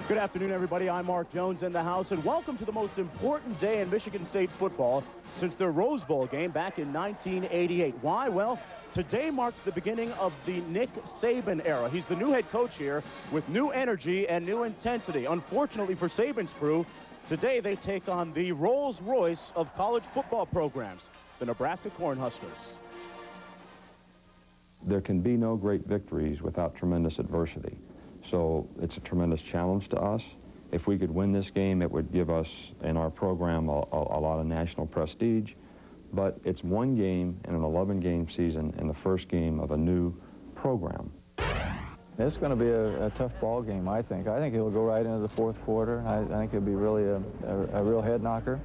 Good afternoon, everybody. I'm Mark Jones in the house, and welcome to the most important day in Michigan State football since their Rose Bowl game back in 1988. Why? Well, today marks the beginning of the Nick Saban era. He's the new head coach here with new energy and new intensity. Unfortunately for Saban's crew, today they take on the Rolls-Royce of college football programs, the Nebraska Cornhuskers. There can be no great victories without tremendous adversity. So it's a tremendous challenge to us. If we could win this game, it would give us, in our program, a lot of national prestige. But it's one game in an 11-game season and the first game of a new program. It's going to be a tough ball game, I think. I think it'll go right into the fourth quarter. I think it'll be really a real head knocker.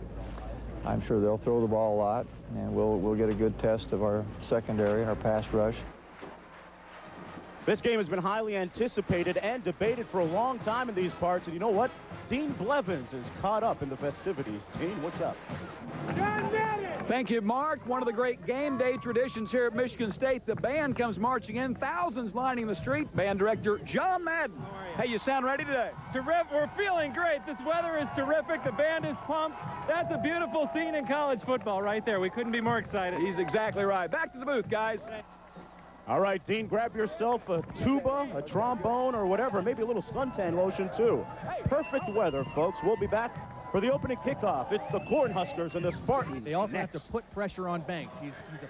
I'm sure they'll throw the ball a lot, and we'll get a good test of our secondary, our pass rush. This game has been highly anticipated and debated for a long time in these parts, and you know what? Dean Blevins is caught up in the festivities. Dean, what's up? Thank you, Mark. One of the great game day traditions here at Michigan State. The band comes marching in, thousands lining the street. Band director John Madden. Hey, you sound ready today? Terrific. We're feeling great. This weather is terrific. The band is pumped. That's a beautiful scene in college football right there. We couldn't be more excited. He's exactly right. Back to the booth, guys. All right, Dean, grab yourself a tuba, a trombone, or whatever. Maybe a little suntan lotion, too. Perfect weather, folks. We'll be back for the opening kickoff. It's the Cornhuskers and the Spartans. They also have to put pressure on Banks. He's a...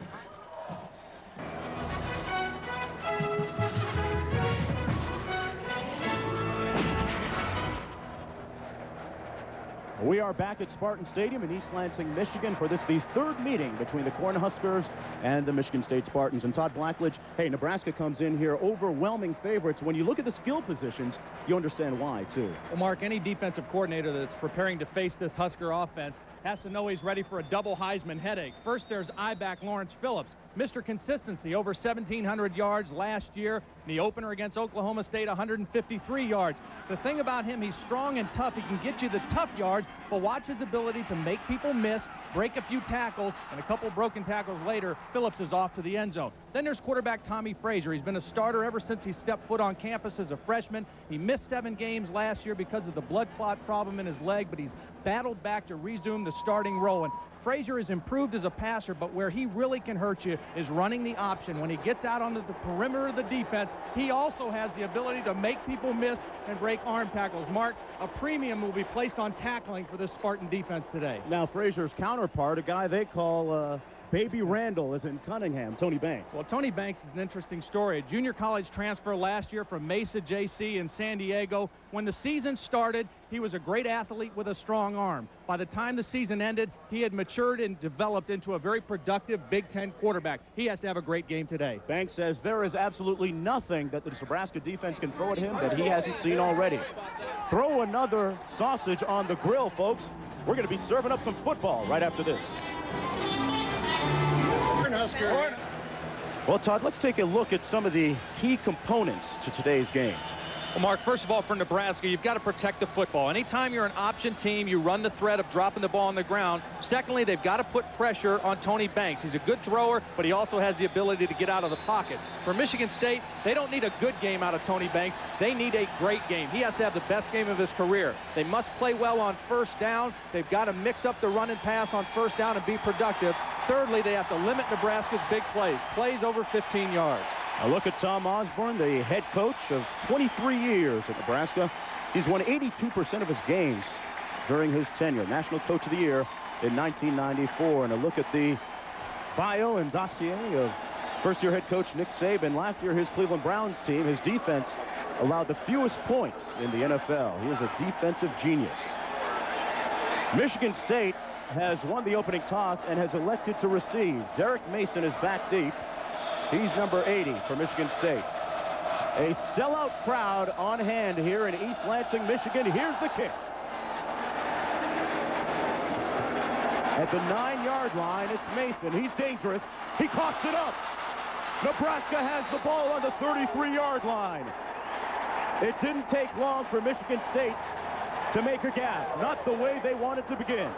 We are back at Spartan Stadium in East Lansing, Michigan for the third meeting between the Cornhuskers and the Michigan State Spartans. And Todd Blackledge, hey, Nebraska comes in here overwhelming favorites. When you look at the skill positions, you understand why, too. Well, Mark, any defensive coordinator that's preparing to face this Husker offense has to know he's ready for a double Heisman headache. First, there's I-back Lawrence Phillips. Mr. Consistency, over 1,700 yards last year. In the opener against Oklahoma State, 153 yards. The thing about him, he's strong and tough. He can get you the tough yards, but watch his ability to make people miss, break a few tackles, and a couple broken tackles later, Phillips is off to the end zone. Then there's quarterback Tommy Frazier. He's been a starter ever since he stepped foot on campus as a freshman. He missed 7 games last year because of the blood clot problem in his leg, but he's battled back to resume the starting role. And Frazier has improved as a passer, but where he really can hurt you is running the option. When he gets out onto the perimeter of the defense, he also has the ability to make people miss and break arm tackles. Mark, a premium will be placed on tackling for this Spartan defense today. Now, Frazier's counterpart, a guy they call Baby Randall, is in Cunningham, Tony Banks. Well, Tony Banks is an interesting story. A junior college transfer last year from Mesa JC in San Diego. When the season started, he was a great athlete with a strong arm. By the time the season ended, he had matured and developed into a very productive Big Ten quarterback. He has to have a great game today. Banks says there is absolutely nothing that the Nebraska defense can throw at him that he hasn't seen already. Throw another sausage on the grill, folks. We're going to be serving up some football right after this. Well, Todd, let's take a look at some of the key components to today's game. Well, Mark, first of all, for Nebraska, you've got to protect the football. Anytime you're an option team, you run the threat of dropping the ball on the ground. Secondly, they've got to put pressure on Tony Banks. He's a good thrower, but he also has the ability to get out of the pocket. For Michigan State, they don't need a good game out of Tony Banks. They need a great game. He has to have the best game of his career. They must play well on first down. They've got to mix up the run and pass on first down and be productive. Thirdly, they have to limit Nebraska's big plays over 15 yards. A look at Tom Osborne, the head coach of 23 years at Nebraska. He's won 82% of his games during his tenure. National Coach of the Year in 1994. And a look at the bio and dossier of first-year head coach Nick Saban. Last year, his Cleveland Browns team, his defense, allowed the fewest points in the NFL. He is a defensive genius. Michigan State has won the opening toss and has elected to receive. Derek Mason is back deep. He's number 80 for Michigan State. A sellout crowd on hand here in East Lansing, Michigan. Here's the kick. At the 9-yard line, it's Mason. He's dangerous. He coughs it up. Nebraska has the ball on the 33-yard line. It didn't take long for Michigan State to make a gaffe. Not the way they wanted to begin.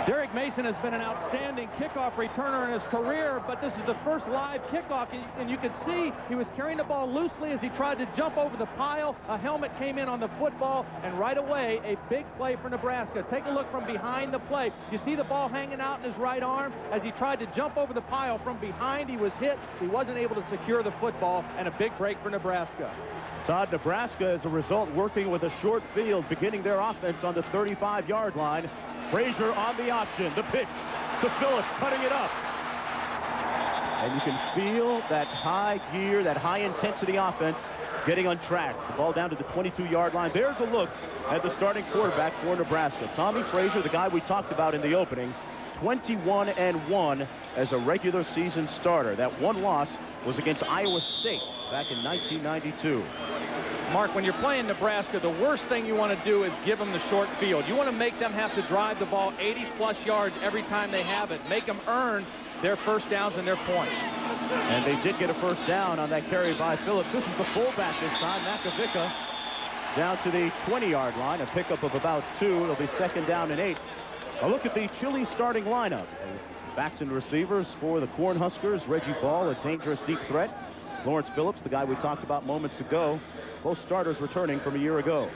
Derek Mason has been an outstanding kickoff returner in his career, but this is the first live kickoff, and you can see he was carrying the ball loosely as he tried to jump over the pile. A helmet came in on the football, and right away, a big play for Nebraska. Take a look from behind the play. You see the ball hanging out in his right arm as he tried to jump over the pile from behind. He was hit. He wasn't able to secure the football, and a big break for Nebraska. Todd, Nebraska, as a result, working with a short field, beginning their offense on the 35-yard line. Frazier on the option. The pitch to Phillips, cutting it up. And you can feel that high gear, that high-intensity offense getting on track. The ball down to the 22-yard line. There's a look at the starting quarterback for Nebraska. Tommy Frazier, the guy we talked about in the opening, 21-1 as a regular season starter. That one loss was against Iowa State back in 1992. Mark, when you're playing Nebraska, the worst thing you want to do is give them the short field. You want to make them have to drive the ball 80-plus yards every time they have it. Make them earn their first downs and their points. And they did get a first down on that carry by Phillips. This is the fullback this time, Makavika, down to the 20-yard line, a pickup of about 2. It'll be 2nd down and 8. A look at the Chile starting lineup. Backs and receivers for the Cornhuskers. Reggie Ball, a dangerous deep threat. Lawrence Phillips, the guy we talked about moments ago. Both starters returning from a year ago.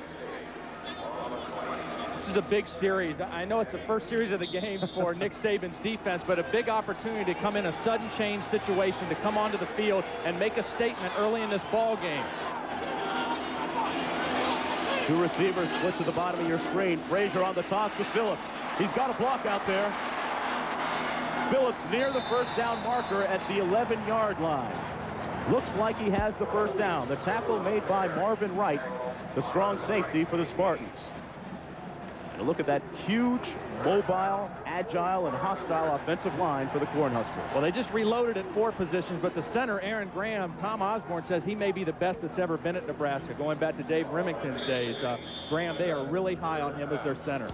This is a big series. I know it's the first series of the game for Nick Saban's defense, but a big opportunity to come in a sudden change situation, to come onto the field and make a statement early in this ball game. 2 receivers split to the bottom of your screen. Frazier on the toss to Phillips. He's got a block out there. Phillips near the first down marker at the 11-yard line. Looks like he has the first down. The tackle made by Marvin Wright, the strong safety for the Spartans. And a look at that huge, mobile, agile, and hostile offensive line for the Cornhuskers. Well, they just reloaded at 4 positions, but the center, Aaron Graham, Tom Osborne says he may be the best that's ever been at Nebraska. Going back to Dave Remington's days, Graham, they are really high on him as their center.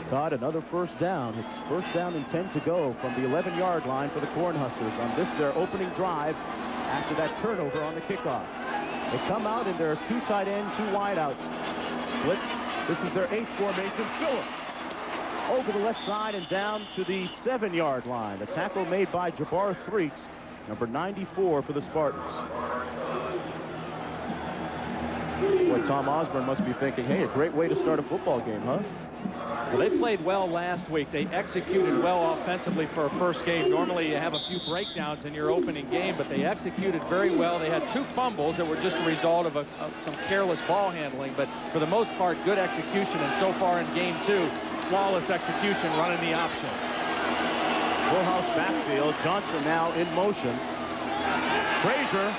Todd, another first down. It's first down and 10 to go from the 11-yard line for the Cornhuskers on this, their opening drive after that turnover on the kickoff. They come out in their 2 tight end, 2 wide out split. This is their ace formation. Phillips over the left side and down to the 7-yard line. The tackle made by Jabbar Threets, number 94 for the Spartans. Boy, Tom Osborne must be thinking, hey, a great way to start a football game, huh? Well, they played well last week. They executed well offensively for a first game. Normally you have a few breakdowns in your opening game, but they executed very well. They had 2 fumbles that were just a result of some careless ball handling, but for the most part, good execution. And so far in game 2, flawless execution running the option. Full house backfield. Johnson now in motion. Frazier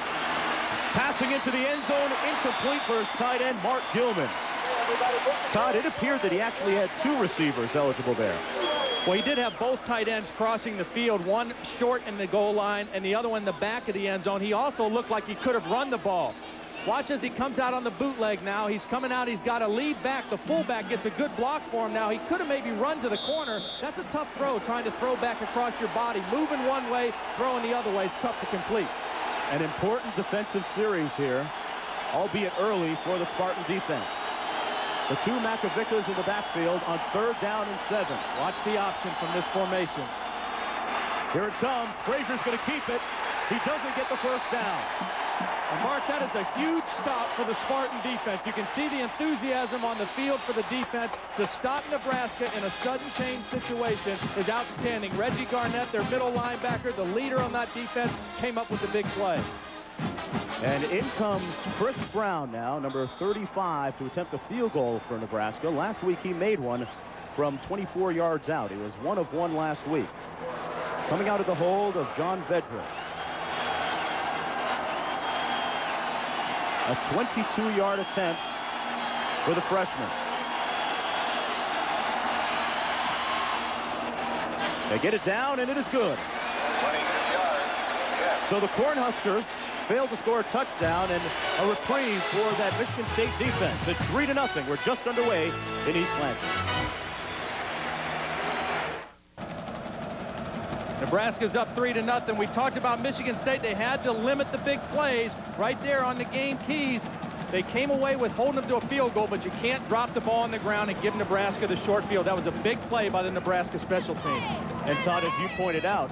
passing into the end zone, incomplete for his tight end, Mark Gilman. Todd, it appeared that he actually had 2 receivers eligible there. Well, he did have both tight ends crossing the field, one short in the goal line and the other one in the back of the end zone. He also looked like he could have run the ball. Watch as he comes out on the bootleg now. He's coming out. He's got a lead back. The fullback gets a good block for him now. He could have maybe run to the corner. That's a tough throw, trying to throw back across your body. Moving one way, throwing the other way. It's tough to complete. An important defensive series here, albeit early for the Spartan defense. The 2 Makavikas in the backfield on 3rd down and 7. Watch the option from this formation. Here it comes. Frazier's going to keep it. He doesn't get the first down. And Mark, that is a huge stop for the Spartan defense. You can see the enthusiasm on the field for the defense. To stop Nebraska in a sudden change situation is outstanding. Reggie Garnett, their middle linebacker, the leader on that defense, came up with the big play. And in comes Chris Brown now, number 35, to attempt a field goal for Nebraska. Last week he made one from 24 yards out. He was 1 of 1 last week. Coming out of the hold of John Vedra. A 22-yard attempt for the freshman. They get it down, and it is good. 22 yards. Yes. So the Cornhuskers failed to score a touchdown, and a reprieve for that Michigan State defense. It's 3-0. We're just underway in East Lansing. Nebraska's up 3-0. We talked about Michigan State. They had to limit the big plays right there on the game keys. They came away with holding them to a field goal, but you can't drop the ball on the ground and give Nebraska the short field. That was a big play by the Nebraska special team. And Todd, as you pointed out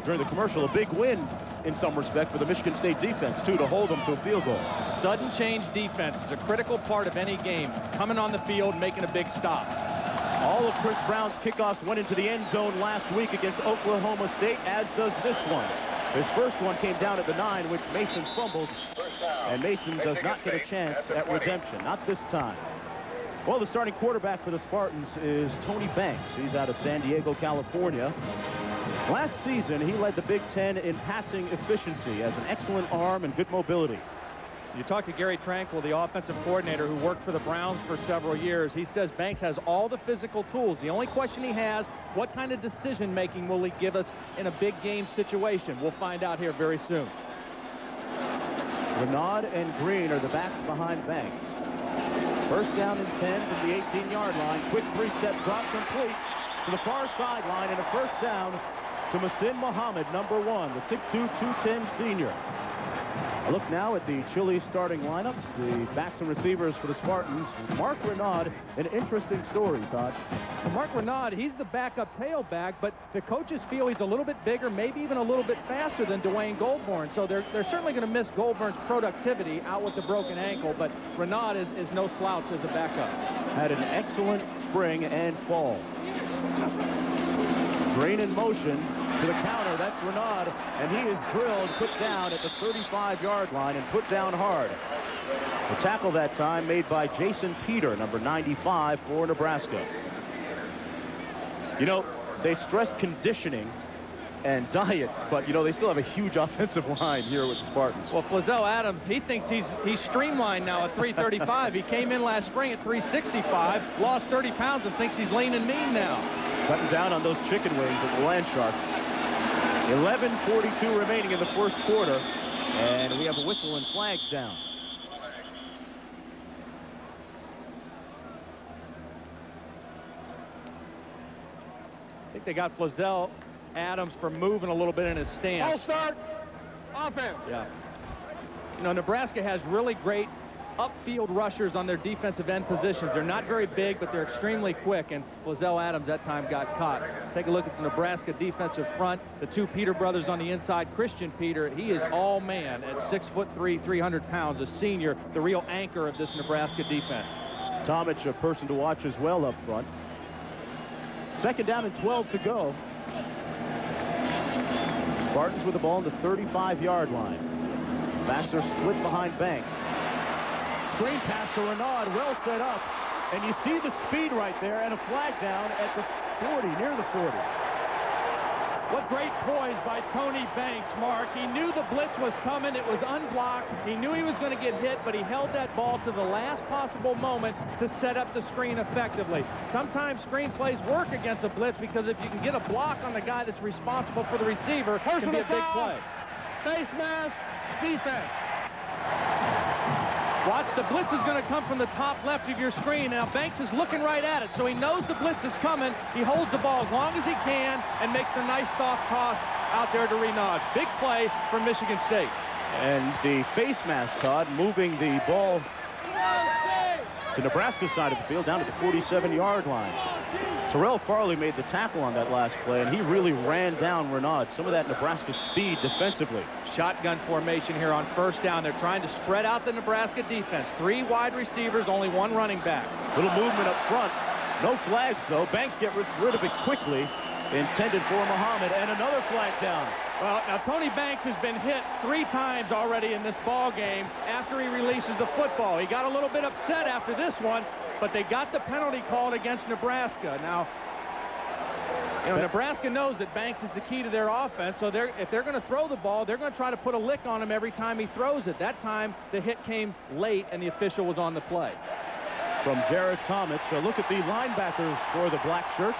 during the commercial, a big win in some respect for the Michigan State defense, too, to hold them to a field goal. Sudden change defense is a critical part of any game. Coming on the field, making a big stop. All of Chris Brown's kickoffs went into the end zone last week against Oklahoma State, as does this one. His first one came down at the 9, which Mason fumbled, and Mason does not get a chance at redemption, not this time. Well, the starting quarterback for the Spartans is Tony Banks. He's out of San Diego, California. Last season, he led the Big Ten in passing efficiency, has an excellent arm and good mobility. You talk to Gary Tranquil, the offensive coordinator who worked for the Browns for several years. He says Banks has all the physical tools. The only question he has, what kind of decision-making will he give us in a big game situation? We'll find out here very soon. Renaud and Green are the backs behind Banks. First down and 10 from the 18-yard line. Quick three-step drop complete to the far sideline, and a first down to Masin Muhammad, number 1, the 6'2", 210 senior. A look now at the Chile starting lineups, the backs and receivers for the Spartans. Mark Renaud, an interesting story, Todd. Well, Mark Renaud, he's the backup tailback, but the coaches feel he's a little bit bigger, maybe even a little bit faster than Dwayne Goldborn. So they're certainly going to miss Goldborn's productivity out with the broken ankle, but Renaud is no slouch as a backup. Had an excellent spring and fall. Green in motion to the counter. That's Renaud, and he is drilled, put down at the 35-yard line, and put down hard. The tackle that time made by Jason Peter, number 95 for Nebraska. You know, they stress conditioning and diet, but, you know, they still have a huge offensive line here with the Spartans. Well, Flazell Adams, he thinks he's streamlined now at 335. He came in last spring at 365, lost 30 pounds, and thinks he's lean and mean now. Cutting down on those chicken wings at the Land Shark. 11:42 remaining in the first quarter, and we have a whistle and flags down. I think they got Flazell Adams for moving a little bit in his stance. All start. Offense. Yeah. You know, Nebraska has really great upfield rushers on their defensive end positions. They're not very big, but they're extremely quick, and Flazell Adams that time got caught. Take a look at the Nebraska defensive front. The two Peter brothers on the inside. Christian Peter, he is all man at 6'3", 300 pounds, a senior, the real anchor of this Nebraska defense. Tomic, a person to watch as well up front. Second down and 12 to go. Spartans with the ball on the 35-yard line. Backs are split behind Banks. Screen pass to Renaud, well set up, and you see the speed right there, and a flag down at the 40, near the 40. What great poise by Tony Banks, Mark. He knew the blitz was coming. It was unblocked. He knew he was going to get hit, but he held that ball to the last possible moment to set up the screen effectively. Sometimes screen plays work against a blitz because if you can get a block on the guy that's responsible for the receiver, it can be a big play. Face mask, defense. Watch, the blitz is going to come from the top left of your screen. Now, Banks is looking right at it, so he knows the blitz is coming. He holds the ball as long as he can and makes the nice soft toss out there to Renaud. Big play for Michigan State. And the face mask, Todd, moving the ball to Nebraska's side of the field, down to the 47-yard line. Terrell Farley made the tackle on that last play, and he really ran down Renaud. Some of that Nebraska speed defensively. Shotgun formation here on first down. They're trying to spread out the Nebraska defense. 3 wide receivers, only 1 running back. Little movement up front. No flags, though. Banks gets rid of it quickly. Intended for Muhammad, and another flag down. Well, now Tony Banks has been hit 3 times already in this ball game after he releases the football. He got a little bit upset after this one, but they got the penalty called against Nebraska. Now, you know, Nebraska knows that Banks is the key to their offense, so if they're going to throw the ball, they're going to try to put a lick on him every time he throws it. That time, the hit came late, and the official was on the play. From Jared Tomic, a look at the linebackers for the black shirts.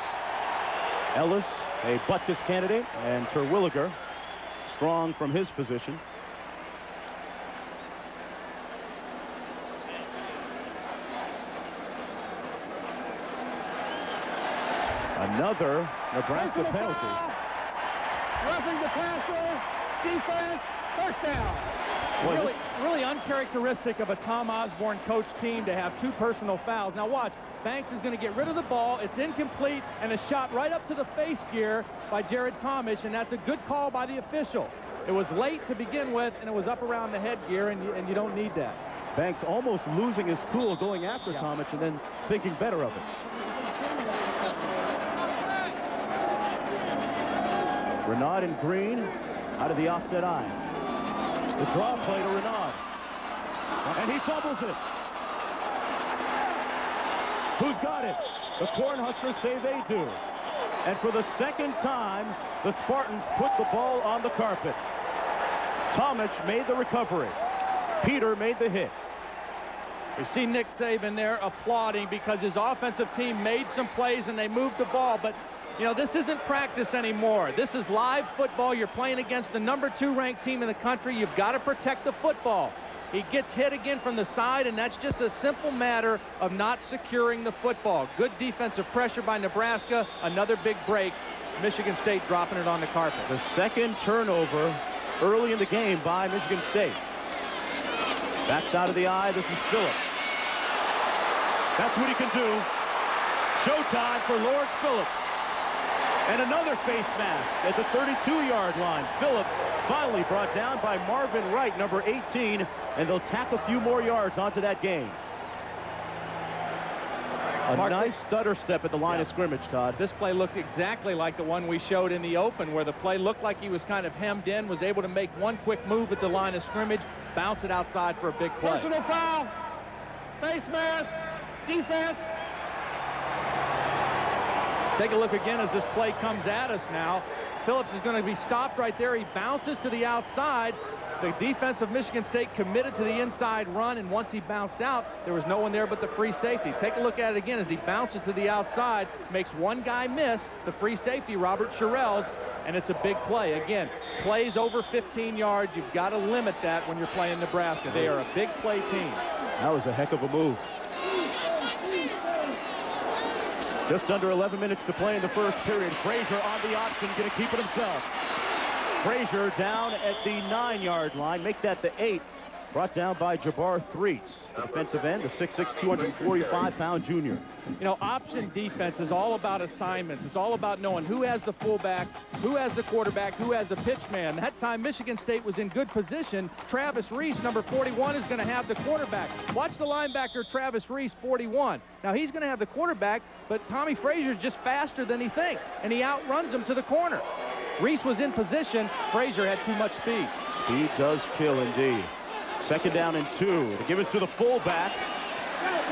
Ellis, a Butkus candidate, and Terwilliger, strong from his position. Another Nebraska penalty. Roughing the passer, defense, first down. Boy, really uncharacteristic of a Tom Osborne coach team to have 2 personal fouls. Now watch, Banks is going to get rid of the ball. It's incomplete, and a shot right up to the face gear by Jared Tomish, and that's a good call by the official. It was late to begin with, and it was up around the headgear, and you don't need that. Banks almost losing his cool going after Tomish and then thinking better of it. Renaud in green out of the offset eye. The draw play to Renaud. And he fumbles it. Who's got it? The Cornhuskers say they do. And for the second time, the Spartans put the ball on the carpet. Tomish made the recovery. Peter made the hit. You see Nick Saban there applauding because his offensive team made some plays and they moved the ball. But, you know, this isn't practice anymore. This is live football. You're playing against the #2 ranked team in the country. You've got to protect the football. He gets hit again from the side, and that's just a simple matter of not securing the football. Good defensive pressure by Nebraska. Another big break. Michigan State dropping it on the carpet. The second turnover early in the game by Michigan State. Backs out of the eye. This is Phillips. That's what he can do. Showtime for Lawrence Phillips. And another face mask at the 32-yard line. Phillips finally brought down by Marvin Wright, number 18, and they'll tack a few more yards onto that gain. A nice stutter step at the line of scrimmage, Todd. This play looked exactly like the one we showed in the open, where the play looked like he was kind of hemmed in, was able to make one quick move at the line of scrimmage, bounce it outside for a big play. Personal foul. Face mask. Defense. Take a look again as this play comes at us now. Phillips is going to be stopped right there. He bounces to the outside. The defense of Michigan State committed to the inside run, and once he bounced out, there was no one there but the free safety. Take a look at it again as he bounces to the outside, makes one guy miss, the free safety, Robert Shirelles, and it's a big play. Again, plays over 15 yards. You've got to limit that when you're playing Nebraska. They are a big play team. That was a heck of a move. Just under 11 minutes to play in the first period. Frazier on the option, going to keep it himself. Frazier down at the 9-yard line. Make that the 8. Brought down by Jabbar Threets, the defensive end, the 6'6", 245-pound junior. You know, option defense is all about assignments. It's all about knowing who has the fullback, who has the quarterback, who has the pitch man. That time, Michigan State was in good position. Travis Reese, number 41, is going to have the quarterback. Watch the linebacker, Travis Reese, 41. Now, he's going to have the quarterback, but Tommy Frazier's just faster than he thinks, and he outruns him to the corner. Reese was in position. Frazier had too much speed. Speed does kill, indeed. Second down and 2. To give us to the fullback.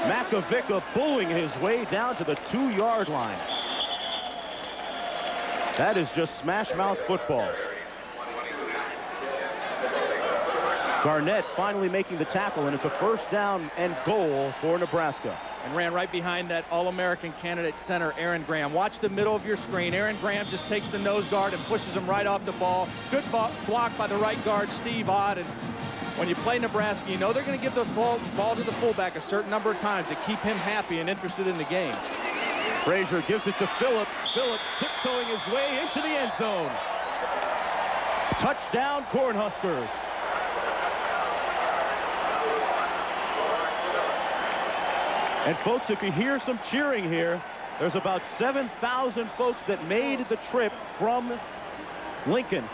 Makovica bullying his way down to the 2-yard line. That is just smash mouth football. Garnett finally making the tackle, and it's a first down and goal for Nebraska. And ran right behind that All-American candidate center, Aaron Graham. Watch the middle of your screen. Aaron Graham just takes the nose guard and pushes him right off the ball. Good block by the right guard, Steve Ott. And when you play Nebraska, you know they're going to give the ball to the fullback a certain number of times to keep him happy and interested in the game. Frazier gives it to Phillips. Phillips tiptoeing his way into the end zone. Touchdown, Cornhuskers. And folks, if you hear some cheering here, there's about 7,000 folks that made the trip from Lincoln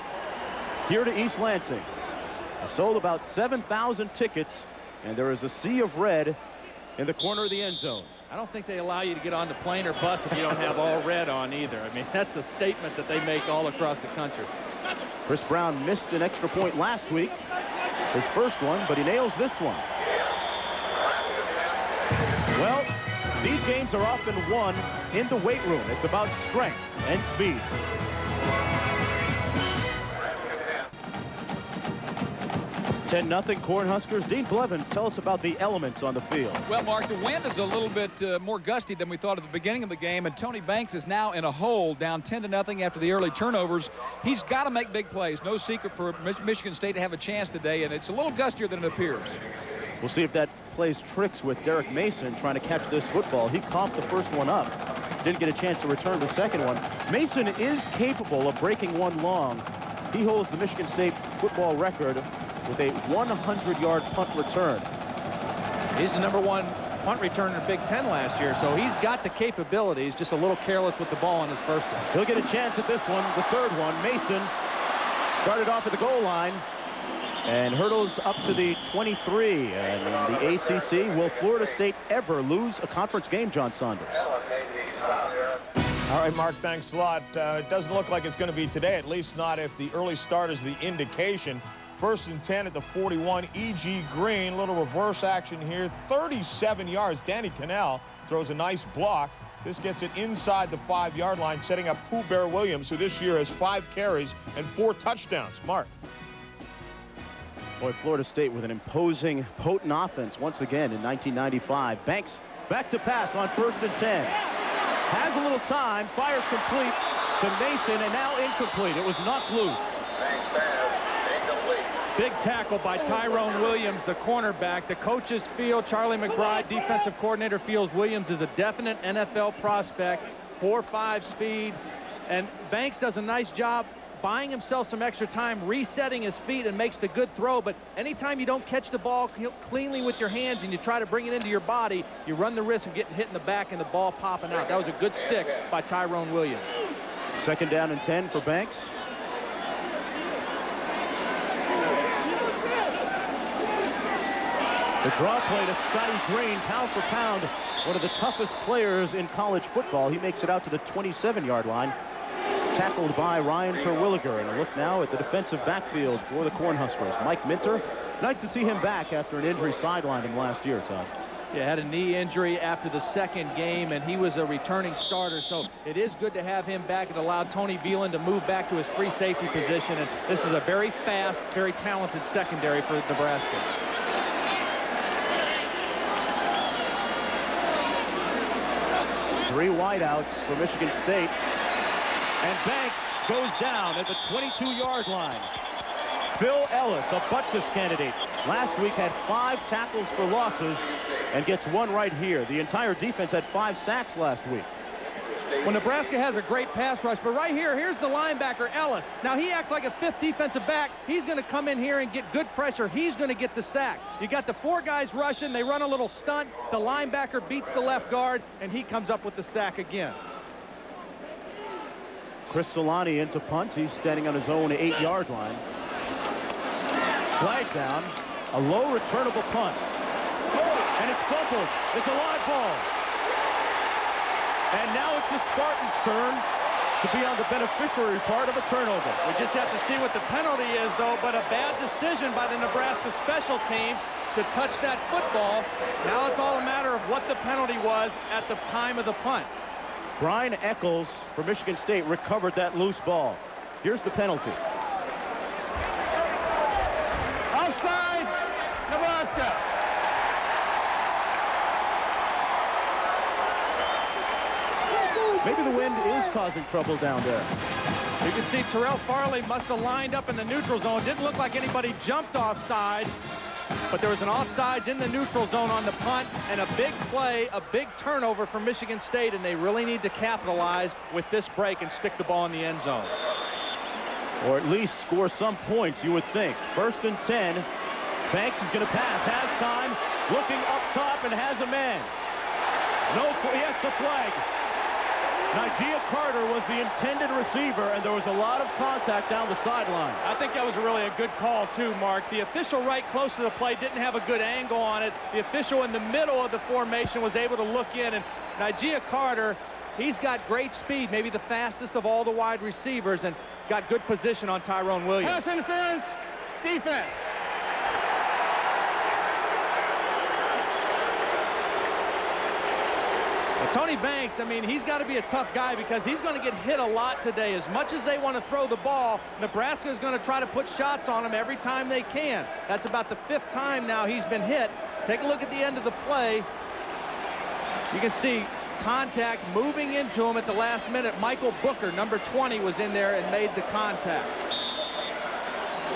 here to East Lansing. I sold about 7,000 tickets, and there is a sea of red in the corner of the end zone. I don't think they allow you to get on the plane or bus if you don't have all red on either. I mean, that's a statement that they make all across the country. Chris Brown missed an extra point last week, his first one, but he nails this one. Well, these games are often won in the weight room. It's about strength and speed. (10-0) Cornhuskers. Dean Blevins, tell us about the elements on the field. Well, Mark, the wind is a little bit more gusty than we thought at the beginning of the game, and Tony Banks is now in a hole, down 10-0 after the early turnovers. He's got to make big plays. No secret for Michigan State to have a chance today, and it's a little gustier than it appears. We'll see if that plays tricks with Derek Mason trying to catch this football. He coughed the first one up. Didn't get a chance to return the second one. Mason is capable of breaking one long. He holds the Michigan State football record with a 100-yard punt return. He's the #1 punt returner in Big Ten last year, so he's got the capabilities, just a little careless with the ball on his first one. He'll get a chance at this one, the third one. Mason started off at the goal line and hurdles up to the 23. And in the ACC, will Florida State ever lose a conference game, John Saunders? All right, Mark, thanks a lot. It doesn't look like it's going to be today, at least not if the early start is the indication. 1st and 10 at the 41. E.G. Green, little reverse action here, 37 yards. Danny Cannell throws a nice block. This gets it inside the 5-yard line, setting up Pooh Bear Williams, who this year has 5 carries and 4 touchdowns. Mark. Boy, Florida State with an imposing, potent offense once again in 1995. Banks back to pass on 1st and 10. Has a little time, fires complete to Mason, and now incomplete. It was knocked loose. Big tackle by Tyrone Williams, the cornerback. The coaches feel, Charlie McBride, defensive coordinator, feels Williams is a definite NFL prospect, 4.5 speed. And Banks does a nice job buying himself some extra time, resetting his feet, and makes the good throw. But anytime you don't catch the ball cleanly with your hands and you try to bring it into your body, you run the risk of getting hit in the back and the ball popping out. That was a good stick by Tyrone Williams. 2nd down and 10 for Banks. The draw play to Scotty Green, pound for pound, one of the toughest players in college football. He makes it out to the 27-yard line, tackled by Ryan Terwilliger. And a look now at the defensive backfield for the Cornhuskers. Mike Minter, nice to see him back after an injury sidelined him last year, Todd. Yeah, had a knee injury after the 2nd game, and he was a returning starter, so it is good to have him back. It allowed Tony Veland to move back to his free safety position, and this is a very fast, very talented secondary for Nebraska. 3 wideouts for Michigan State. And Banks goes down at the 22-yard line. Phil Ellis, a Butkus candidate, last week had 5 tackles for losses and gets 1 right here. The entire defense had 5 sacks last week. Well, Nebraska has a great pass rush, but right here, here's the linebacker, Ellis. Now, he acts like a 5th defensive back. He's going to come in here and get good pressure. He's going to get the sack. You got the 4 guys rushing. They run a little stunt. The linebacker beats the left guard, and he comes up with the sack again. Chris Solani into punt. He's standing on his own 8-yard line. Flag down. A low returnable punt. And it's fumbled. It's a live ball. And now it's the Spartans' turn to be on the beneficiary part of a turnover. We just have to see what the penalty is, though, but a bad decision by the Nebraska special teams to touch that football. Now it's all a matter of what the penalty was at the time of the punt. Brian Eccles for Michigan State recovered that loose ball. Here's the penalty. Offside, Nebraska. Maybe the wind is causing trouble down there. You can see Terrell Farley must have lined up in the neutral zone. Didn't look like anybody jumped offsides, but there was an offsides in the neutral zone on the punt, and a big play, a big turnover for Michigan State, and they really need to capitalize with this break and stick the ball in the end zone. Or at least score some points, you would think. 1st and 10. Banks is going to pass, has time, looking up top, and has a man. Yes, the flag. Nigel Carter was the intended receiver, and there was a lot of contact down the sideline. I think that was really a good call, too, Mark. The official right close to the play didn't have a good angle on it. The official in the middle of the formation was able to look in, and Nigel Carter, he's got great speed, maybe the fastest of all the wide receivers, and got good position on Tyrone Williams. Pass interference, defense. Tony Banks, I mean, he's got to be a tough guy because he's going to get hit a lot today. As much as they want to throw the ball, Nebraska is going to try to put shots on him every time they can. That's about the 5th time now he's been hit. Take a look at the end of the play. You can see contact moving into him at the last minute. Michael Booker, number 20, was in there and made the contact.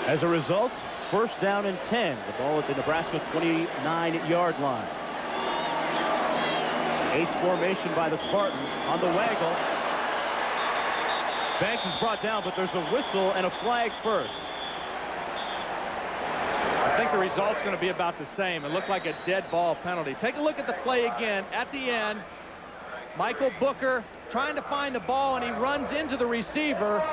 As a result, 1st down and 10. The ball at the Nebraska 29-yard line. Ace formation by the Spartans on the waggle. Banks is brought down, but there's a whistle and a flag first. the result's going to be about the same. It looked like a dead ball penalty. Take a look at the play again. At the end, Michael Booker trying to find the ball, and he runs into the receiver.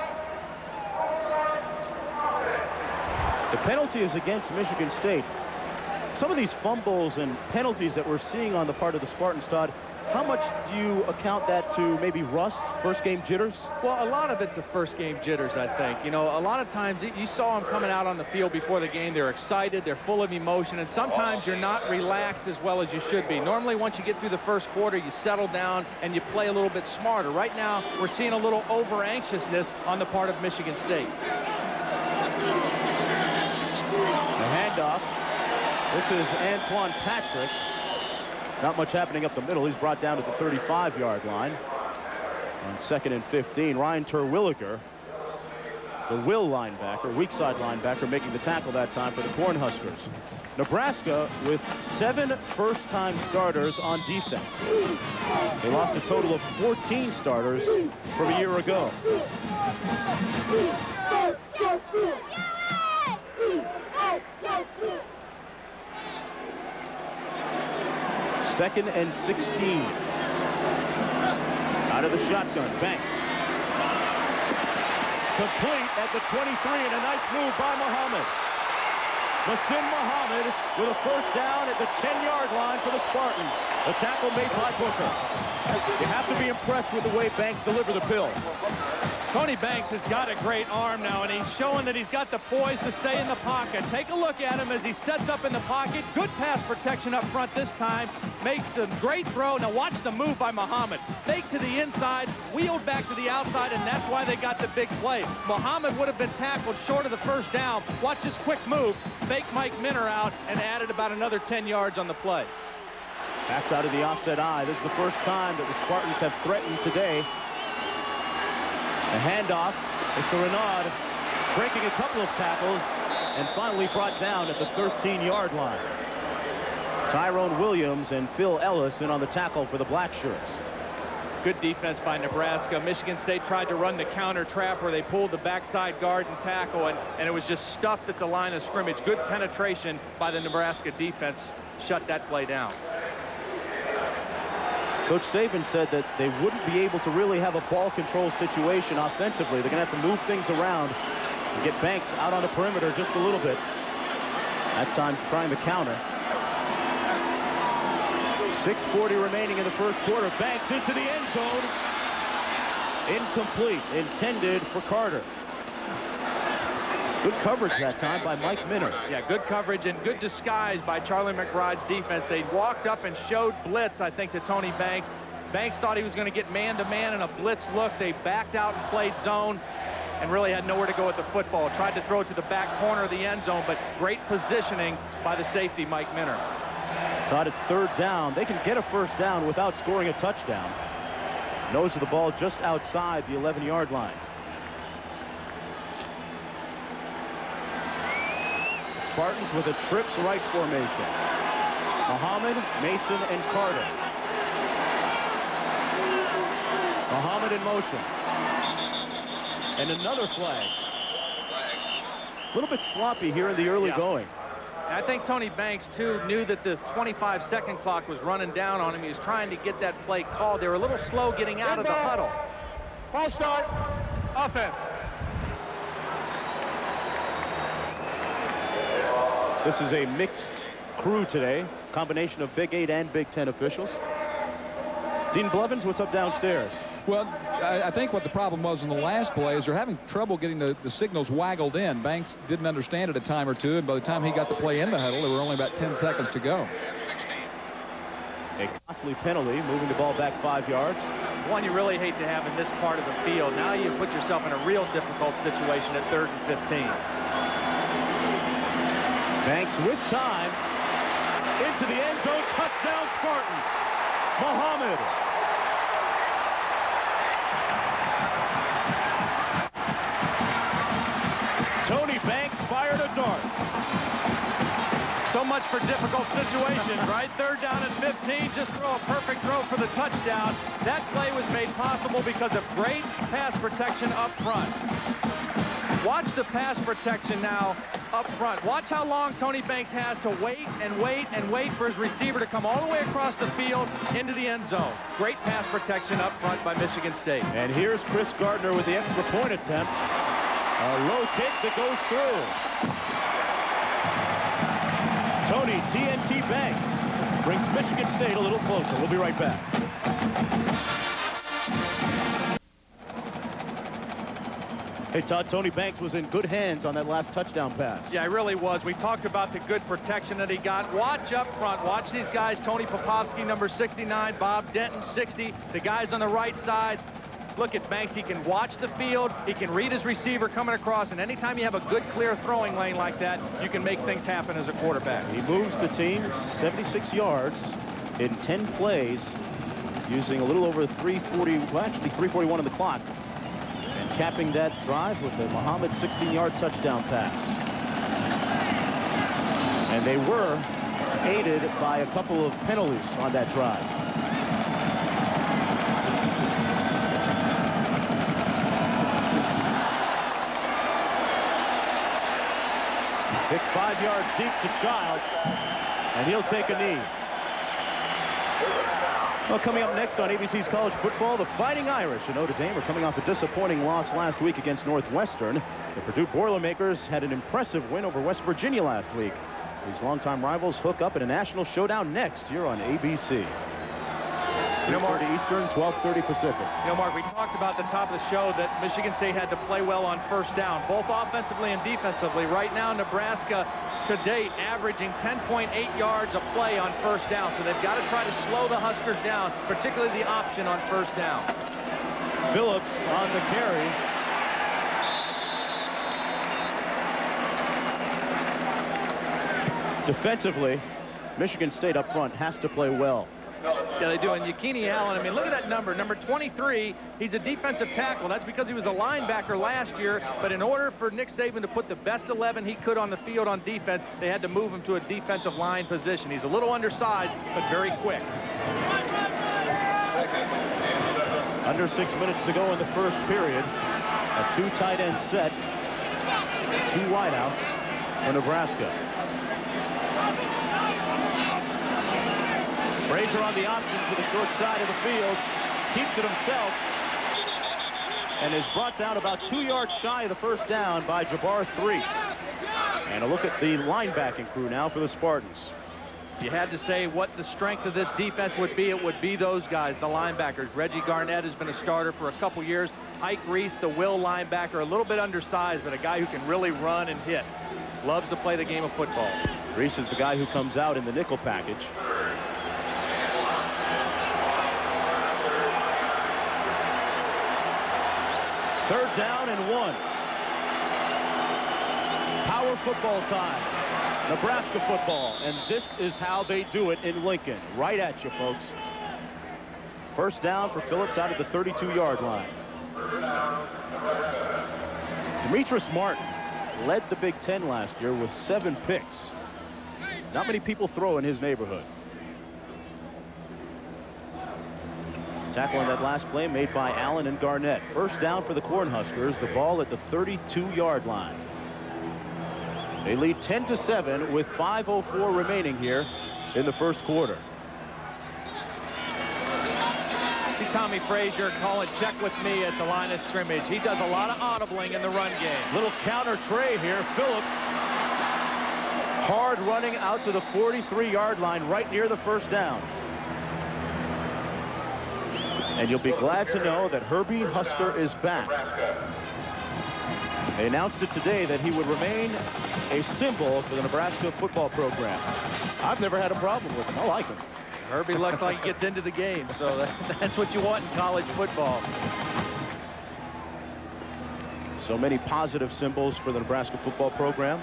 The penalty is against Michigan State. Some of these fumbles and penalties that we're seeing on the part of the Spartans, Todd, how much do you account that to maybe rust, first game jitters? Well, a lot of it's the first game jitters, I think. You know, a lot of times you saw them coming out on the field before the game. They're excited, they're full of emotion, and sometimes you're not relaxed as well as you should be. Normally, once you get through the first quarter, you settle down and you play a little bit smarter. Right now, we're seeing a little over-anxiousness on the part of Michigan State. The handoff. This is Antoine Patrick. Not much happening up the middle. He's brought down to the 35-yard line on 2nd and 15. Ryan Terwilliger, the will linebacker, weak side linebacker, making the tackle that time for the Cornhuskers. Nebraska with 7 first-time starters on defense. They lost a total of 14 starters from a year ago. 2nd and 16. Out of the shotgun, Banks. Complete at the 23, and a nice move by Muhammad. Masin Muhammad with a first down at the 10-yard line for the Spartans. The tackle made by Booker. You have to be impressed with the way Banks delivered the pill. Tony Banks has got a great arm now, and he's showing that he's got the poise to stay in the pocket. Take a look at him as he sets up in the pocket. Good pass protection up front this time. Makes the great throw. Now watch the move by Muhammad. Fake to the inside, wheeled back to the outside, and that's why they got the big play. Muhammad would have been tackled short of the first down. Watch this quick move. Fake Mike Minner out and added about another 10 yards on the play. Backs out of the offset eye. This is the first time that the Spartans have threatened today. The handoff is to Renaud, breaking a couple of tackles and finally brought down at the 13-yard line. Tyrone Williams and Phil Ellis in on the tackle for the Blackshirts. Good defense by Nebraska. Michigan State tried to run the counter trap where they pulled the backside guard and tackle, and it was just stuffed at the line of scrimmage. Good penetration by the Nebraska defense. Shut that play down. Coach Saban said that they wouldn't be able to really have a ball control situation offensively. They're going to have to move things around and get Banks out on the perimeter just a little bit. That time trying the counter. 6:40 remaining in the first quarter. Banks into the end zone. Incomplete. Intended for Carter. Good coverage that time by Mike Minner. Yeah, good coverage and good disguise by Charlie McBride's defense. They walked up and showed blitz, I think, to Tony Banks. Banks thought he was going to get man-to-man in a blitz look. They backed out and played zone and really had nowhere to go with the football. Tried to throw it to the back corner of the end zone, but great positioning by the safety, Mike Minner. Todd, it's 3rd down. They can get a first down without scoring a touchdown. Nose of the ball just outside the 11-yard line. Spartans with a trips right formation. Muhammad, Mason, and Carter. Muhammad in motion. And another flag. A little bit sloppy here in the early going. I think Tony Banks, too, knew that the 25-second clock was running down on him. He was trying to get that play called. They were a little slow getting out of the huddle. False start. Offense. This is a mixed crew today. Combination of Big 8 and Big 10 officials. Dean Blevins, what's up downstairs? Well, I think what the problem was in the last play is they're having trouble getting the signals waggled in. Banks didn't understand it a time or two, and by the time he got the play in the huddle, there were only about 10 seconds to go. A costly penalty, moving the ball back 5 yards. One you really hate to have in this part of the field. Now you put yourself in a real difficult situation at 3rd and 15. Banks with time. Into the end zone. Touchdown, Spartans. Muhammad. Tony Banks fired a dart. So much for difficult situations, right? 3rd down and 15. Just throw a perfect throw for the touchdown. That play was made possible because of great pass protection up front. Watch the pass protection now up front. Watch how long Tony Banks has to wait and wait and wait for his receiver to come all the way across the field into the end zone. Great pass protection up front by Michigan State. And here's Chris Gardner with the extra point attempt. A low kick that goes through. Tony TNT Banks brings Michigan State a little closer. We'll be right back. Hey, Todd, Tony Banks was in good hands on that last touchdown pass. Yeah, he really was. We talked about the good protection that he got. Watch up front. Watch these guys. Tony Popovsky, number 69. Bob Denton, 60. The guys on the right side. Look at Banks. He can watch the field. He can read his receiver coming across. And anytime you have a good, clear throwing lane like that, you can make things happen as a quarterback. He moves the team 76 yards in 10 plays using a little over 340, well, actually 341 on the clock. And capping that drive with a Muhammad 16-yard touchdown pass. And they were aided by a couple of penalties on that drive. Pick 5 yards deep to Childs, and he'll take a knee. Well, coming up next on ABC's College Football, the Fighting Irish in Notre Dame are coming off a disappointing loss last week against Northwestern. The Purdue Boilermakers had an impressive win over West Virginia last week. These longtime rivals hook up in a national showdown next year on ABC. 3:30 Eastern, 12:30 Pacific. You know, Mark, we talked about at the top of the show that Michigan State had to play well on first down, both offensively and defensively. Right now, Nebraska, to date, averaging 10.8 yards a play on first down. So they've got to try to slow the Huskers down, particularly the option on first down. Phillips on the carry. Defensively, Michigan State up front has to play well. Yeah, they do. And Yakini Allen, I mean, look at that number. Number 23, he's a defensive tackle. That's because he was a linebacker last year. But in order for Nick Saban to put the best 11 he could on the field on defense, they had to move him to a defensive line position. He's a little undersized, but very quick. Under 6 minutes to go in the first period. A 2 tight end set. 2 wideouts for Nebraska. Frazier on the option to the short side of the field. Keeps it himself. And is brought down about 2 yards shy of the first down by Jabbar Threes. And a look at the linebacking crew now for the Spartans. You had to say what the strength of this defense would be. It would be those guys, the linebackers. Reggie Garnett has been a starter for a couple years. Ike Reese, the will linebacker, a little bit undersized, but a guy who can really run and hit. Loves to play the game of football. Reese is the guy who comes out in the nickel package. Third down and 1. Power football time. Nebraska football. And this is how they do it in Lincoln. Right at you, folks. First down for Phillips out of the 32-yard line. Demetrius Martin led the Big Ten last year with 7 picks. Not many people throw in his neighborhood. Tackle on that last play made by Allen and Garnett. First down for the Cornhuskers. The ball at the 32-yard line. They lead 10-7 with 5:04 remaining here in the first quarter. See Tommy Frazier calling check with me at the line of scrimmage. He does a lot of audibling in the run game. Little counter tray here. Phillips hard running out to the 43-yard line right near the first down. And you'll be glad to know that Herbie Husker is back. They announced it today that he would remain a symbol for the Nebraska football program. I've never had a problem with him. I like him. Herbie looks like he gets into the game, so that's what you want in college football. So many positive symbols for the Nebraska football program.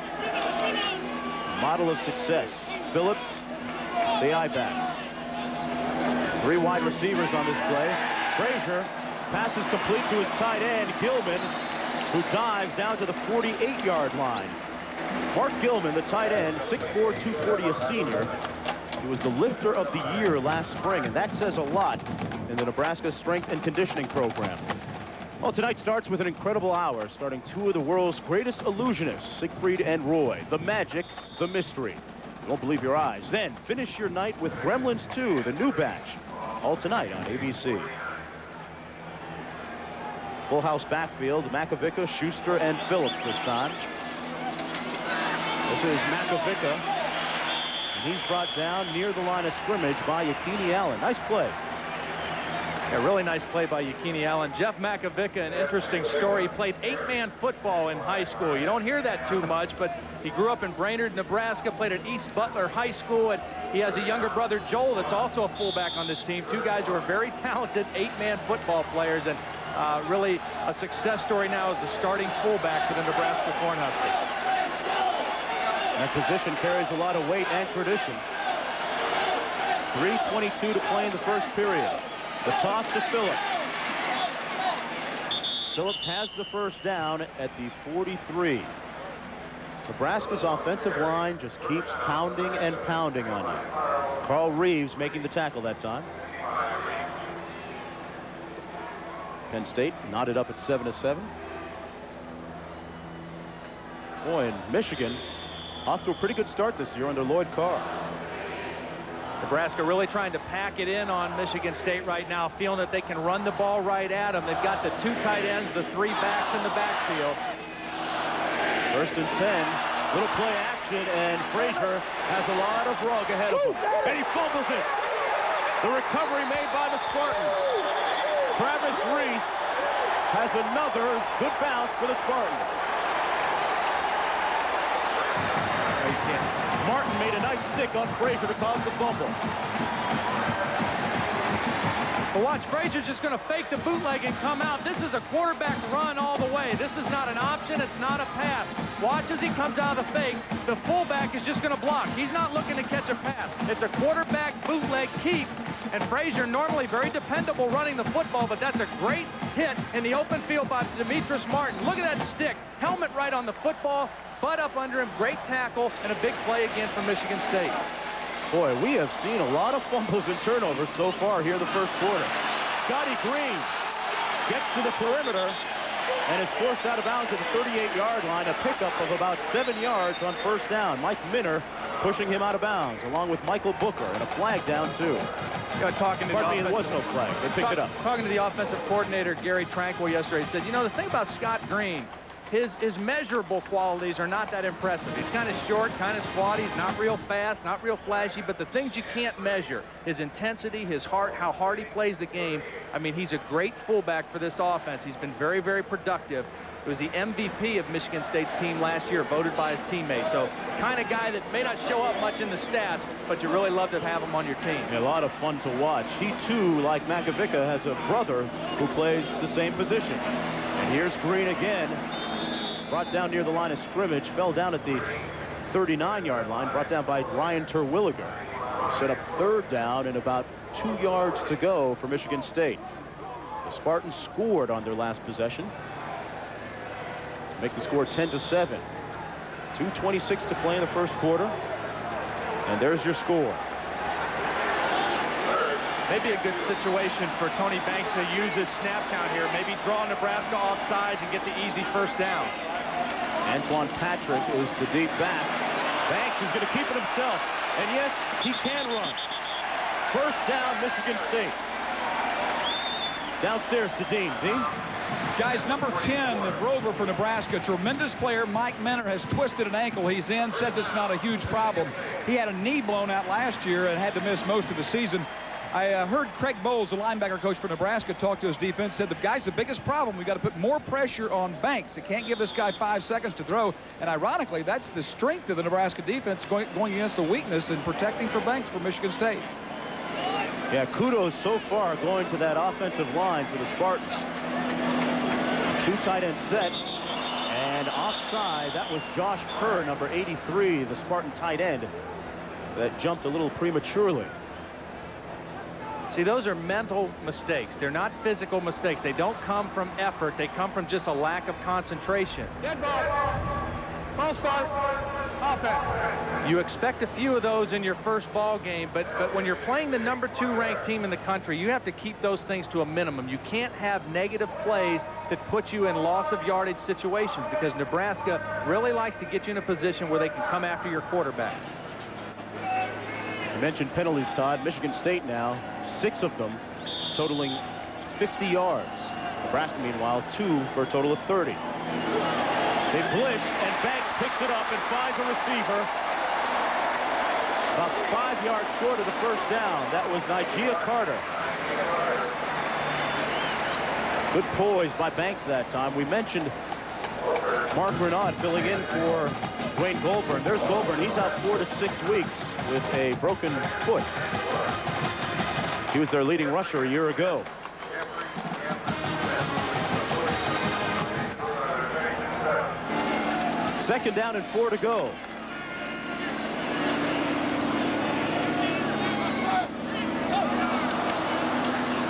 Model of success. Phillips, the I-back. 3 wide receivers on this play. Frazier passes complete to his tight end, Gilman, who dives down to the 48-yard line. Mark Gilman, the tight end, 6'4", 240, a senior. He was the lifter of the year last spring, and that says a lot in the Nebraska strength and conditioning program. Well, tonight starts with an incredible hour, starting two of the world's greatest illusionists, Siegfried and Roy. The magic, the mystery. You won't believe your eyes. Then finish your night with Gremlins 2, the new batch. All tonight on ABC. Full house backfield, Makovica, Schuster, and Phillips this time. This is Makovica. And he's brought down near the line of scrimmage by Yakini Allen. Nice play. A really nice play by Yakini Allen. Jeff Makovica, an interesting story. He played 8-man football in high school. You don't hear that too much, but he grew up in Brainerd, Nebraska, played at East Butler High School, and he has a younger brother, Joel, that's also a fullback on this team. Two guys who are very talented 8-man football players, and really a success story now as the starting fullback for the Nebraska Cornhuskers. That position carries a lot of weight and tradition. 3:22 to play in the first period. The toss to Phillips. Phillips has the first down at the 43. Nebraska's offensive line just keeps pounding and pounding on you. Carl Reeves making the tackle that time. Penn State knotted up at 7-7. Boy, and Michigan off to a pretty good start this year under Lloyd Carr. Nebraska really trying to pack it in on Michigan State right now, feeling that they can run the ball right at them. They've got the 2 tight ends, the 3 backs in the backfield. First and 10. Little play action, and Frazier has a lot of rug ahead of him. And he fumbles it. The recovery made by the Spartans. Travis Reese has another good bounce for the Spartans. Martin made a nice stick on Frazier to cause the fumble. But watch, Frazier's just going to fake the bootleg and come out. This is a quarterback run all the way. This is not an option. It's not a pass. Watch as he comes out of the fake. The fullback is just going to block. He's not looking to catch a pass. It's a quarterback bootleg keep. And Frazier, normally very dependable running the football, but that's a great hit in the open field by Demetrius Martin. Look at that stick. Helmet right on the football. Butt up under him, great tackle, and a big play again for Michigan State. Boy, we have seen a lot of fumbles and turnovers so far here in the first quarter. Scotty Green gets to the perimeter and is forced out of bounds at the 38-yard line. A pickup of about 7 yards on first down. Mike Minner pushing him out of bounds, along with Michael Booker, and a flag down too. You know, there was no flag. They picked it up. Talking to the offensive coordinator, Gary Tranquil, yesterday, he said, you know, the thing about Scott Green, his measurable qualities are not that impressive. He's kind of short, kind of squatty. He's not real fast, not real flashy, but the things you can't measure, his intensity, his heart, how hard he plays the game. I mean, he's a great fullback for this offense. He's been very, very productive. He was the MVP of Michigan State's team last year, voted by his teammates. So kind of guy that may not show up much in the stats, but you really love to have him on your team. A lot of fun to watch. He, too, like Makovica, has a brother who plays the same position. And here's Green again. Brought down near the line of scrimmage, fell down at the 39-yard line, brought down by Ryan Terwilliger. Set up third down and about 2 yards to go for Michigan State. The Spartans scored on their last possession to make the score 10-7. 2:26 to play in the first quarter. And there's your score. Maybe a good situation for Tony Banks to use his snap count here. Maybe draw Nebraska off sides and get the easy first down. Antoine Patrick is the deep back. Banks is going to keep it himself. And yes, he can run. First down, Michigan State. Downstairs to Dean. Dean? Guys, number 10, the rover for Nebraska, tremendous player. Mike Minner has twisted an ankle. He's in, says it's not a huge problem. He had a knee blown out last year and had to miss most of the season. I heard Craig Bowles, the linebacker coach for Nebraska, talk to his defense, said the guy's the biggest problem. We've got to put more pressure on Banks. They can't give this guy 5 seconds to throw. And ironically, that's the strength of the Nebraska defense going against the weakness and protecting for Banks for Michigan State. Yeah, kudos so far going to that offensive line for the Spartans. 2 tight end set. And offside, that was Josh Kerr, number 83, the Spartan tight end, that jumped a little prematurely. See, those are mental mistakes. They're not physical mistakes. They don't come from effort. They come from just a lack of concentration. Dead ball. Ball start. Offense. You expect a few of those in your first ball game, but when you're playing the #2 ranked team in the country, you have to keep those things to a minimum. You can't have negative plays that put you in loss of yardage situations, because Nebraska really likes to get you in a position where they can come after your quarterback. You mentioned penalties, Todd. Michigan State now, 6 of them, totaling 50 yards. Nebraska, meanwhile, 2 for a total of 30. They blitz, and Banks picks it up and finds a receiver. About 5 yards short of the first down. That was Nigel Carter. Good poise by Banks that time. We mentioned Mark Renaud filling in for Dwayne Goldburn. There's Goldburn. He's out 4 to 6 weeks with a broken foot. He was their leading rusher a year ago. Second down and 4 to go.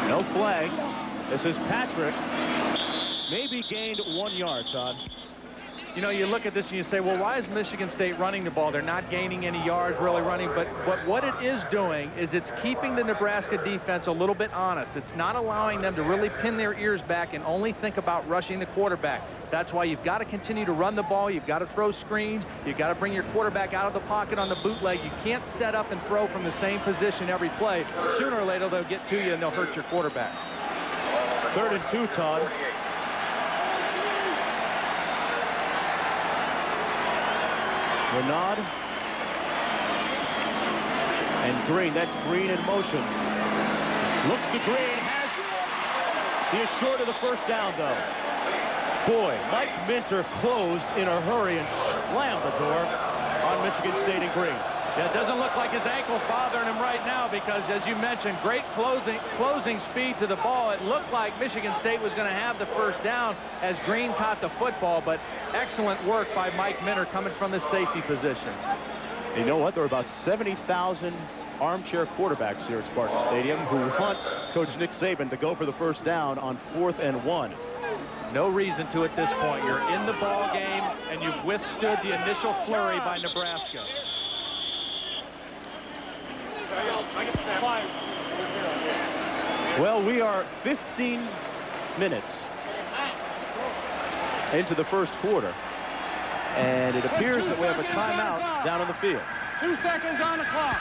No flags. This is Patrick. Maybe gained 1 yard, Todd. You know, you look at this and you say, well, why is Michigan State running the ball? They're not gaining any yards, really running. But what it is doing is it's keeping the Nebraska defense a little bit honest. It's not allowing them to really pin their ears back and only think about rushing the quarterback. That's why you've got to continue to run the ball. You've got to throw screens. You've got to bring your quarterback out of the pocket on the bootleg. You can't set up and throw from the same position every play. Sooner or later, they'll get to you and they'll hurt your quarterback. 3rd and 2, Todd. Renaud and Green. That's Green in motion. Looks to Green. He is short of the first down, though. Boy, Mike Minter closed in a hurry and slammed the door on Michigan State and Green. Yeah, it doesn't look like his ankle bothering him right now, because, as you mentioned, great closing speed to the ball. It looked like Michigan State was going to have the first down as Green caught the football, but excellent work by Mike Minter coming from the safety position. You know what? There are about 70,000 armchair quarterbacks here at Spartan Stadium who want Coach Nick Saban to go for the first down on 4th and 1. No reason to at this point. You're in the ball game, and you've withstood the initial flurry by Nebraska. Well, we are 15 minutes into the first quarter, and it appears that we have a timeout down on the field. 2 seconds on the clock.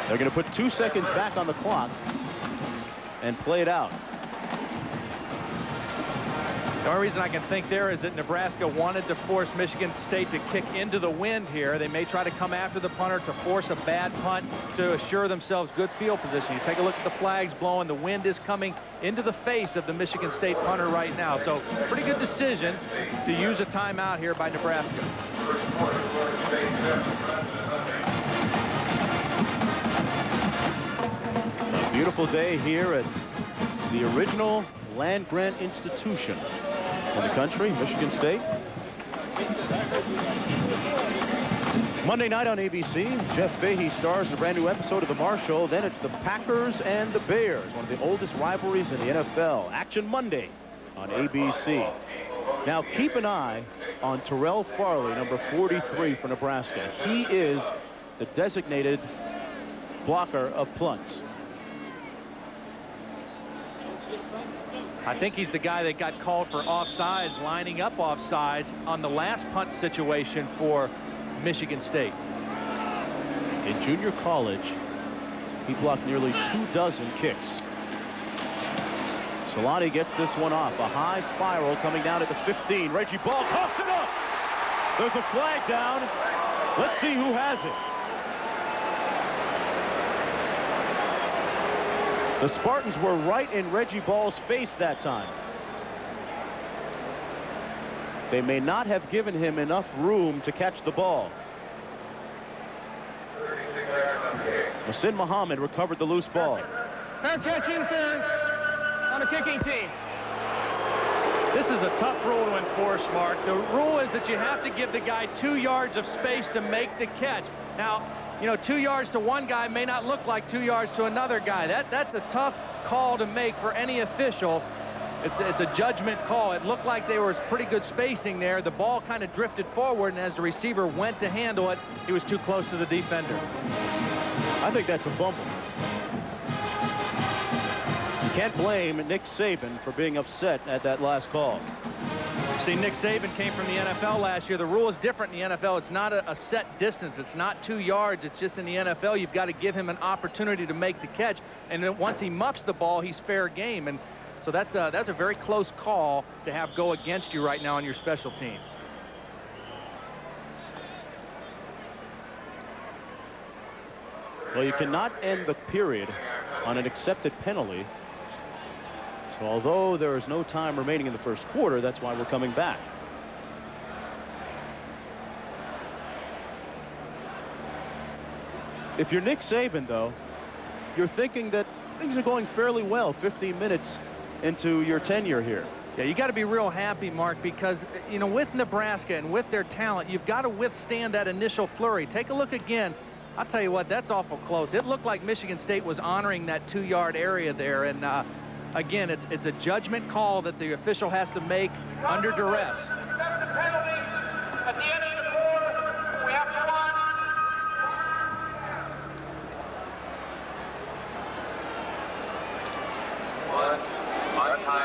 They're going to put 2 seconds back on the clock and play it out. The only reason I can think there is that Nebraska wanted to force Michigan State to kick into the wind here. They may try to come after the punter to force a bad punt to assure themselves good field position. You take a look at the flags blowing. The wind is coming into the face of the Michigan State punter right now. So pretty good decision to use a timeout here by Nebraska. A beautiful day here at the original land-grant institution in the country, Michigan State. Monday night on ABC, Jeff Fahey stars in a brand new episode of The Marshal. Then it's the Packers and the Bears, one of the oldest rivalries in the NFL. Action Monday on ABC. Now keep an eye on Terrell Farley, number 43 for Nebraska. He is the designated blocker of punts. I think he's the guy that got called for offsides, lining up offsides on the last punt situation for Michigan State. In junior college, he blocked nearly 24 kicks. Solani gets this one off. A high spiral coming down at the 15. Reggie Ball pops it up. There's a flag down. Let's see who has it. The Spartans were right in Reggie Ball's face that time. They may not have given him enough room to catch the ball. Masin Muhammad recovered the loose ball. Fair catch interference on the kicking team. This is a tough rule to enforce, Mark. The rule is that you have to give the guy 2 yards of space to make the catch. Now, you know, 2 yards to one guy may not look like 2 yards to another guy. That's a tough call to make for any official. It's a judgment call. It looked like there was pretty good spacing there. The ball kind of drifted forward, and as the receiver went to handle it, he was too close to the defender. I think that's a fumble. You can't blame Nick Saban for being upset at that last call. See, Nick Saban came from the NFL last year. The rule is different in the NFL. It's not a set distance. It's not 2 yards. It's just in the NFL, you've got to give him an opportunity to make the catch. And then once he muffs the ball, he's fair game. And so that's a very close call to have go against you right now on your special teams. Well, you cannot end the period on an accepted penalty. So although there is no time remaining in the first quarter, that's why we're coming back. If you're Nick Saban, though, you're thinking that things are going fairly well 15 minutes into your tenure here. Yeah, you got to be real happy, Mark, because, you know, with Nebraska and with their talent, you've got to withstand that initial flurry. Take a look again. I'll tell you what, that's awful close. It looked like Michigan State was honoring that 2-yard area there. And again, it's a judgment call that the official has to make under duress. At the end of the quarter, we have to run.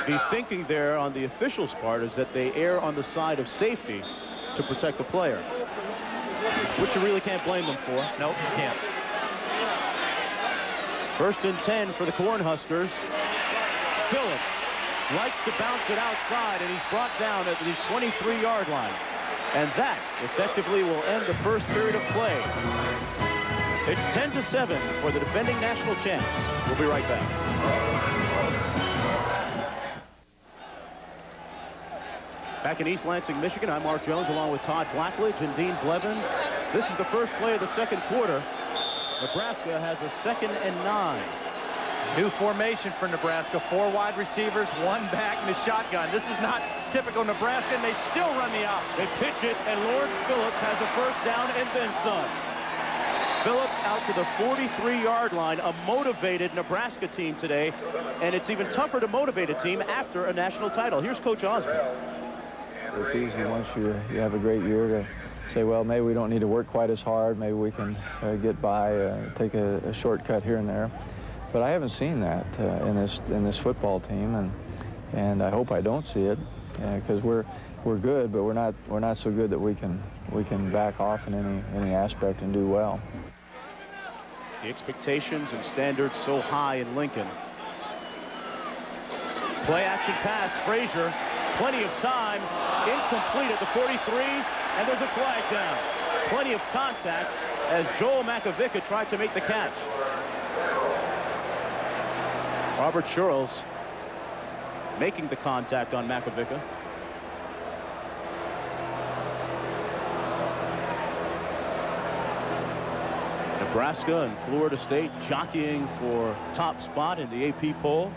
The thinking there on the officials' part is that they err on the side of safety to protect the player, which you really can't blame them for. Nope, you can't. 1st and 10 for the Cornhuskers. Phillips likes to bounce it outside, and he's brought down at the 23-yard line. And that effectively will end the first period of play. It's 10-7 for the defending national champs. We'll be right back. Back in East Lansing, Michigan, I'm Mark Jones along with Todd Blackledge and Dean Blevins. This is the first play of the second quarter. Nebraska has a 2nd and 9. New formation for Nebraska. 4 wide receivers, 1 back in the shotgun. This is not typical Nebraska, and they still run the option. They pitch it, and Lawrence Phillips has a first down and then some. Phillips out to the 43-yard line, a motivated Nebraska team today, and it's even tougher to motivate a team after a national title. Here's Coach Osborne. It's easy once you have a great year to say, well, maybe we don't need to work quite as hard. Maybe we can get by, take a shortcut here and there. But I haven't seen that in this football team, and I hope I don't see it, because we're good, but we're not so good that we can back off in any aspect and do well. The expectations and standards so high in Lincoln. Play action pass, Frazier, plenty of time, incomplete at the 43, and there's a flag down. Plenty of contact as Joel Makovica tried to make the catch. Robert Charles making the contact on Makovica. Nebraska and Florida State jockeying for top spot in the AP poll.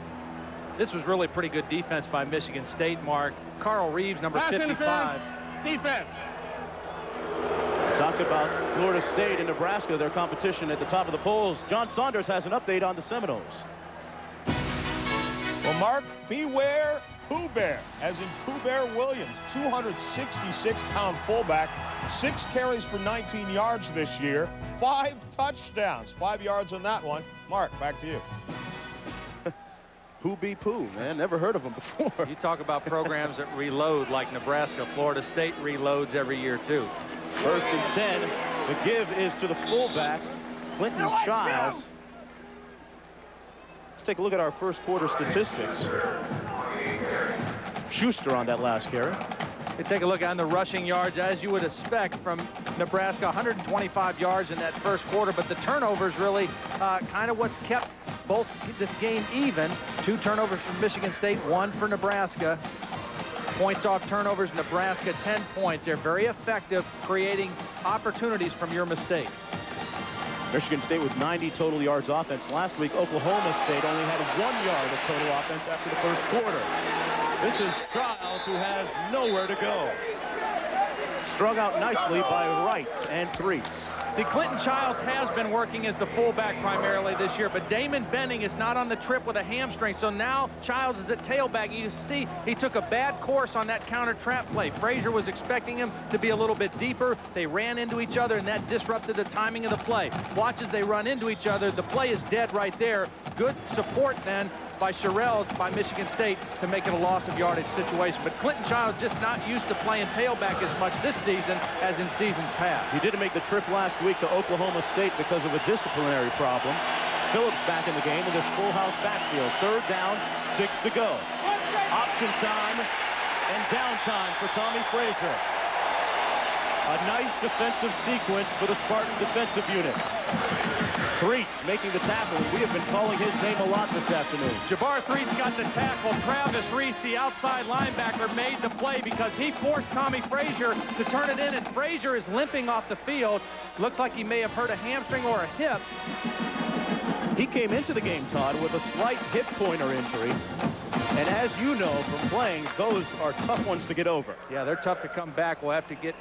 This was really pretty good defense by Michigan State, Mark. Carl Reeves, number 55. Defense. Talked about Florida State and Nebraska, their competition at the top of the polls. John Saunders has an update on the Seminoles. Well, Mark, beware Pooh Bear, as in Pooh Bear Williams, 266-pound fullback, 6 carries for 19 yards this year, 5 touchdowns, 5 yards on that one. Mark, back to you. Pooh be Pooh, man. Never heard of him before. You talk about programs that reload like Nebraska. Florida State reloads every year, too. 1st and 10. The give is to the fullback, Clinton Childs. Let's take a look at our first quarter statistics. Schuster on that last carry. You take a look on the rushing yards, as you would expect from Nebraska, 125 yards in that first quarter, but the turnovers really kind of what's kept both this game even. 2 turnovers from Michigan State, 1 for Nebraska. Points off turnovers, Nebraska 10 points. They're very effective creating opportunities from your mistakes. Michigan State with 90 total yards offense. Last week, Oklahoma State only had 1 yard of total offense after the first quarter. This is Childs, who has nowhere to go. Strung out nicely by Wright and Threes. See, Clinton Childs has been working as the fullback primarily this year, but Damon Benning is not on the trip with a hamstring, so now Childs is at tailback. You see, he took a bad course on that counter trap play. Frazier was expecting him to be a little bit deeper. They ran into each other, and that disrupted the timing of the play. Watch as they run into each other. The play is dead right there. Good support then by Sherrells by Michigan State to make it a loss of yardage situation. But Clinton Childs just not used to playing tailback as much this season as in seasons past. He didn't make the trip last week to Oklahoma State because of a disciplinary problem. Phillips back in the game with this full house backfield. 3rd down, 6 to go. Option time and downtime for Tommy Frazier. A nice defensive sequence for the Spartan defensive unit. Threets making the tackle. We have been calling his name a lot this afternoon. Jabbar Threets got the tackle. Travis Reese, the outside linebacker, made the play because he forced Tommy Frazier to turn it in, and Frazier is limping off the field. Looks like he may have hurt a hamstring or a hip. He came into the game, Todd, with a slight hip pointer injury. And as you know from playing, those are tough ones to get over. Yeah, they're tough to come back. We'll have to get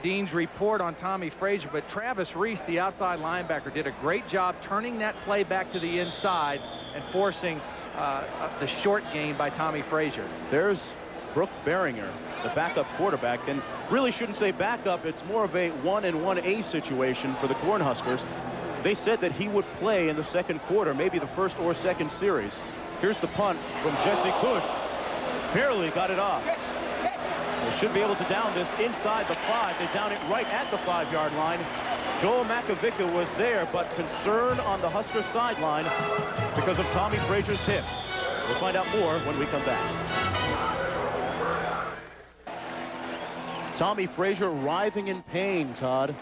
Dean's report on Tommy Frazier, but Travis Reese, the outside linebacker, did a great job turning that play back to the inside and forcing the short gain by Tommy Frazier. There's Brooke Behringer, the backup quarterback, and really shouldn't say backup. It's more of a 1-and-1A situation for the Cornhuskers. They said that he would play in the 2nd quarter, maybe the 1st or 2nd series. Here's the punt from Jesse Cush. Barely got it off. They should be able to down this inside the 5. They down it right at the 5-yard line. Joel Makovica was there, but concern on the Husker sideline because of Tommy Frazier's hip. We'll find out more when we come back. Tommy Frazier writhing in pain, Todd.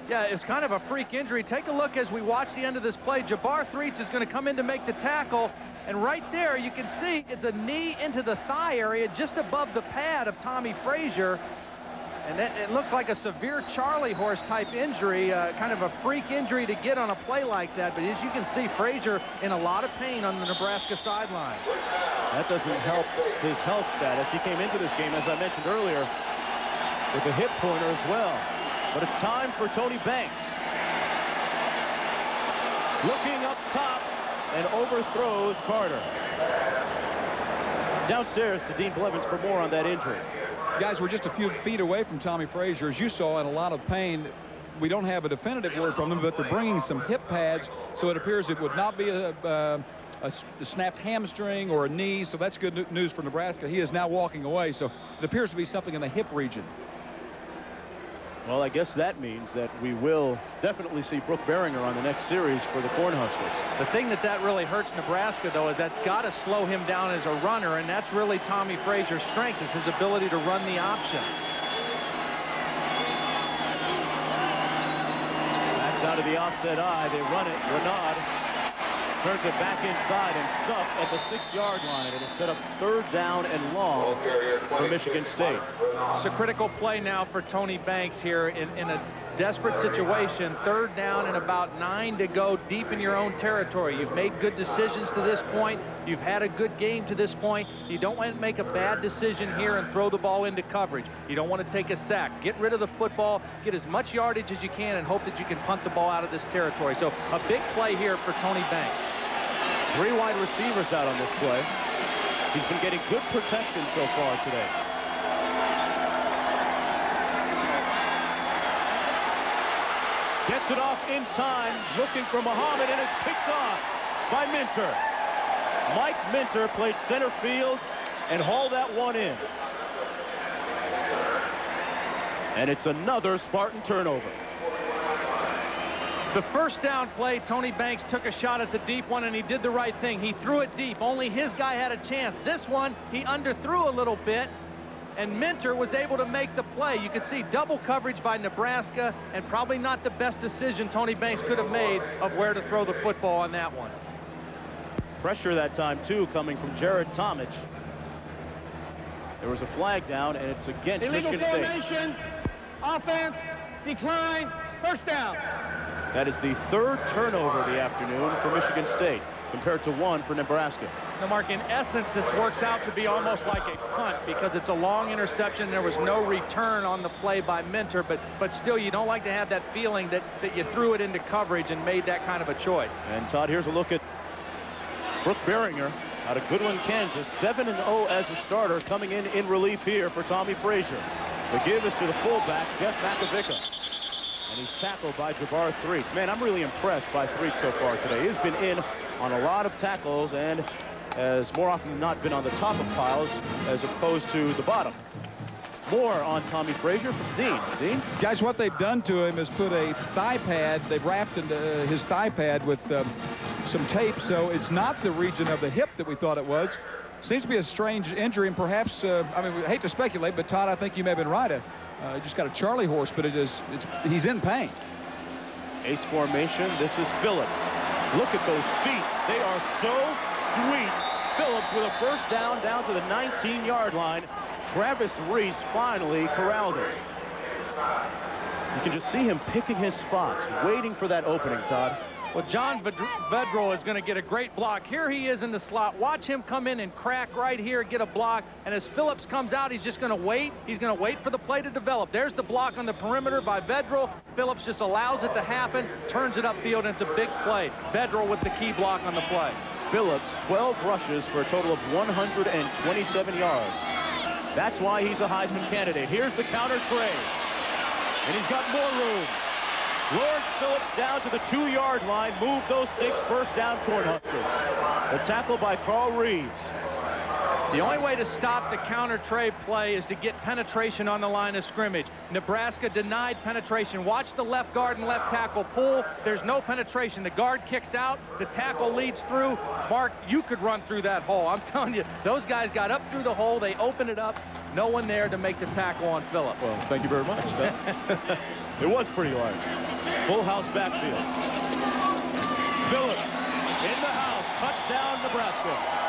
Yeah, it's kind of a freak injury. Take a look as we watch the end of this play. Jabbar Threets is going to come in to make the tackle. And right there, you can see it's a knee into the thigh area just above the pad of Tommy Frazier. And it looks like a severe Charlie horse type injury, kind of a freak injury to get on a play like that. But as you can see, Frazier in a lot of pain on the Nebraska sideline. That doesn't help his health status. He came into this game, as I mentioned earlier, with a hip pointer as well. But it's time for Tony Banks. Looking up top and overthrows Carter. Downstairs to Dean Blevins for more on that injury. Guys, we're just a few feet away from Tommy Frazier. As you saw, in a lot of pain. We don't have a definitive word from them, but they're bringing some hip pads, so it appears it would not be a snapped hamstring or a knee, so that's good news for Nebraska. He is now walking away, so it appears to be something in the hip region. Well, I guess that means that we will definitely see Brooke Behringer on the next series for the Cornhuskers. The thing that really hurts Nebraska, though, is that's got to slow him down as a runner, and that's really Tommy Frazier's strength, is his ability to run the option. Backs out of the offset eye. They run it. Renaud turns it back inside and stuffed at the 6-yard line. It'll set up 3rd down and long for Michigan State. It's a critical play now for Tony Banks here in a desperate situation. 3rd down and about 9 to go, deep in your own territory. You've made good decisions to this point. You've had a good game to this point. You don't want to make a bad decision here and throw the ball into coverage. You don't want to take a sack. Get rid of the football, get as much yardage as you can, and hope that you can punt the ball out of this territory. So a big play here for Tony Banks. 3 wide receivers out on this play. He's been getting good protection so far today. Gets it off in time, looking for Muhammad, and it's picked off by Minter. Mike Minter played center field and hauled that one in. And it's another Spartan turnover. The first down play, Tony Banks took a shot at the deep one, and he did the right thing. He threw it deep. Only his guy had a chance. This one, he underthrew a little bit, and Minter was able to make the play. You could see double coverage by Nebraska, and probably not the best decision Tony Banks could have made of where to throw the football on that one. Pressure that time, too, coming from Jared Tomich. There was a flag down, and it's against Michigan State. Illegal formation, offense, decline, 1st down. That is the 3rd turnover of the afternoon for Michigan State. compared to 1 for Nebraska. Now, Mark, in essence, this works out to be almost like a punt because it's a long interception. There was no return on the play by Mentor, but still, you don't like to have that feeling that you threw it into coverage and made that kind of a choice. And, Todd, here's a look at Brooke Beringer out of Goodland, Kansas. 7-0 as a starter, coming in relief here for Tommy Frazier. The give is to the fullback, Jeff Makovica. And he's tackled by Jabbar Threeks. Man, I'm really impressed by Threeks so far today. He's been in on a lot of tackles and has more often than not been on the top of piles as opposed to the bottom. More on Tommy Frazier from Dean. Dean? Guys, what they've done to him is put a thigh pad. They've wrapped into his thigh pad with some tape, so it's not the region of the hip that we thought it was. Seems to be a strange injury, and perhaps, I mean, we hate to speculate, but Todd, I think you may have been right. Just got a Charlie horse, but he's in pain. Ace formation. This is Phillips. Look at those feet. They are so sweet. Phillips with a first down to the 19-yard line. Travis Reese finally corralled him. You can just see him picking his spots, waiting for that opening, Todd. Well, John Vedral is going to get a great block. Here he is in the slot. Watch him come in and crack right here, get a block. And as Phillips comes out, he's just going to wait. He's going to wait for the play to develop. There's the block on the perimeter by Vedral. Phillips just allows it to happen, turns it upfield, and it's a big play. Vedral with the key block on the play. Phillips, 12 rushes for a total of 127 yards. That's why he's a Heisman candidate. Here's the counter trade. And he's got more room. Lawrence Phillips down to the 2-yard line. Move those sticks. First down, Cornhuskers. The tackle by Carl Reeves. The only way to stop the counter trade play is to get penetration on the line of scrimmage. Nebraska denied penetration. Watch the left guard and left tackle pull. There's no penetration. The guard kicks out. The tackle leads through. Mark, you could run through that hole. I'm telling you, those guys got up through the hole. They opened it up. No one there to make the tackle on Phillips. Well, thank you very much, Tom. It was pretty large. Full house backfield. Phillips in the house. Touchdown, Nebraska.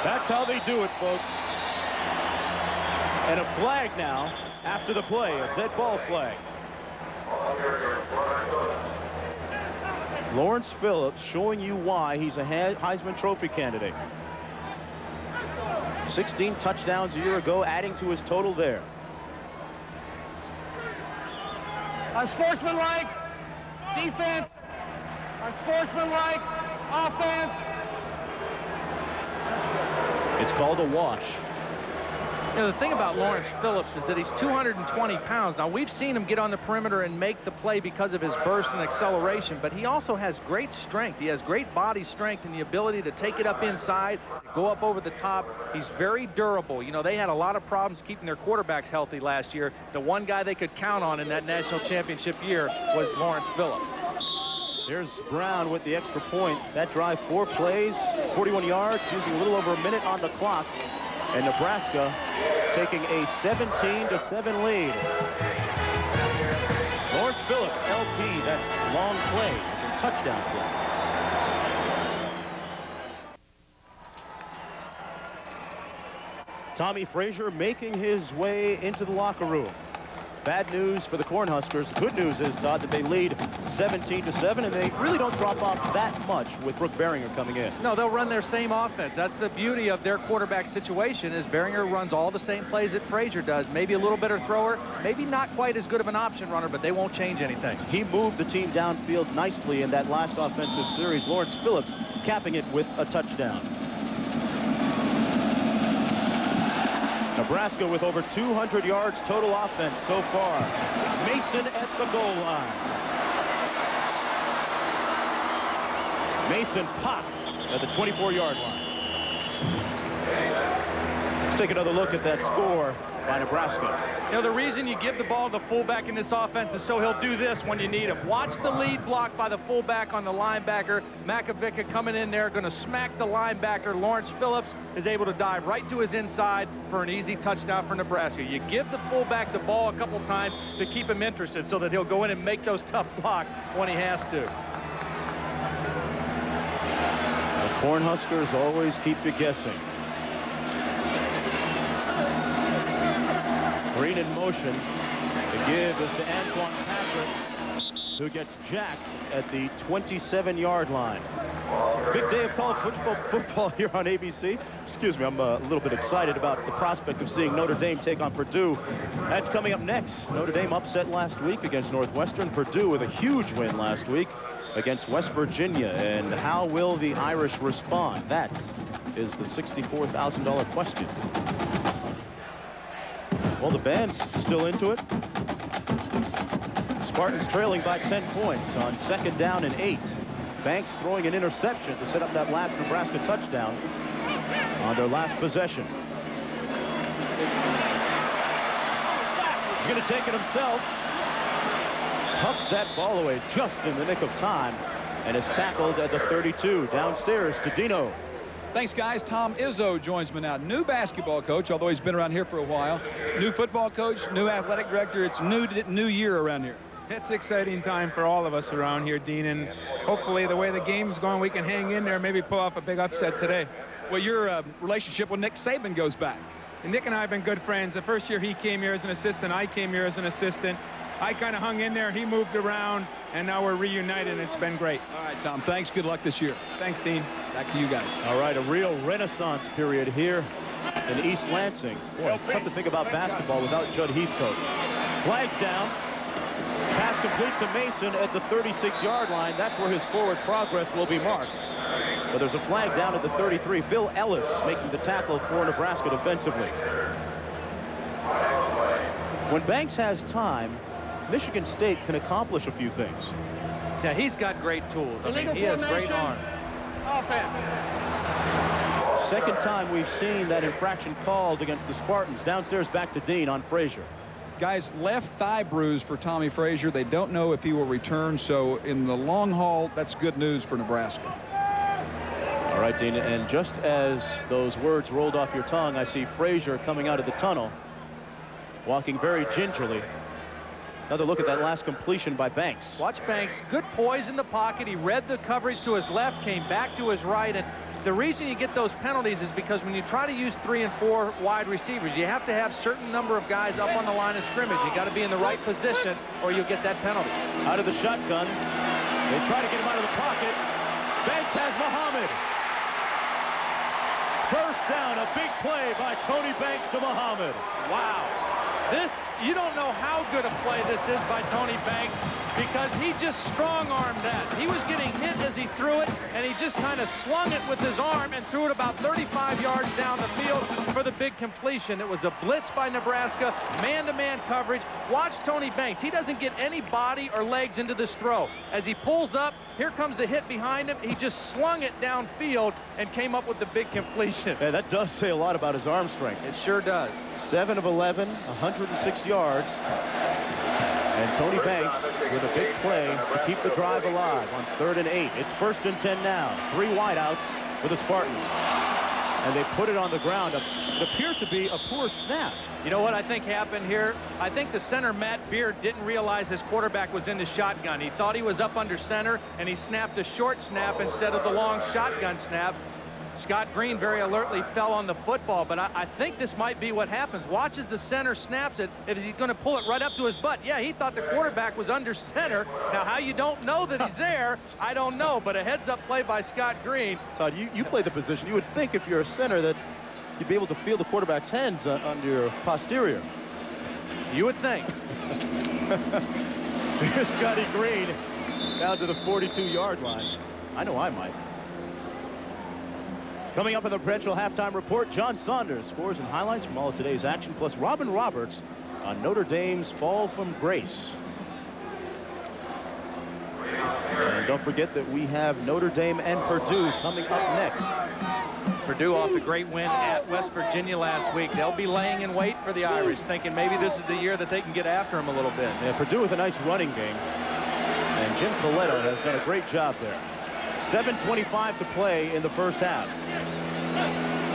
That's how they do it, folks. And a flag now after the play, a dead ball flag. Lawrence Phillips showing you why he's a Heisman Trophy candidate. 16 touchdowns a year ago, adding to his total there. Unsportsmanlike defense, unsportsmanlike offense. It's called a wash. You know, the thing about Lawrence Phillips is that he's 220 pounds. Now, we've seen him get on the perimeter and make the play because of his burst and acceleration, but he also has great strength. He has great body strength and the ability to take it up inside, go up over the top. He's very durable. You know, they had a lot of problems keeping their quarterbacks healthy last year. The one guy they could count on in that national championship year was Lawrence Phillips. Here's Brown with the extra point. That drive, 4 plays, 41 yards, using a little over a minute on the clock. And Nebraska taking a 17-7 lead. Lawrence Phillips, LP, that's long plays and touchdown play. Tommy Frazier making his way into the locker room. Bad news for the Cornhuskers. Good news is, Todd, that they lead 17-7, and they really don't drop off that much with Brooke Beringer coming in. No, they'll run their same offense. That's the beauty of their quarterback situation, is Beringer runs all the same plays that Frazier does. Maybe a little better thrower, maybe not quite as good of an option runner, but they won't change anything. He moved the team downfield nicely in that last offensive series. Lawrence Phillips capping it with a touchdown. Nebraska with over 200 yards total offense so far. Mason at the goal line. Mason popped at the 24-yard line. Let's take another look at that score by Nebraska. You know, the reason you give the ball to the fullback in this offense is so he'll do this when you need him. Watch the lead block by the fullback on the linebacker. Makovica coming in there, going to smack the linebacker. Lawrence Phillips is able to dive right to his inside for an easy touchdown for Nebraska. You give the fullback the ball a couple times to keep him interested so that he'll go in and make those tough blocks when he has to. The Cornhuskers always keep you guessing. Green in motion. The give is to Antoine Patrick. who gets jacked at the 27-yard line. Big day of college football here on ABC. Excuse me, I'm a little bit excited about the prospect of seeing Notre Dame take on Purdue. That's coming up next. Notre Dame upset last week against Northwestern. Purdue with a huge win last week against West Virginia. And how will the Irish respond? That is the $64,000 question. Well, the band's still into it. Spartans trailing by 10 points on 2nd down and 8. Banks throwing an interception to set up that last Nebraska touchdown on their last possession. He's going to take it himself. Tucks that ball away just in the nick of time and is tackled at the 32. Downstairs to Dino. Thanks, guys. Tom Izzo joins me now. New basketball coach, although he's been around here for a while. New football coach, new athletic director. It's new year around here. It's an exciting time for all of us around here, Dean, and hopefully the way the game's going, we can hang in there, maybe pull off a big upset today. Well, your relationship with Nick Saban goes back. And Nick and I have been good friends. The first year he came here as an assistant, I came here as an assistant. I kind of hung in there, he moved around, and now we're reunited, and it's been great. All right, Tom, thanks. Good luck this year. Thanks, Dean. Back to you guys. All right, a real renaissance period here in East Lansing. Boy, it's tough to think about basketball without Judd Heathcote. Flags down. Pass complete to Mason at the 36-yard line. That's where his forward progress will be marked. But there's a flag down at the 33. Phil Ellis making the tackle for Nebraska defensively. When Banks has time, Michigan State can accomplish a few things. Yeah, he's got great tools. I mean, he has great arm. Offense. Second time we've seen that infraction called against the Spartans. Downstairs back to Dean on Frazier. Guys, left thigh bruise for Tommy Frazier. They don't know if he will return, so in the long haul, that's good news for Nebraska. All right, Dean, and just as those words rolled off your tongue, I see Frazier coming out of the tunnel, walking very gingerly. Another look at that last completion by Banks. Watch Banks. Good poise in the pocket. He read the coverage to his left, came back to his right, and the reason you get those penalties is because when you try to use 3 and 4 wide receivers, you have to have certain number of guys up on the line of scrimmage. You got to be in the right position or you'll get that penalty. Out of the shotgun. They try to get him out of the pocket. Banks has Muhammad. First down, a big play by Tony Banks to Muhammad. Wow. This, you don't know how good a play this is by Tony Banks because he just strong-armed that. He was getting hit as he threw it, and he just kind of slung it with his arm and threw it about 35 yards down the field for the big completion. It was a blitz by Nebraska, man-to-man coverage. Watch Tony Banks. He doesn't get any body or legs into this throw. As he pulls up, here comes the hit behind him. He just slung it downfield and came up with the big completion. Yeah, that does say a lot about his arm strength. It sure does. 7 of 11, 106 yards. And Tony Banks with a big play to keep the drive alive on 3rd and 8. It's 1st and 10 now. 3 wideouts for the Spartans. And they put it on the ground. It appeared to be a poor snap. You know what I think happened here? I think the center, Matt Beard, didn't realize his quarterback was in the shotgun. He thought he was up under center, and he snapped a short snap instead of the long shotgun snap. Scott Green very alertly fell on the football, but I think this might be what happens. Watch as the center snaps it. Is he going to pull it right up to his butt? Yeah, he thought the quarterback was under center. Now, how you don't know that he's there, I don't know, but a heads-up play by Scott Green. Todd, you play the position. You would think if you're a center that you'd be able to feel the quarterback's hands under your posterior. You would think. Here's Scotty Green down to the 42-yard line. I know I might. Coming up in the Prudential Halftime Report, John Saunders scores and highlights from all of today's action, plus Robin Roberts on Notre Dame's fall from grace. And don't forget that we have Notre Dame and Purdue coming up next. Purdue off a great win at West Virginia last week. They'll be laying in wait for the Irish, thinking maybe this is the year that they can get after them a little bit. Yeah, Purdue with a nice running game. And Jim Coletto has done a great job there. 7:25 to play in the first half.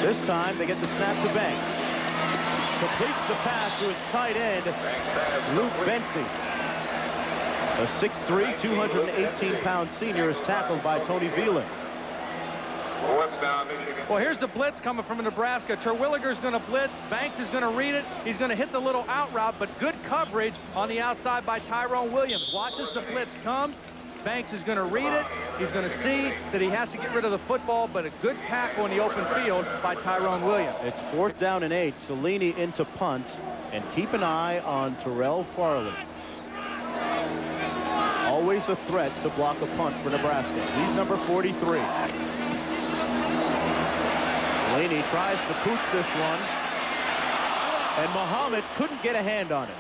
This time they get the snap to Banks. Completes the pass to his tight end, Luke Bensi. A 6'3", 218-pound senior is tackled by Tony Veland. Blitz down, Michigan. Well, here's the blitz coming from Nebraska. Terwilliger's going to blitz. Banks is going to read it. He's going to hit the little out route, but good coverage on the outside by Tyrone Williams. Watch as the blitz comes. Banks is going to read it. He's going to see that he has to get rid of the football, but a good tackle in the open field by Tyrone Williams. It's 4th down and 8. Cellini into punt, and keep an eye on Terrell Farley. Always a threat to block a punt for Nebraska. He's number 43. Cellini tries to pooch this one, and Muhammad couldn't get a hand on it.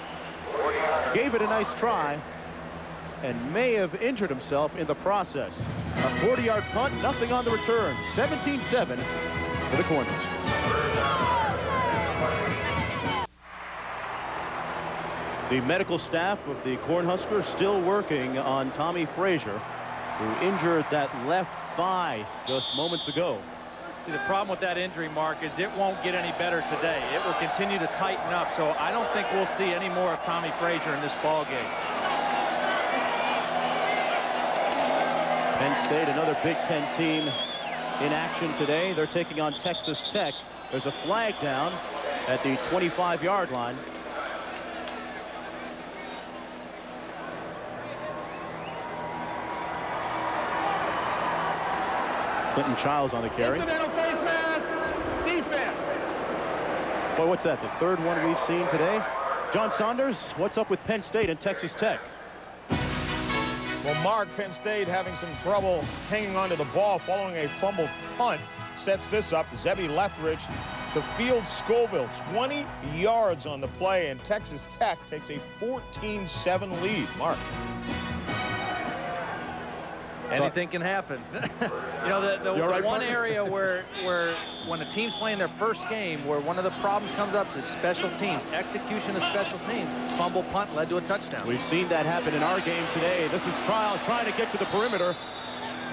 Gave it a nice try, and may have injured himself in the process. A 40-yard punt, nothing on the return. 17-7 for the Cornhuskers. The medical staff of the Cornhuskers still working on Tommy Frazier, who injured that left thigh just moments ago. See, the problem with that injury, Mark, is it won't get any better today. It will continue to tighten up, so I don't think we'll see any more of Tommy Frazier in this ball game. Penn State, another Big Ten team in action today. They're taking on Texas Tech. There's a flag down at the 25-yard line. Clinton Childs on the carry. Incidental face mask. Defense. Boy, what's that? The third one we've seen today. John Saunders, what's up with Penn State and Texas Tech? Well, Mark, Penn State having some trouble hanging onto the ball following a fumbled punt. Sets this up. Zebby Lethridge to field Scoville. 20 yards on the play, and Texas Tech takes a 14-7 lead. Mark. Anything can happen. You know, the right, one partner? area where when a team's playing their first game, where one of the problems comes up is special teams, execution of special teams. Fumble punt led to a touchdown. We've seen that happen in our game today. This is Childs trying to get to the perimeter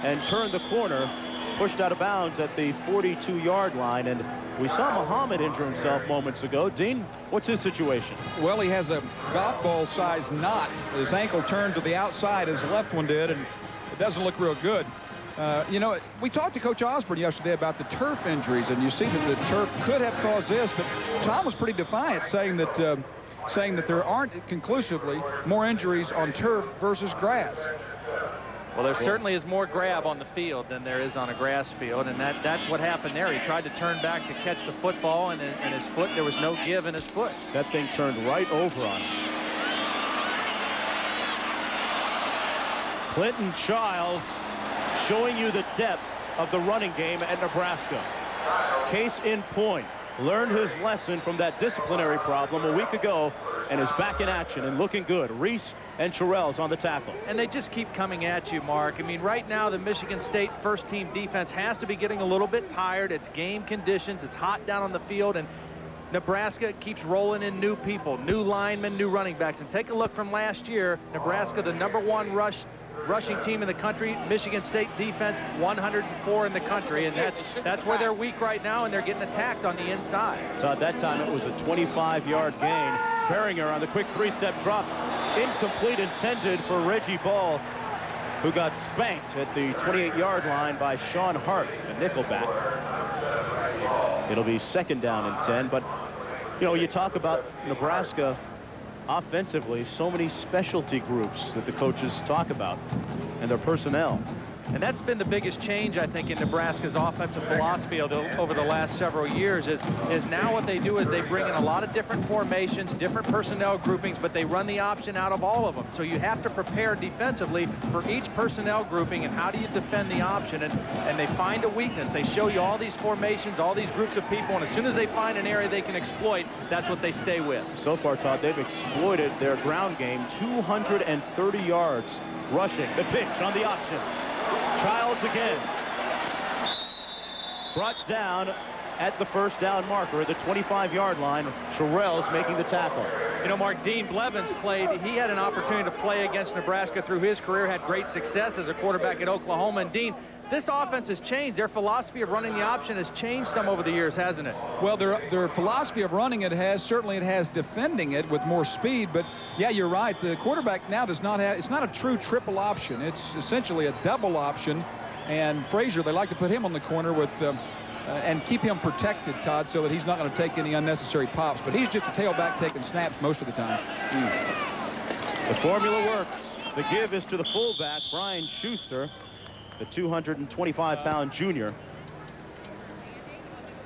and turn the corner. Pushed out of bounds at the 42-yard line, and we saw Muhammad injure himself moments ago. Dean, what's his situation? Well, he has a golf ball size knot. His ankle turned to the outside, his left one did, and it doesn't look real good. You know, we talked to Coach Osborne yesterday about the turf injuries, and you see that the turf could have caused this, but Tom was pretty defiant, saying that there aren't conclusively more injuries on turf versus grass. Well, there certainly is more grab on the field than there is on a grass field, and that's what happened there. He tried to turn back to catch the football, and his foot, there was no give in his foot. That thing turned right over on him. Clinton Childs showing you the depth of the running game at Nebraska. Case in point, learned his lesson from that disciplinary problem a week ago and is back in action and looking good. Reese and Terrell's on the tackle. And they just keep coming at you, Mark. I mean, right now the Michigan State first-team defense has to be getting a little bit tired. It's game conditions. It's hot down on the field, and Nebraska keeps rolling in new people, new linemen, new running backs. And take a look from last year, Nebraska, the #1 rushing team in the country. Michigan State defense 104 in the country, and that's where they're weak right now, and they're getting attacked on the inside. So at that time it was a 25-yard gain. Beringer on the quick three-step drop, incomplete, intended for Reggie Ball, who got spanked at the 28-yard line by Sean Hart, a nickelback. It'll be 2nd down and 10, but you know, you talk about Nebraska offensively, so many specialty groups that the coaches talk about and their personnel. And that's been the biggest change, I think, in Nebraska's offensive philosophy over the last several years is now what they do is they bring in a lot of different formations, different personnel groupings, but they run the option out of all of them. So you have to prepare defensively for each personnel grouping and how do you defend the option. And they find a weakness. They show you all these formations, all these groups of people, and as soon as they find an area they can exploit, that's what they stay with. So far, Todd, they've exploited their ground game. 230 yards rushing. The pitch on the option. Childs again. Brought down at the 1st down marker at the 25-yard line. Terrell's making the tackle. You know, Mark, Dean Blevins he had an opportunity to play against Nebraska through his career, had great success as a quarterback at Oklahoma. And Dean, this offense has changed. Their philosophy of running the option has changed some over the years, hasn't it? Well, their philosophy of running it has, certainly it has defending it with more speed, but yeah, you're right. The quarterback now does not have, it's not a true triple option. It's essentially a double option, And Frazier, they like to put him on the corner with and keep him protected, Todd, so that he's not going to take any unnecessary pops. But he's just a tailback taking snaps most of the time. The formula works. The give is to the fullback, Brian Schuster, the 225-pound junior.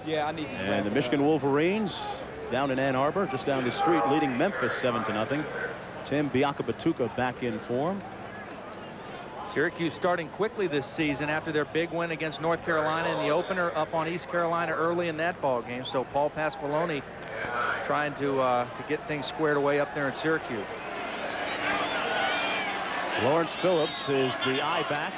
Yeah, I need. And the Michigan Wolverines down in Ann Arbor, just down the street, leading Memphis 7-0. Tim Biakabatuka back in form. Syracuse starting quickly this season after their big win against North Carolina in the opener up on East Carolina early in that ball game. So Paul Pasqualoni trying to get things squared away up there in Syracuse. Lawrence Phillips is the I-back.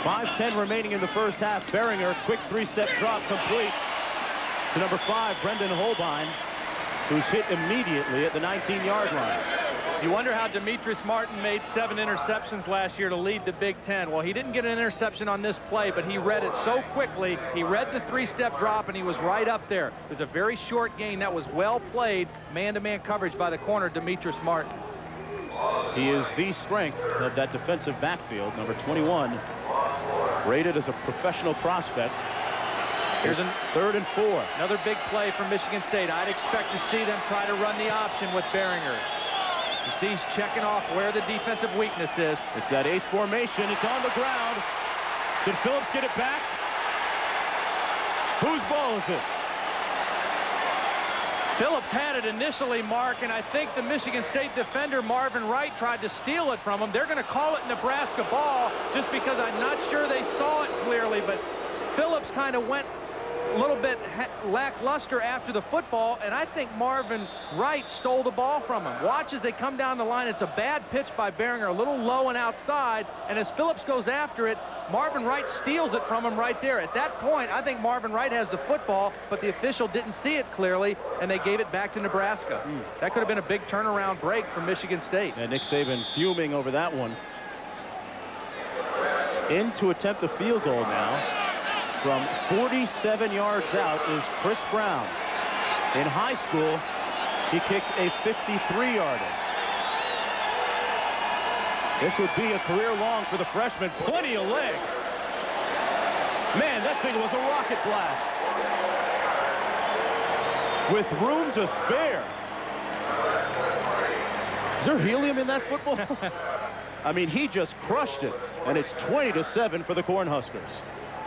5:10 remaining in the first half. Behringer, quick three-step drop complete to number 5, Brendan Holbein, who's hit immediately at the 19-yard line. You wonder how Demetrius Martin made 7 interceptions last year to lead the Big Ten. Well, he didn't get an interception on this play, but he read it so quickly. He read the three-step drop, and he was right up there. It was a very short gain that was well played, man-to-man coverage by the corner, Demetrius Martin. He is the strength of that defensive backfield. Number 21, rated as a professional prospect. Here's a 3rd and 4. Another big play from Michigan State. I'd expect to see them try to run the option with Behringer. You see he's checking off where the defensive weakness is. It's that ace formation. It's on the ground. Did Phillips get it back? Whose ball is it? Phillips had it initially, Mark, and I think the Michigan State defender, Marvin Wright, tried to steal it from him. They're going to call it Nebraska ball just because I'm not sure they saw it clearly, but Phillips kind of went a little bit lackluster after the football, and I think Marvin Wright stole the ball from him. Watch as they come down the line. It's a bad pitch by Behringer, a little low and outside, and as Phillips goes after it, Marvin Wright steals it from him right there. At that point, I think Marvin Wright has the football, but the official didn't see it clearly, and they gave it back to Nebraska. That could have been a big turnaround break for Michigan State. And Nick Saban fuming over that one. In to attempt a field goal now. From 47 yards out is Chris Brown. In high school, he kicked a 53-yarder. This would be a career long for the freshman. Plenty of leg. Man, that thing was a rocket blast. With room to spare. Is there helium in that football? I mean, he just crushed it. And it's 20-7 for the Cornhuskers.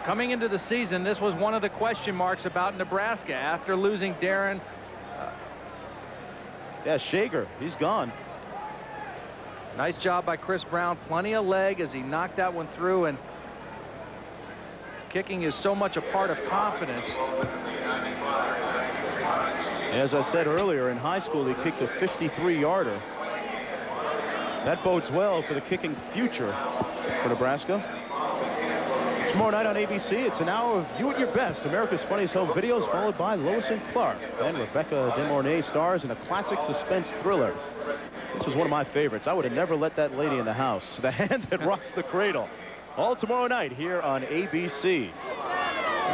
Coming into the season, this was one of the question marks about Nebraska after losing Darren. Yeah, Shager, he's gone. Nice job by Chris Brown. Plenty of leg as he knocked that one through, and kicking is so much a part of confidence. As I said earlier, in high school, he kicked a 53-yarder. That bodes well for the kicking future for Nebraska. Tomorrow night on ABC, it's an hour of You at Your Best, America's Funniest Home Videos, followed by Lois and Clark. Then Rebecca De Mornay stars in a classic suspense thriller. This was one of my favorites. I would have never let that lady in the house. The Hand That Rocks the Cradle. All tomorrow night here on ABC.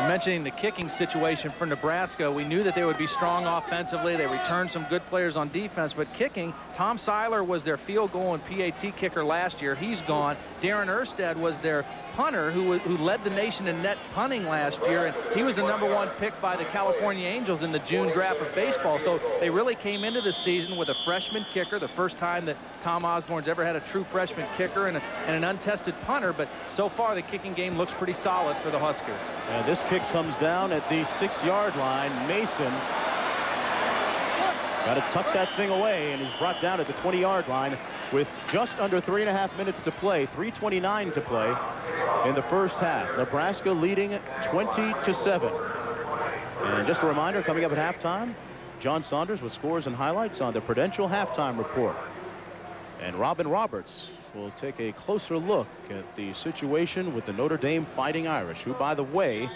Mentioning the kicking situation for Nebraska, we knew that they would be strong offensively. They returned some good players on defense, but kicking, Tom Seiler was their field goal and PAT kicker last year. He's gone. Darren Erstad was their punter who led the nation in net punting last year, and he was the #1 pick by the California Angels in the June draft of baseball. So they really came into the season with a freshman kicker, the first time that Tom Osborne's ever had a true freshman kicker and an untested punter, but so far the kicking game looks pretty solid for the Huskers. And this kick comes down at the 6-yard line. Mason got to tuck that thing away, and he's brought down at the 20-yard line with just under 3.5 minutes to play, 3:29 to play in the first half. Nebraska leading 20-7. And just a reminder, coming up at halftime, John Saunders with scores and highlights on the Prudential Halftime Report. And Robin Roberts will take a closer look at the situation with the Notre Dame Fighting Irish, who, by the way,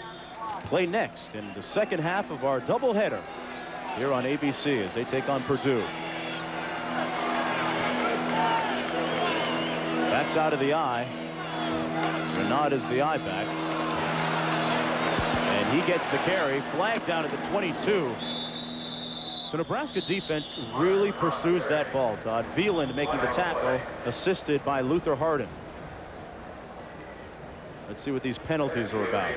play next in the second half of our doubleheader here on ABC as they take on Purdue. That's out of the eye. Renaud is the eye back. And he gets the carry. Flag down at the 22. The Nebraska defense really pursues that ball, Todd. Veland making the tackle, assisted by Luther Harden. Let's see what these penalties are about.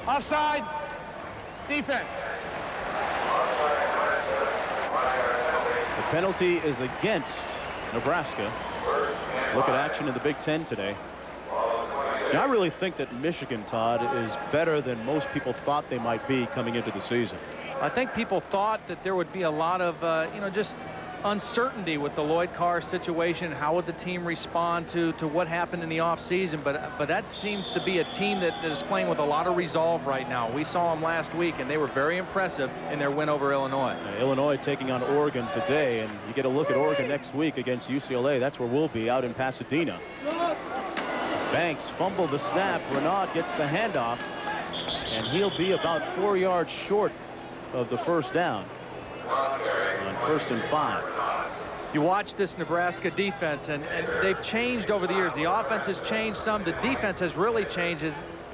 Offside. Defense. The penalty is against Nebraska. Look at action in the Big Ten today. Now, I really think that Michigan, Todd, is better than most people thought they might be coming into the season. I think people thought that there would be a lot of, just uncertainty with the Lloyd Carr situation. How would the team respond to what happened in the offseason? But that seems to be a team that is playing with a lot of resolve right now. We saw them last week, and they were very impressive in their win over Illinois. Illinois taking on Oregon today, and you get a look at Oregon next week against UCLA. That's where we'll be, out in Pasadena. Banks fumbled the snap. Renaud gets the handoff, and he'll be about 4 yards short of the first down on 1st and 5. You watch this Nebraska defense, and they've changed over the years. The offense has changed some. The defense has really changed.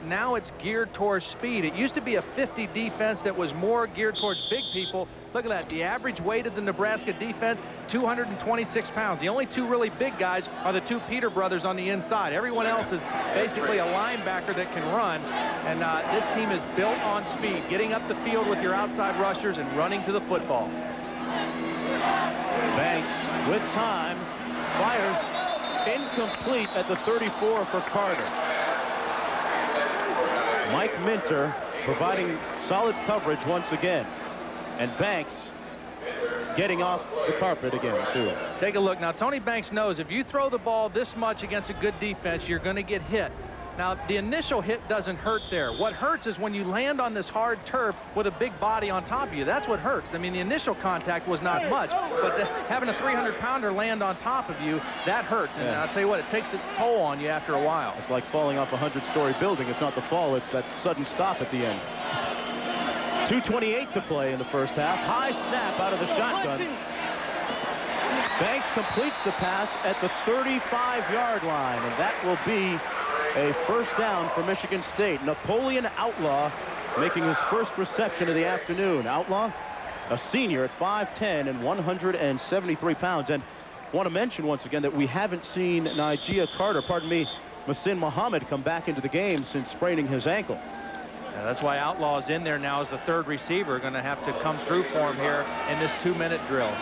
Now it's geared towards speed. It used to be a 50 defense that was more geared towards big people. Look at that. The average weight of the Nebraska defense, 226 pounds. The only two really big guys are the two Peter brothers on the inside. Everyone else is basically a linebacker that can run. And this team is built on speed, getting up the field with your outside rushers and running to the football. Banks with time fires incomplete at the 34 for Carter. Mike Minter providing solid coverage once again, and Banks getting off the carpet again too. Take a look now. Tony Banks knows if you throw the ball this much against a good defense, you're going to get hit. Now, the initial hit doesn't hurt there. What hurts is when you land on this hard turf with a big body on top of you. That's what hurts. I mean, the initial contact was not much, but having a 300-pounder land on top of you, that hurts. And I'll tell you what, it takes a toll on you after a while. It's like falling off a 100-story building. It's not the fall, it's that sudden stop at the end. 2:28 to play in the first half. High snap out of the shotgun. Banks completes the pass at the 35-yard line, and that will be a first down for Michigan State. Napoleon Outlaw making his first reception of the afternoon. Outlaw, a senior at 5'10 and 173 pounds. And want to mention once again that we haven't seen Masin Muhammad come back into the game since spraining his ankle. Yeah, that's why Outlaw's in there now as the third receiver. Going to have to come through for him here in this 2-minute drill.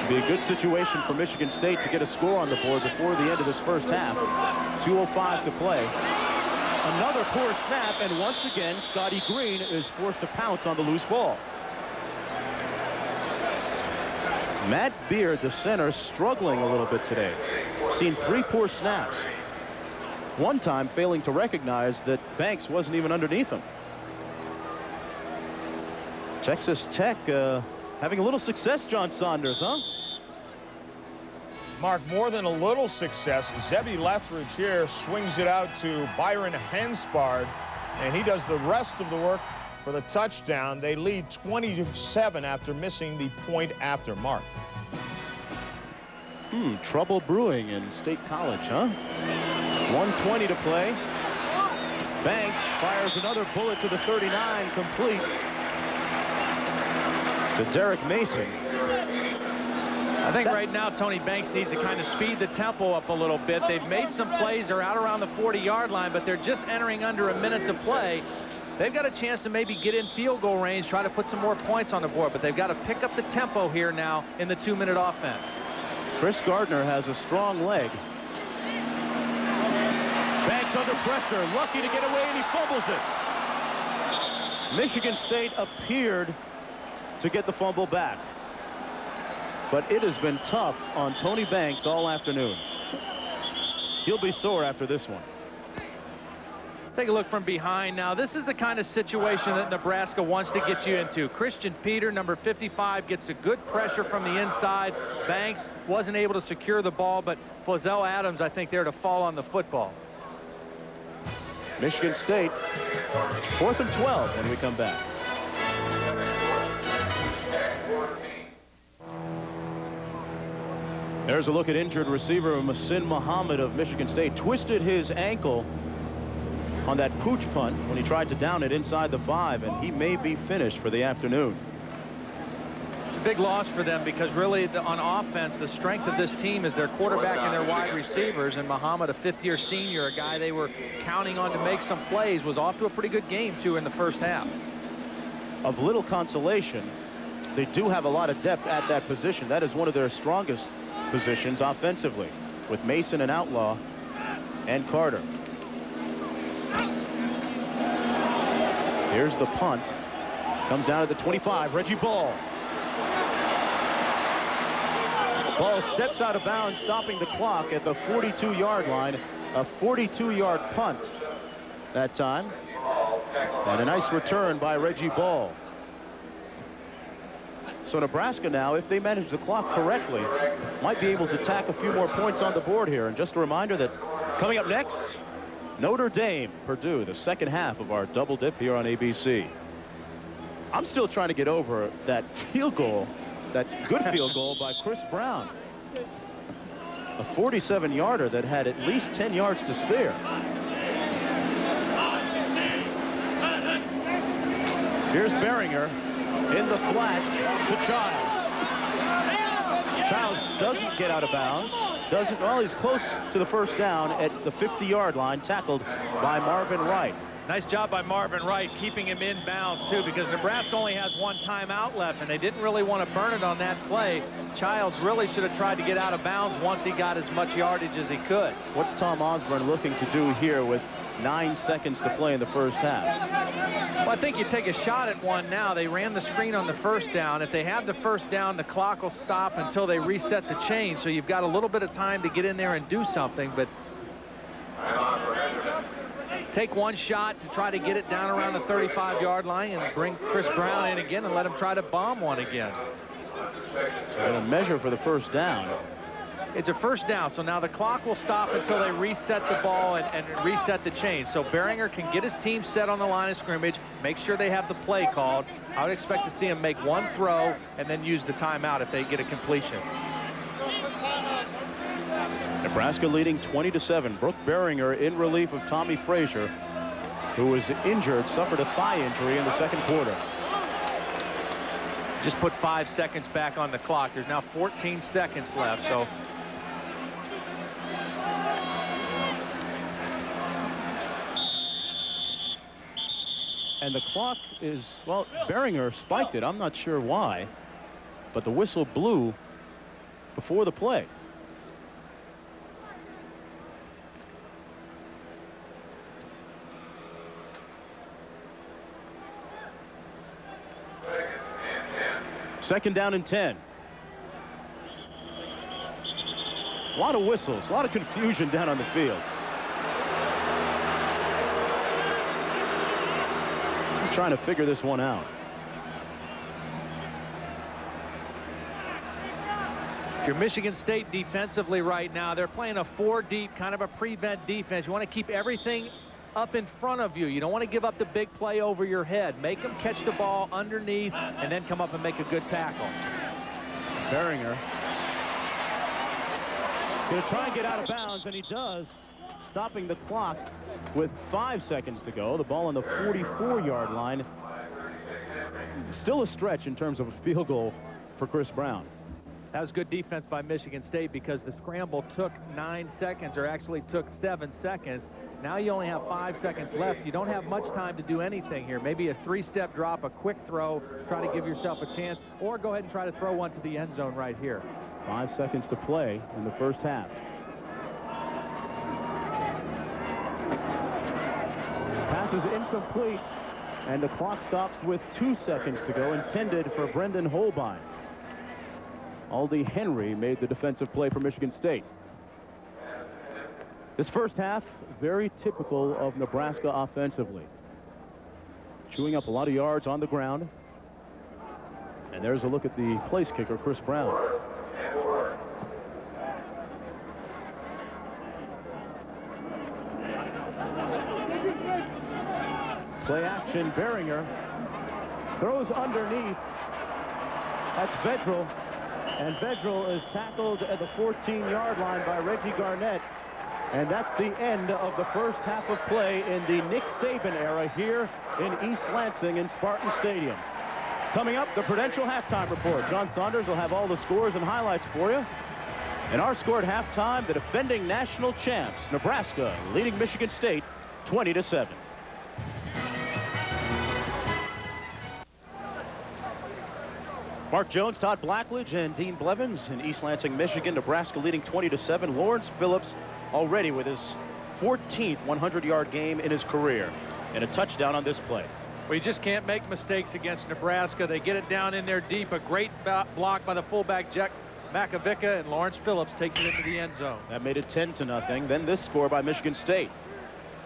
Be a good situation for Michigan State to get a score on the board before the end of this first half. 2:05 to play. Another poor snap, and once again, Scotty Green is forced to pounce on the loose ball. Matt Beard, the center, struggling a little bit today. Seen 3 poor snaps. One time failing to recognize that Banks wasn't even underneath him. Texas Tech having a little success, John Saunders, huh? Mark, more than a little success. Zebby Lethbridge here swings it out to Byron Henspard, and he does the rest of the work for the touchdown. They lead 20-7 after missing the point after mark. Trouble brewing in State College, huh? 1:20 to play. Banks fires another bullet to the 39, complete to Derek Mason. I think right now Tony Banks needs to kind of speed the tempo up a little bit. They've made some plays. They're out around the 40-yard line, but they're just entering under a minute to play. They've got a chance to maybe get in field goal range, try to put some more points on the board, but they've got to pick up the tempo here now in the 2-minute offense. Chris Gardner has a strong leg. Banks under pressure, lucky to get away, and he fumbles it. Michigan State appeared to get the fumble back, but it has been tough on Tony Banks all afternoon. He'll be sore after this one. Take a look from behind now. This is the kind of situation that Nebraska wants to get you into. Christian Peter, number 55, gets a good pressure from the inside. Banks wasn't able to secure the ball, but Flazell Adams, I think, there to fall on the football. Michigan State, 4th and 12 when we come back. There's a look at injured receiver Masin Muhammad of Michigan State. Twisted his ankle on that pooch punt when he tried to down it inside the 5, and he may be finished for the afternoon. It's a big loss for them because really on offense, the strength of this team is their quarterback and their wide receivers. And Muhammad, a fifth-year senior, a guy they were counting on to make some plays, was off to a pretty good game, too, in the first half. Of little consolation, they do have a lot of depth at that position. That is one of their strongest positions offensively, with Mason and Outlaw and Carter. Here's the punt. Comes down to the 25. Reggie Ball. Ball steps out of bounds, stopping the clock at the 42-yard line. A 42-yard punt that time. And a nice return by Reggie Ball. So Nebraska now, if they manage the clock correctly, might be able to tack a few more points on the board here. And just a reminder that coming up next, Notre Dame, Purdue, the second half of our double dip here on ABC. I'm still trying to get over that field goal, that good field goal by Chris Brown. A 47-yarder that had at least 10 yards to spare. Here's Beringer in the flat to Childs. Childs doesn't get out of bounds. Well, he's close to the first down at the 50-yard line, tackled by Marvin Wright. Nice job by Marvin Wright, keeping him in bounds, too, because Nebraska only has one timeout left, and they didn't really want to burn it on that play. Childs really should have tried to get out of bounds once he got as much yardage as he could. What's Tom Osborne looking to do here with 9 seconds to play in the first half? Well, I think you take a shot at one now. They ran the screen on the first down. If they have the first down, the clock will stop until they reset the chain, so you've got a little bit of time to get in there and do something, but take one shot to try to get it down around the 35-yard line and bring Chris Brown in again and let him try to bomb one again. So they're going to measure for the first down. It's a first down, so now the clock will stop until they reset the ball and reset the chain. So Beringer can get his team set on the line of scrimmage, make sure they have the play called. I would expect to see him make one throw and then use the timeout if they get a completion. Nebraska leading 20-7. Brooke Beringer in relief of Tommy Frazier, who was injured, suffered a thigh injury in the second quarter. Just put 5 seconds back on the clock. There's now 14 seconds left, so. And the clock is, well, Beringer spiked it. I'm not sure why, but the whistle blew before the play. Second down and 10. A lot of whistles, a lot of confusion down on the field. I'm trying to figure this one out. If you're Michigan State defensively right now, they're playing a 4 deep, kind of a prevent defense. You want to keep everything up in front of you. You don't want to give up the big play over your head. Make them catch the ball underneath and then come up and make a good tackle. Beringer going to try and get out of bounds, and he does, stopping the clock with 5 seconds to go. The ball on the 44-yard line. Still a stretch in terms of a field goal for Chris Brown. That was good defense by Michigan State because the scramble took 9 seconds, or actually took 7 seconds. Now you only have 5 seconds left. You don't have much time to do anything here. Maybe a 3-step drop, a quick throw, try to give yourself a chance, or go ahead and try to throw one to the end zone right here. 5 seconds to play in the first half. Pass is incomplete, and the clock stops with 2 seconds to go, intended for Brendan Holbein. Aldi Henry made the defensive play for Michigan State. This first half, very typical of Nebraska offensively. Chewing up a lot of yards on the ground. And there's a look at the place kicker, Chris Brown. Play action, Beringer throws underneath. That's Vedral. And Vedral is tackled at the 14-yard line by Reggie Garnett. And that's the end of the first half of play in the Nick Saban era here in East Lansing in Spartan Stadium. Coming up, the Prudential halftime report. John Saunders will have all the scores and highlights for you. And our score at halftime, the defending national champs, Nebraska, leading Michigan State 20-7. Mark Jones, Todd Blackledge, and Dean Blevins in East Lansing, Michigan. Nebraska leading 20-7. Lawrence Phillips already with his 14th 100-yard game in his career, and a touchdown on this play. Well, you just can't make mistakes against Nebraska. They get it down in there deep. A great block by the fullback, Jack Makovica, and Lawrence Phillips takes it into the end zone. That made it 10-0. Then this score by Michigan State.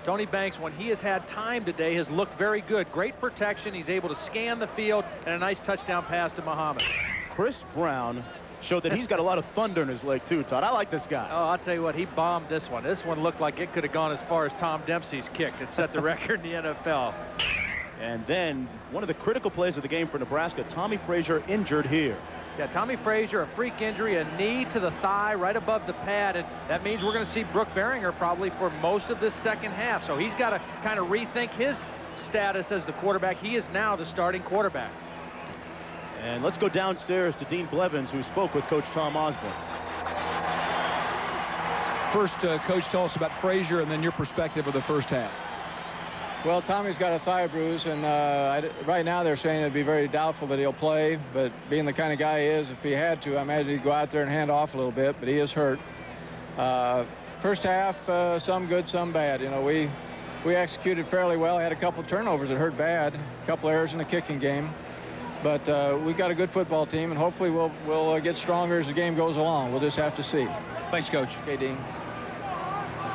Tony Banks, when he has had time today, has looked very good. Great protection. He's able to scan the field, and a nice touchdown pass to Muhammad. Chris Brown showed that he's got a lot of thunder in his leg, too, Todd. I like this guy. Oh, I'll tell you what, he bombed this one. This one looked like it could have gone as far as Tom Dempsey's kick. It set the record in the NFL. And then one of the critical plays of the game for Nebraska, Tommy Frazier injured here. Yeah, Tommy Frazier, a freak injury, a knee to the thigh right above the pad, and that means we're going to see Brooke Behringer probably for most of this second half. So he's got to kind of rethink his status as the quarterback. He is now the starting quarterback. And let's go downstairs to Dean Blevins, who spoke with Coach Tom Osborne. First, Coach, tell us about Frazier and then your perspective of the first half. Well, Tommy's got a thigh bruise, and right now they're saying it'd be very doubtful that he'll play, but being the kind of guy he is, if he had to, I imagine he'd go out there and hand off a little bit, but he is hurt. First half, some good, some bad. You know, we executed fairly well. Had a couple turnovers that hurt bad, a couple errors in the kicking game, but we've got a good football team, and hopefully we'll get stronger as the game goes along. We'll just have to see. Thanks, Coach. Okay, Dean.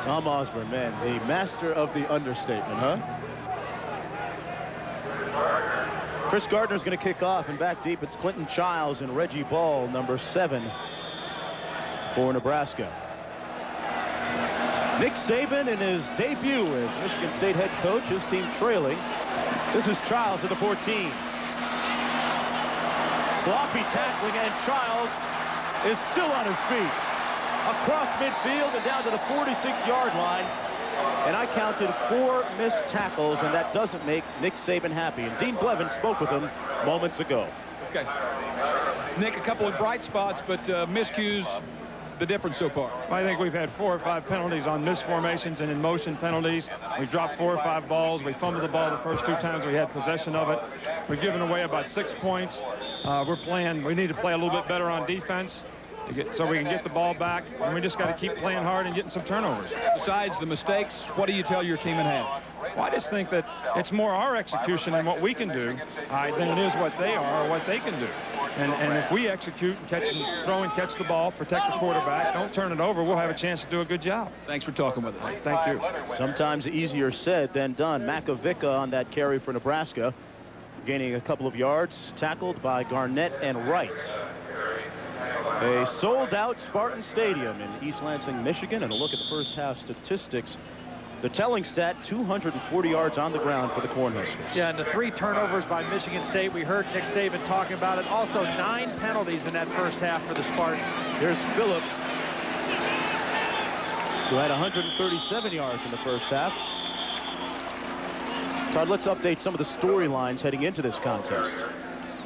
Tom Osborne, man, the master of the understatement, huh? Chris Gardner's going to kick off, and back deep it's Clinton Childs and Reggie Ball, number 7 for Nebraska. Nick Saban in his debut as Michigan State head coach, his team trailing. This is Childs at the 14. Sloppy tackling, and Childs is still on his feet. Across midfield and down to the 46-yard line. And I counted 4 missed tackles, and that doesn't make Nick Saban happy. And Dean Blevins spoke with him moments ago. Okay. Nick, a couple of bright spots, but miscues, the difference so far. I think we've had 4 or 5 penalties on missed formations and in motion penalties. We've dropped 4 or 5 balls. We fumbled the ball the first 2 times we had possession of it. We've given away about 6 points. We need to play a little bit better on defense so we can get the ball back, and we just got to keep playing hard and getting some turnovers. Besides the mistakes, what do you tell your team in half? Well, I just think that it's more our execution and what we can do than it is what they are or what they can do. And if we execute and throw and catch the ball, protect the quarterback, don't turn it over, we'll have a chance to do a good job. Thanks for talking with us. Thank you. Sometimes easier said than done. Makovica on that carry for Nebraska, gaining a couple of yards, tackled by Garnett and Wright. A sold-out Spartan Stadium in East Lansing, Michigan. And a look at the first half statistics. The telling stat, 240 yards on the ground for the Cornhuskers. Yeah, and the 3 turnovers by Michigan State. We heard Nick Saban talking about it. Also 9 penalties in that first half for the Spartans. Here's Phillips, who had 137 yards in the first half. Todd, let's update some of the storylines heading into this contest.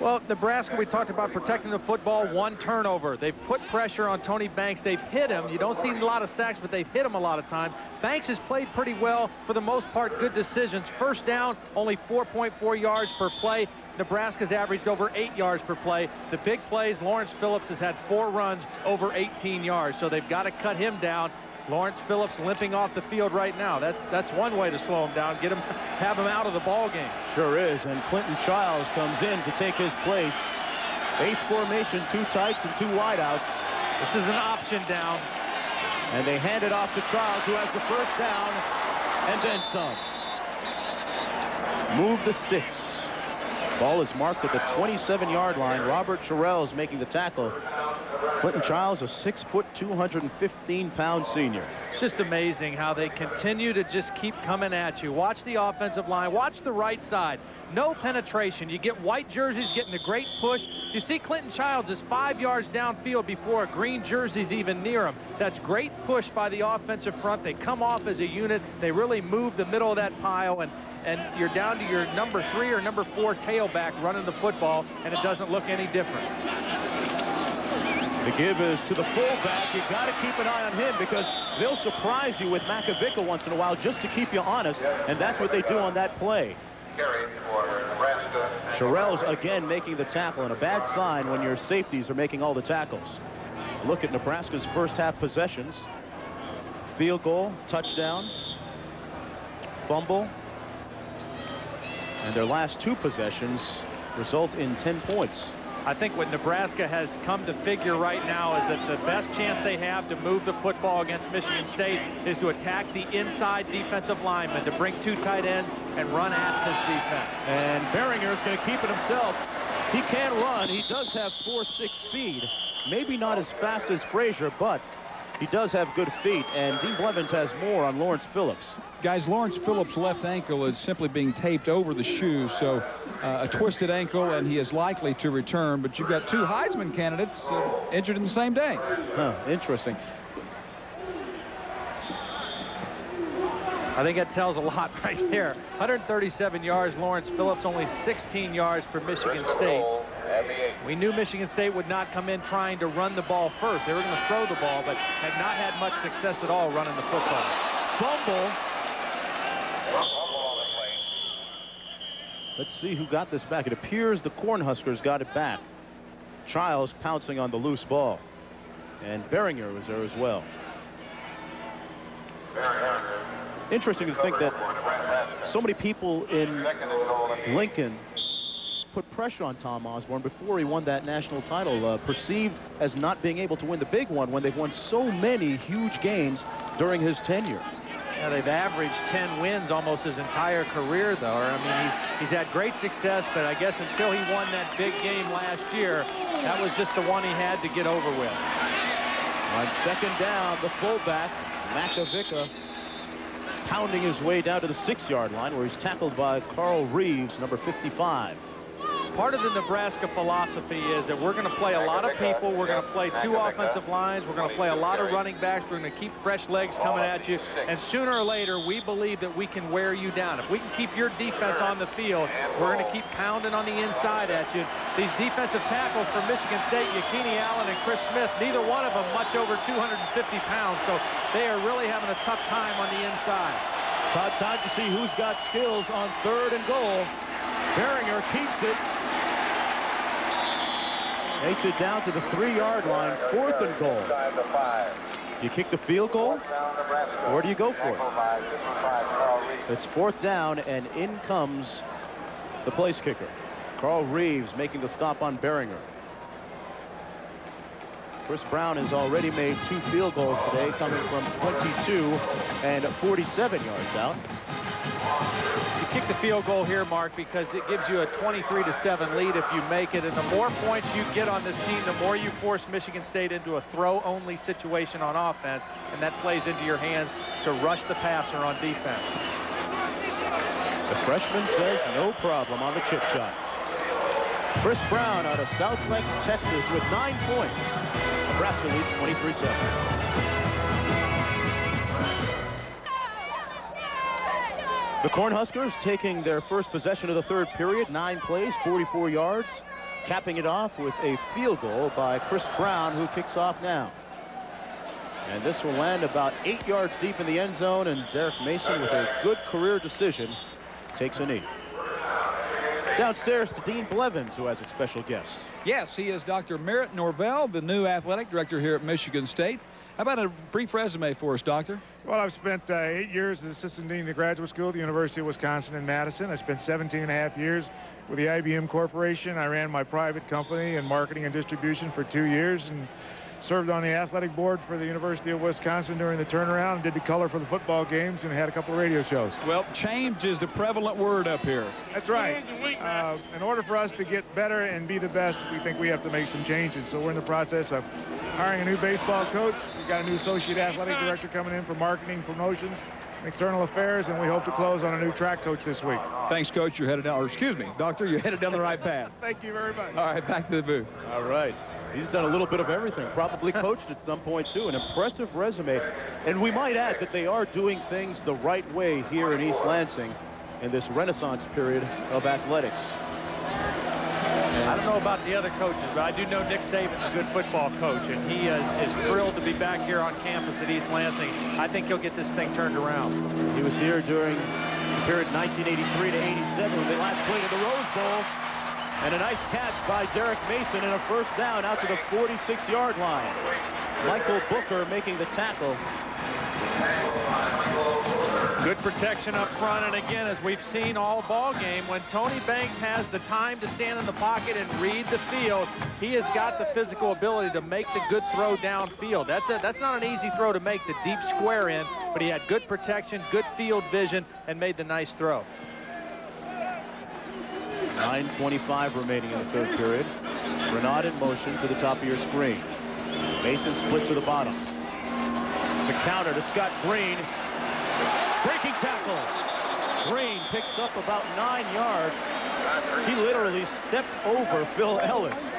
Well, Nebraska, we talked about protecting the football, 1 turnover. They've put pressure on Tony Banks. They've hit him. You don't see a lot of sacks, but they've hit him a lot of times. Banks has played pretty well. For the most part, good decisions. First down, only 4.4 yards per play. Nebraska's averaged over 8 yards per play. The big plays, Lawrence Phillips has had 4 runs over 18 yards, so they've got to cut him down. Lawrence Phillips limping off the field right now. That's one way to slow him down, have him out of the ball game. Sure is, and Clinton Childs comes in to take his place. Base formation, 2 tights and 2 wideouts. This is an option down. And they hand it off to Childs, who has the first down, and then some. Move the sticks. Ball is marked at the 27-yard line. Robert Terrell's making the tackle. Clinton Childs, a 6-foot, 215-pound senior. It's just amazing how they continue to just keep coming at you. Watch the offensive line. Watch the right side. No penetration. You get white jerseys getting a great push. You see Clinton Childs is 5 yards downfield before a green jersey's even near him. That's great push by the offensive front. They come off as a unit. They really move the middle of that pile, and and you're down to your number 3 or number 4 tailback running the football, and it doesn't look any different. The give is to the fullback. You got to keep an eye on him because they'll surprise you with Makovica once in a while just to keep you honest, and that's what they do on that play. Sherrell's again making the tackle, and a bad sign when your safeties are making all the tackles. Look at Nebraska's first half possessions. Field goal, touchdown, fumble, and their last 2 possessions result in 10 points. I think what Nebraska has come to figure right now is that the best chance they have to move the football against Michigan State is to attack the inside defensive lineman, to bring 2 tight ends and run at this defense. And Behringer is going to keep it himself. He can run. He does have 4.6 speed. Maybe not as fast as Frazier, but he does have good feet, and Dean Blevins has more on Lawrence Phillips. Guys, Lawrence Phillips' left ankle is simply being taped over the shoe, so a twisted ankle, and he is likely to return. But you've got 2 Heisman candidates injured in the same day. Huh, interesting. I think that tells a lot right there. 137 yards, Lawrence Phillips, only 16 yards for Michigan State. We knew Michigan State would not come in trying to run the ball first. They were going to throw the ball, but have not had much success at all running the football. Fumble. Let's see who got this back. It appears the Cornhuskers got it back. Childs pouncing on the loose ball. And Behringer was there as well. Interesting to think that so many people in Lincoln put pressure on Tom Osborne before he won that national title, perceived as not being able to win the big one when they've won so many huge games during his tenure. Yeah, they've averaged 10 wins almost his entire career, though. I mean, he's had great success, but I guess until he won that big game last year, that was just the one he had to get over with. On second down, the fullback, Makovica, pounding his way down to the 6-yard line where he's tackled by Carl Reeves, number 55. Part of the Nebraska philosophy is that we're going to play a lot of people. We're going to play 2 offensive lines. We're going to play a lot of running backs. We're going to keep fresh legs coming at you. And sooner or later, we believe that we can wear you down. If we can keep your defense on the field, we're going to keep pounding on the inside at you. These defensive tackles for Michigan State, Yakini Allen and Chris Smith, neither one of them much over 250 pounds. So they are really having a tough time on the inside. Time to see who's got skills on 3rd and goal. Behringer keeps it. Makes it down to the 3-yard line, 4th and goal. You kick the field goal, or do you go for it? It's 4th down, and in comes the place kicker. Carl Reeves making the stop on Behringer. Chris Brown has already made 2 field goals today, coming from 22 and 47 yards out. You kick the field goal here, Mark, because it gives you a 23-7 lead if you make it. And the more points you get on this team, the more you force Michigan State into a throw-only situation on offense, and that plays into your hands to rush the passer on defense. The freshman says no problem on the chip shot. Chris Brown out of Southlake, Texas with 9 points. Nebraska leads 23-7. The Cornhuskers taking their first possession of the 3rd period, 9 plays, 44 yards, capping it off with a field goal by Chris Brown, who kicks off now. And this will land about 8 yards deep in the end zone, and Derek Mason, with a good career decision, takes a knee. Downstairs to Dean Blevins, who has a special guest. Yes, he is Dr. Merritt Norvell, the new athletic director here at Michigan State. How about a brief resume for us, Doctor? Well, I've spent 8 years as assistant dean of the graduate school at the University of Wisconsin in Madison. I spent 17 and a half years with the IBM Corporation. I ran my private company in marketing and distribution for 2 years and served on the athletic board for the University of Wisconsin during the turnaround and did the color for the football games and had a couple of radio shows. Well, change is the prevalent word up here. That's right. In order for us to get better and be the best, we think we have to make some changes. So we're in the process of hiring a new baseball coach. We've got a new associate athletic director coming in for marketing, promotions, and external affairs, and we hope to close on a new track coach this week. Thanks, Coach. You're headed down, or excuse me, Doctor, you're headed down the right path. Thank you very much. All right, back to the booth. All right. He's done a little bit of everything, probably coached at some point, too. An impressive resume. And we might add that they are doing things the right way here in East Lansing. in this renaissance period of athletics. I don't know about the other coaches, but I do know Nick Saban's a good football coach, and he is thrilled to be back here on campus at East Lansing. I think he'll get this thing turned around. He was here during the period 1983 to 87 when they last played at the Rose Bowl. And a nice catch by Derek Mason and a first down out to the 46-yard line. Michael Booker making the tackle. Good protection up front, and again, as we've seen all ball game, when Tony Banks has the time to stand in the pocket and read the field, he has got the physical ability to make the good throw downfield. That's not an easy throw to make, the deep square in, but he had good protection, good field vision, and made the nice throw. 9:25 remaining in the third period. Renaud in motion to the top of your screen. Mason split to the bottom. The counter to Scott Green. Breaking tackle. Green picks up about 9 yards. He literally stepped over Phil Ellis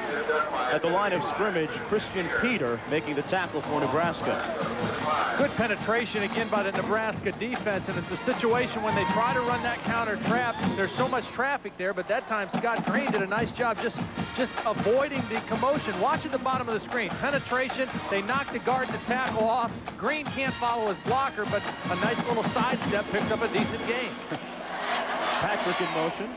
at the line of scrimmage. Christian Peter making the tackle for Nebraska. Good penetration again by the Nebraska defense, and it's a situation when they try to run that counter trap. There's so much traffic there, but that time Scott Green did a nice job just avoiding the commotion. Watch at the bottom of the screen. Penetration, they knock the guard and the tackle off. Green can't follow his blocker, but a nice little sidestep picks up a decent gain. Patrick in motion.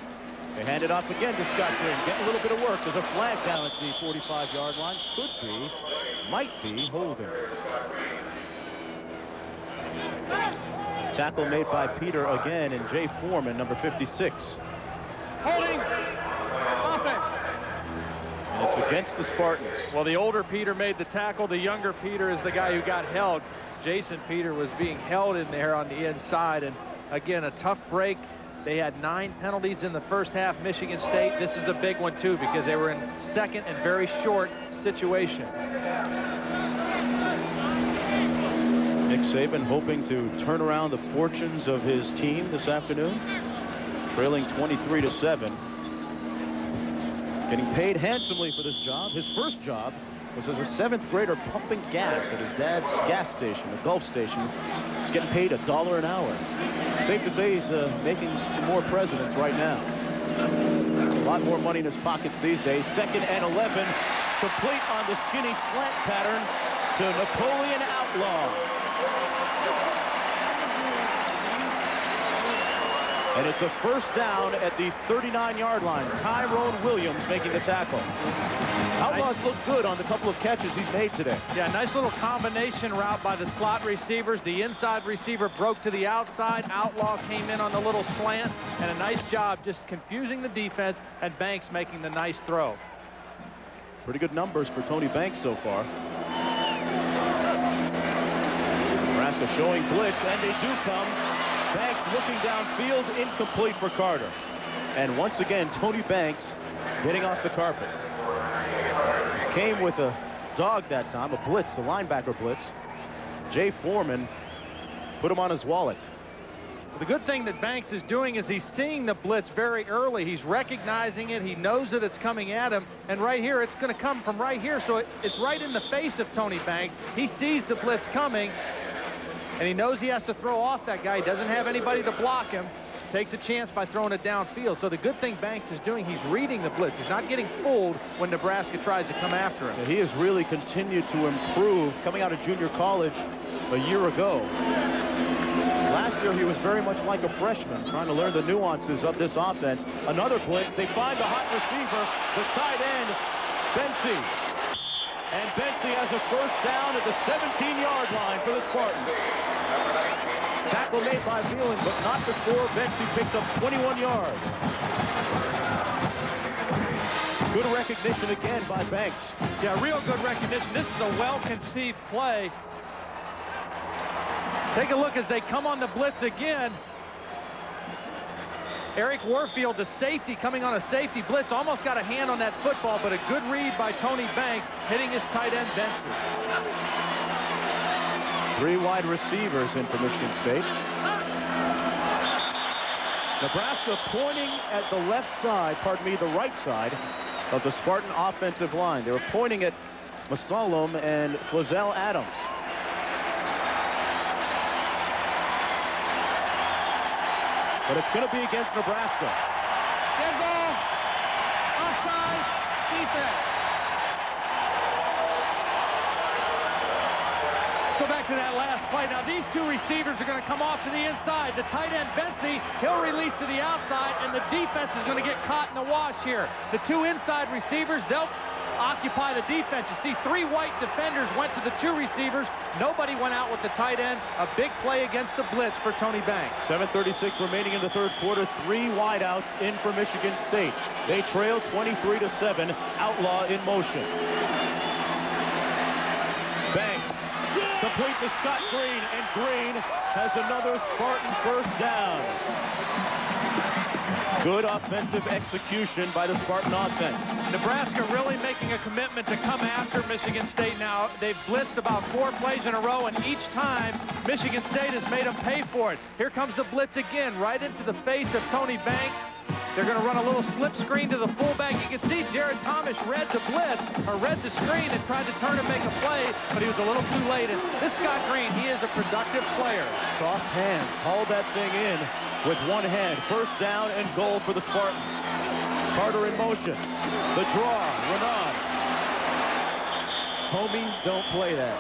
They hand it off again to Scott Green. Getting a little bit of work. There's a flag down at the 45-yard line. Could be, might be holding. Tackle made by Peter again, and Jay Foreman, number 56. Holding. Offense. And it's against the Spartans. Well, the older Peter made the tackle. The younger Peter is the guy who got held. Jason Peter was being held in there on the inside, and again, a tough break. They had 9 penalties in the first half, Michigan State. This is a big one, too, because they were in second and very short situation. Nick Saban hoping to turn around the fortunes of his team this afternoon. Trailing 23-7. Getting paid handsomely for this job. His first job was as a 7th grader pumping gas at his dad's gas station, the Gulf station. He's getting paid $1 an hour. Safe to say he's making some more presidents right now. A lot more money in his pockets these days. 2nd and 11, complete on the skinny slant pattern to Napoleon Outlaw. And it's a first down at the 39-yard line. Tyrone Williams making the tackle. Outlaws look good on the couple of catches he's made today. Yeah, nice little combination route by the slot receivers. The inside receiver broke to the outside. Outlaw came in on the little slant, and a nice job just confusing the defense, and Banks making the nice throw. Pretty good numbers for Tony Banks so far. Nebraska showing blitz, and they do come. Banks looking downfield, incomplete for Carter. And once again, Tony Banks getting off the carpet. Came with a dog that time, a blitz, a linebacker blitz. Jay Foreman put him on his wallet. The good thing that Banks is doing is he's seeing the blitz very early. He's recognizing it. He knows that it's coming at him. And right here, it's going to come from right here. So it's right in the face of Tony Banks. He sees the blitz coming, and he knows he has to throw off that guy. He doesn't have anybody to block him. Takes a chance by throwing it downfield. So the good thing Banks is doing, he's reading the blitz. He's not getting fooled when Nebraska tries to come after him. Yeah, he has really continued to improve coming out of junior college a year ago. Last year, he was very much like a freshman, trying to learn the nuances of this offense. Another blitz. They find the hot receiver, the tight end, Bensey. And Bensey has a first down at the 17-yard line for the Spartans. Tackle made by Veland, but not before Bensey picked up 21 yards. Good recognition again by Banks. Yeah, real good recognition. This is a well-conceived play. Take a look as they come on the blitz again. Eric Warfield, the safety, coming on a safety blitz, almost got a hand on that football, but a good read by Tony Banks, hitting his tight end, Benson. 3 wide receivers in for Michigan State. Nebraska pointing at the left side, the right side of the Spartan offensive line. They were pointing at Masalom and Flazell Adams. but it's going to be against Nebraska. Dead ball. Offside. Defense. Let's go back to that last play. Now, these two receivers are going to come off to the inside. The tight end, Bensey, he'll release to the outside, and the defense is going to get caught in the wash here. The two inside receivers, they'll occupy the defense. You see 3 white defenders went to the 2 receivers. Nobody went out with the tight end. A big play against the blitz for Tony Banks. 7:36 remaining in the third quarter. 3 wideouts in for Michigan State. They trail 23-7. Outlaw in motion. Banks complete to Scott Green, and Green has another Spartan first down. Good offensive execution by the Spartan offense. Nebraska really making a commitment to come after Michigan State now. They've blitzed about 4 plays in a row, and each time Michigan State has made them pay for it. Here comes the blitz again, right into the face of Tony Banks. They're going to run a little slip screen to the fullback. You can see Jared Thomas read the blitz, or read the screen, and tried to turn and make a play, but he was a little too late. And this Scott Green, he is a productive player. Soft hands, hauled that thing in with one hand. First down and goal for the Spartans. Carter in motion. The draw, Renaud. Homie, don't play that.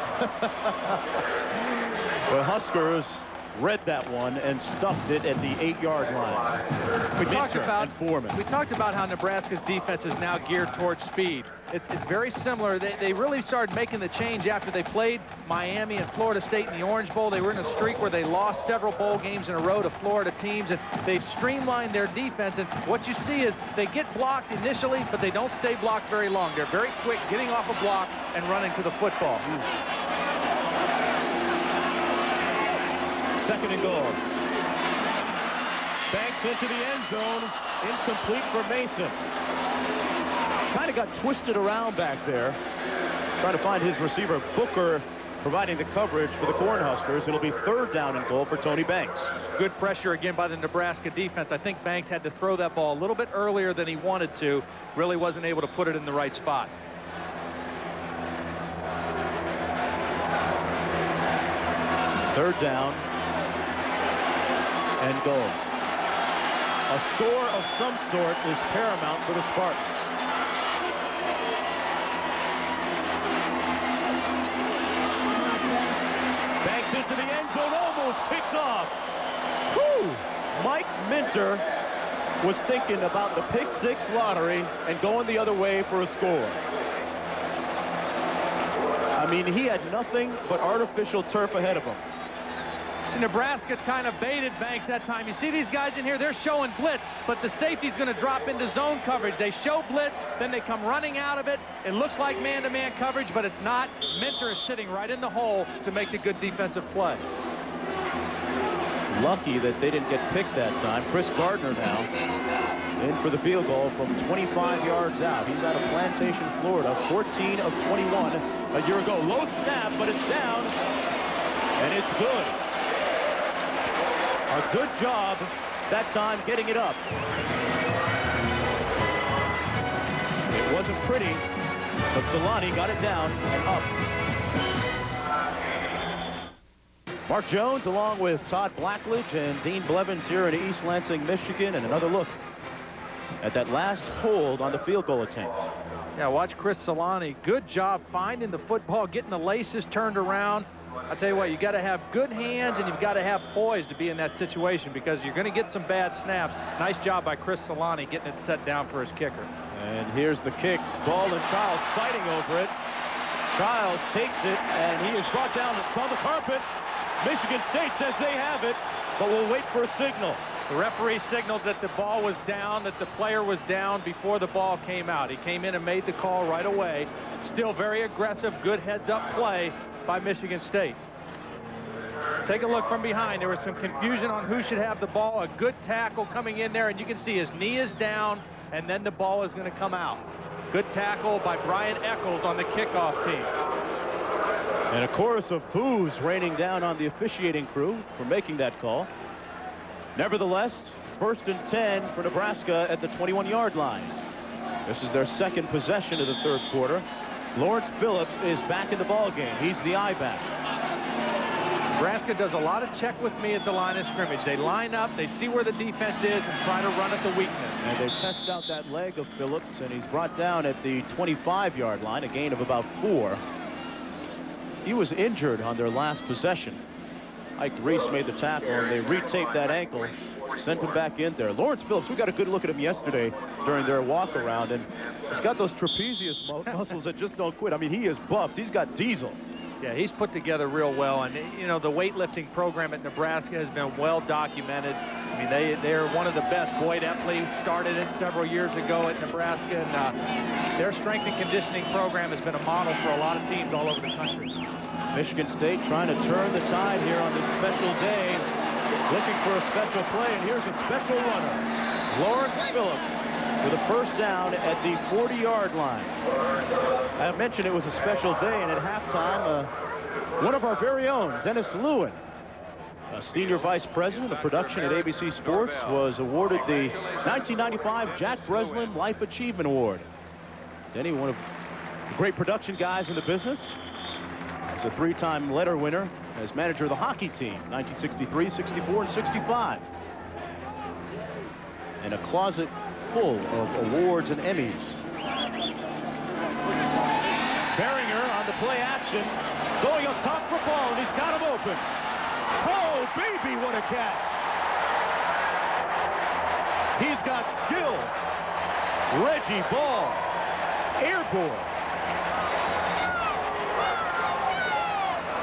The Huskers read that one and stuffed it at the 8-yard line. We talked about how Nebraska's defense is now geared towards speed. It's very similar. They really started making the change after they played Miami and Florida State in the Orange Bowl. They were in a streak where they lost several bowl games in a row to Florida teams, and they've streamlined their defense. And what you see is they get blocked initially, but they don't stay blocked very long. They're very quick getting off a block and running to the football. Second and goal. Banks into the end zone. Incomplete for Mason. Kind of got twisted around back there. Trying to find his receiver, Booker, providing the coverage for the Cornhuskers. It'll be third down and goal for Tony Banks. Good pressure again by the Nebraska defense. I think Banks had to throw that ball a little bit earlier than he wanted to. Really wasn't able to put it in the right spot. Third down and goal. A score of some sort is paramount for the Spartans. Banks into the end zone, almost picked off. Whew! Mike Minter was thinking about the pick 6 lottery and going the other way for a score. I mean, he had nothing but artificial turf ahead of him. See, Nebraska kind of baited Banks that time. You see these guys in here, they're showing blitz, but the safety's going to drop into zone coverage. They show blitz, then they come running out of it. It looks like man-to-man coverage, but it's not. Minter is sitting right in the hole to make the good defensive play. Lucky that they didn't get picked that time. Chris Gardner now in for the field goal from 25 yards out. He's out of Plantation, Florida, 14 of 21 a year ago. Low snap, but it's down, and it's good. A good job that time getting it up. It wasn't pretty, but Solani got it down and up. Mark Jones along with Todd Blackledge and Dean Blevins here in East Lansing, Michigan, and another look at that last hold on the field goal attempt. Yeah, watch Chris Solani. Good job finding the football, getting the laces turned around. I tell you what, you got to have good hands and you've got to have poise to be in that situation because you're going to get some bad snaps. Nice job by Chris Solani getting it set down for his kicker. And here's the kick. Ball and Childs fighting over it. Childs takes it and he is brought down on the carpet. Michigan State says they have it, but we'll wait for a signal. The referee signaled that the ball was down, that the player was down before the ball came out. He came in and made the call right away. Still very aggressive, good heads-up play by Michigan State. Take a look from behind. There was some confusion on who should have the ball. A good tackle coming in there, and you can see his knee is down, and then the ball is going to come out. Good tackle by Brian Eccles on the kickoff team. And a chorus of boos raining down on the officiating crew for making that call. Nevertheless, 1st and 10 for Nebraska at the 21-yard line. This is their second possession of the third quarter. Lawrence Phillips is back in the ball game. He's the I-back. Nebraska does a lot of check with me at the line of scrimmage. They line up, they see where the defense is, and try to run at the weakness. And they test out that leg of Phillips, and he's brought down at the 25-yard line, a gain of about 4. He was injured on their last possession. Ike Reese made the tackle, and they retaped that ankle, sent him back in there. Lawrence Phillips, we got a good look at him yesterday during their walk around, and he's got those trapezius muscles that just don't quit. I mean, he is buffed. He's got diesel. Yeah, he's put together real well, and you know, the weightlifting program at Nebraska has been well documented. I mean, they're one of the best. Boyd Epley started it several years ago at Nebraska, and their strength and conditioning program has been a model for a lot of teams all over the country. Michigan State trying to turn the tide here on this special day, looking for a special play, and here's a special runner, Lawrence Phillips, with a first down at the 40-yard line. I mentioned it was a special day, and at halftime, one of our very own, Dennis Lewin, a senior vice president of production at ABC Sports, was awarded the 1995 Jack Breslin Life Achievement Award. Denny, one of the great production guys in the business. He's a 3-time letter winner as manager of the hockey team, 1963, 64, and 65. And a closet full of awards and Emmys. Beringer on the play action, going up top for ball, and he's got him open. Oh, baby, what a catch. He's got skills. Reggie Ball, airborne.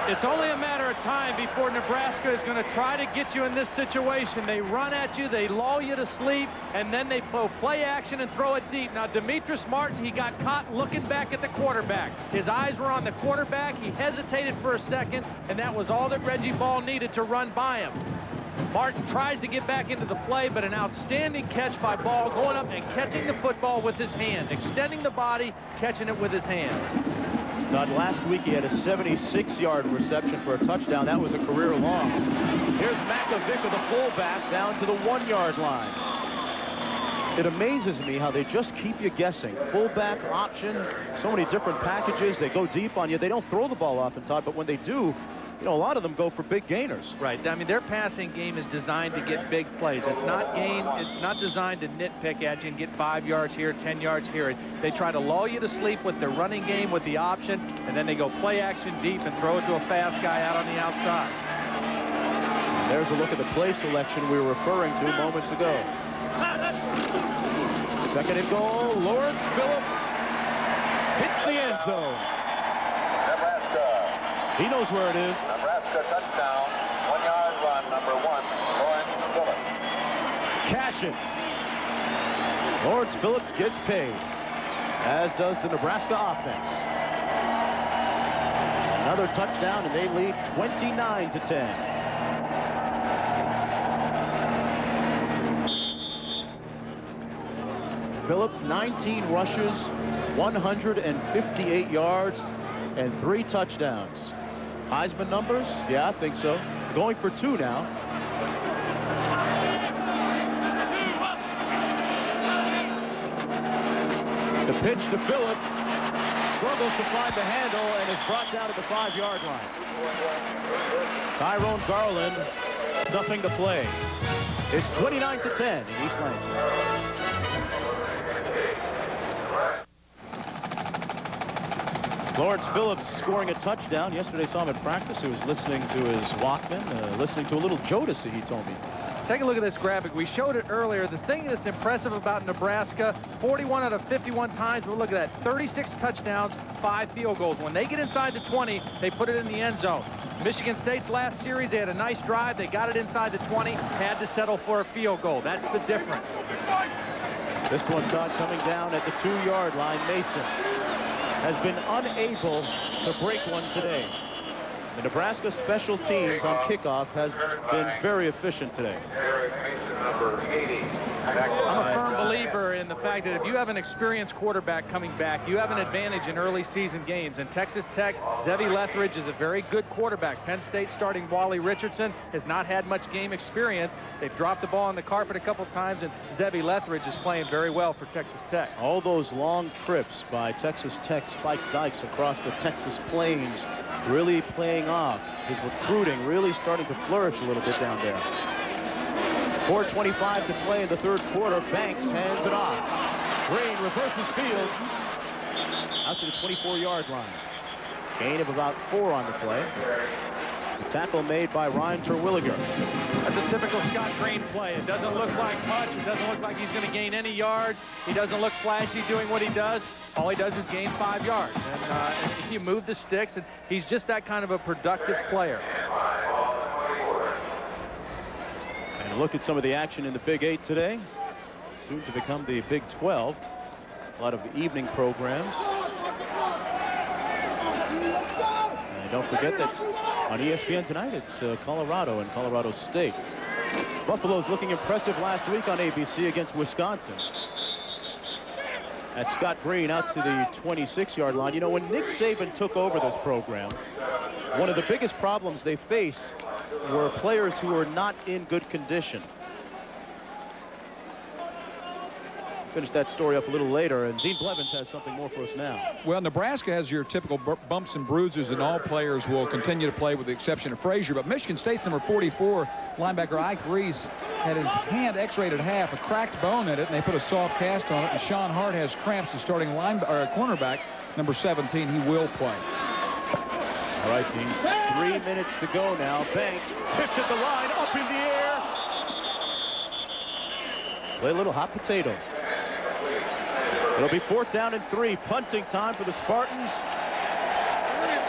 It's only a matter of time before Nebraska is going to try to get you in this situation. They run at you, they lull you to sleep, and then they play action and throw it deep. Now, Demetrius Martin, he got caught looking back at the quarterback. His eyes were on the quarterback. He hesitated for a second, and that was all that Reggie Ball needed to run by him. Martin tries to get back into the play, but an outstanding catch by Ball, going up and catching the football with his hands, extending the body, catching it with his hands. Todd, last week he had a 76-yard reception for a touchdown. That was a career long. Here's Makovic, the fullback, down to the 1-yard line. It amazes me how they just keep you guessing. Fullback option, so many different packages. They go deep on you. They don't throw the ball often, Todd, but when they do, you know, a lot of them go for big gainers. Right. I mean, their passing game is designed to get big plays. It's not designed to nitpick at you and get 5 yards here, 10 yards here. They try to lull you to sleep with their running game, with the option, and then they go play action deep and throw it to a fast guy out on the outside. There's a look at the play selection we were referring to moments ago. 2nd and goal. Lawrence Phillips hits the end zone. He knows where it is. Nebraska touchdown, 1-yard run, number 1, Lawrence Phillips. Cash it. Lawrence Phillips gets paid, as does the Nebraska offense. Another touchdown, and they lead 29-10. Phillips, 19 rushes, 158 yards, and 3 touchdowns. Heisman numbers? Yeah, I think so. Going for 2 now. The pitch to Phillips. Struggles to find the handle and is brought down to the 5-yard line. Tyrone Garland stuffing the play. It's 29-10 in East Lansing. Lawrence Phillips scoring a touchdown. Yesterday saw him at practice. He was listening to his Walkman, listening to a little Jodeci, he told me. Take a look at this graphic. We showed it earlier. The thing that's impressive about Nebraska, 41 out of 51 times, we'll look at that, 36 touchdowns, 5 field goals. When they get inside the 20, they put it in the end zone. Michigan State's last series, they had a nice drive. They got it inside the 20, had to settle for a field goal. That's the difference. This one, Todd, coming down at the 2-yard line. Mason has been unable to break one today. The Nebraska special teams on kickoff has been very efficient today. I'm a firm believer believer in the fact that if you have an experienced quarterback coming back, you have an advantage in early season games. And Texas Tech, Zevi Lethridge is a very good quarterback. Penn State starting Wally Richardson has not had much game experience. They've dropped the ball on the carpet a couple times, and Zevi Lethridge is playing very well for Texas Tech. All those long trips by Texas Tech Spike Dykes across the Texas Plains really paying off. His recruiting really starting to flourish a little bit down there. 4:25 to play in the third quarter. Banks hands it off. Green reverses field out to the 24-yard line. Gain of about 4 on the play. The tackle made by Ryan Terwilliger. That's a typical Scott Green play. It doesn't look like much. It doesn't look like he's going to gain any yards. He doesn't look flashy doing what he does. All he does is gain 5 yards. And if you move the sticks, and he's just that kind of a productive player. And look at some of the action in the Big 8 today. Soon to become the Big 12. A lot of evening programs. And don't forget that on ESPN tonight, it's Colorado and Colorado State. Buffalo's looking impressive last week on ABC against Wisconsin. That's Scott Green out to the 26-yard line. You know, when Nick Saban took over this program, one of the biggest problems they faced were players who were not in good condition. Finish that story up a little later, and Dean Blevins has something more for us now. Well, Nebraska has your typical bumps and bruises, and all players will continue to play with the exception of Frazier. But Michigan State's number 44 linebacker Ike Reese had his hand x-rayed at half, a cracked bone in it, and they put a soft cast on it. And Sean Hart has cramps, the starting cornerback, number 17. He will play. All right, Dean. 3 minutes to go now. Banks tipped at the line, up in the air. Play a little hot potato. It'll be 4th down and 3. Punting time for the Spartans.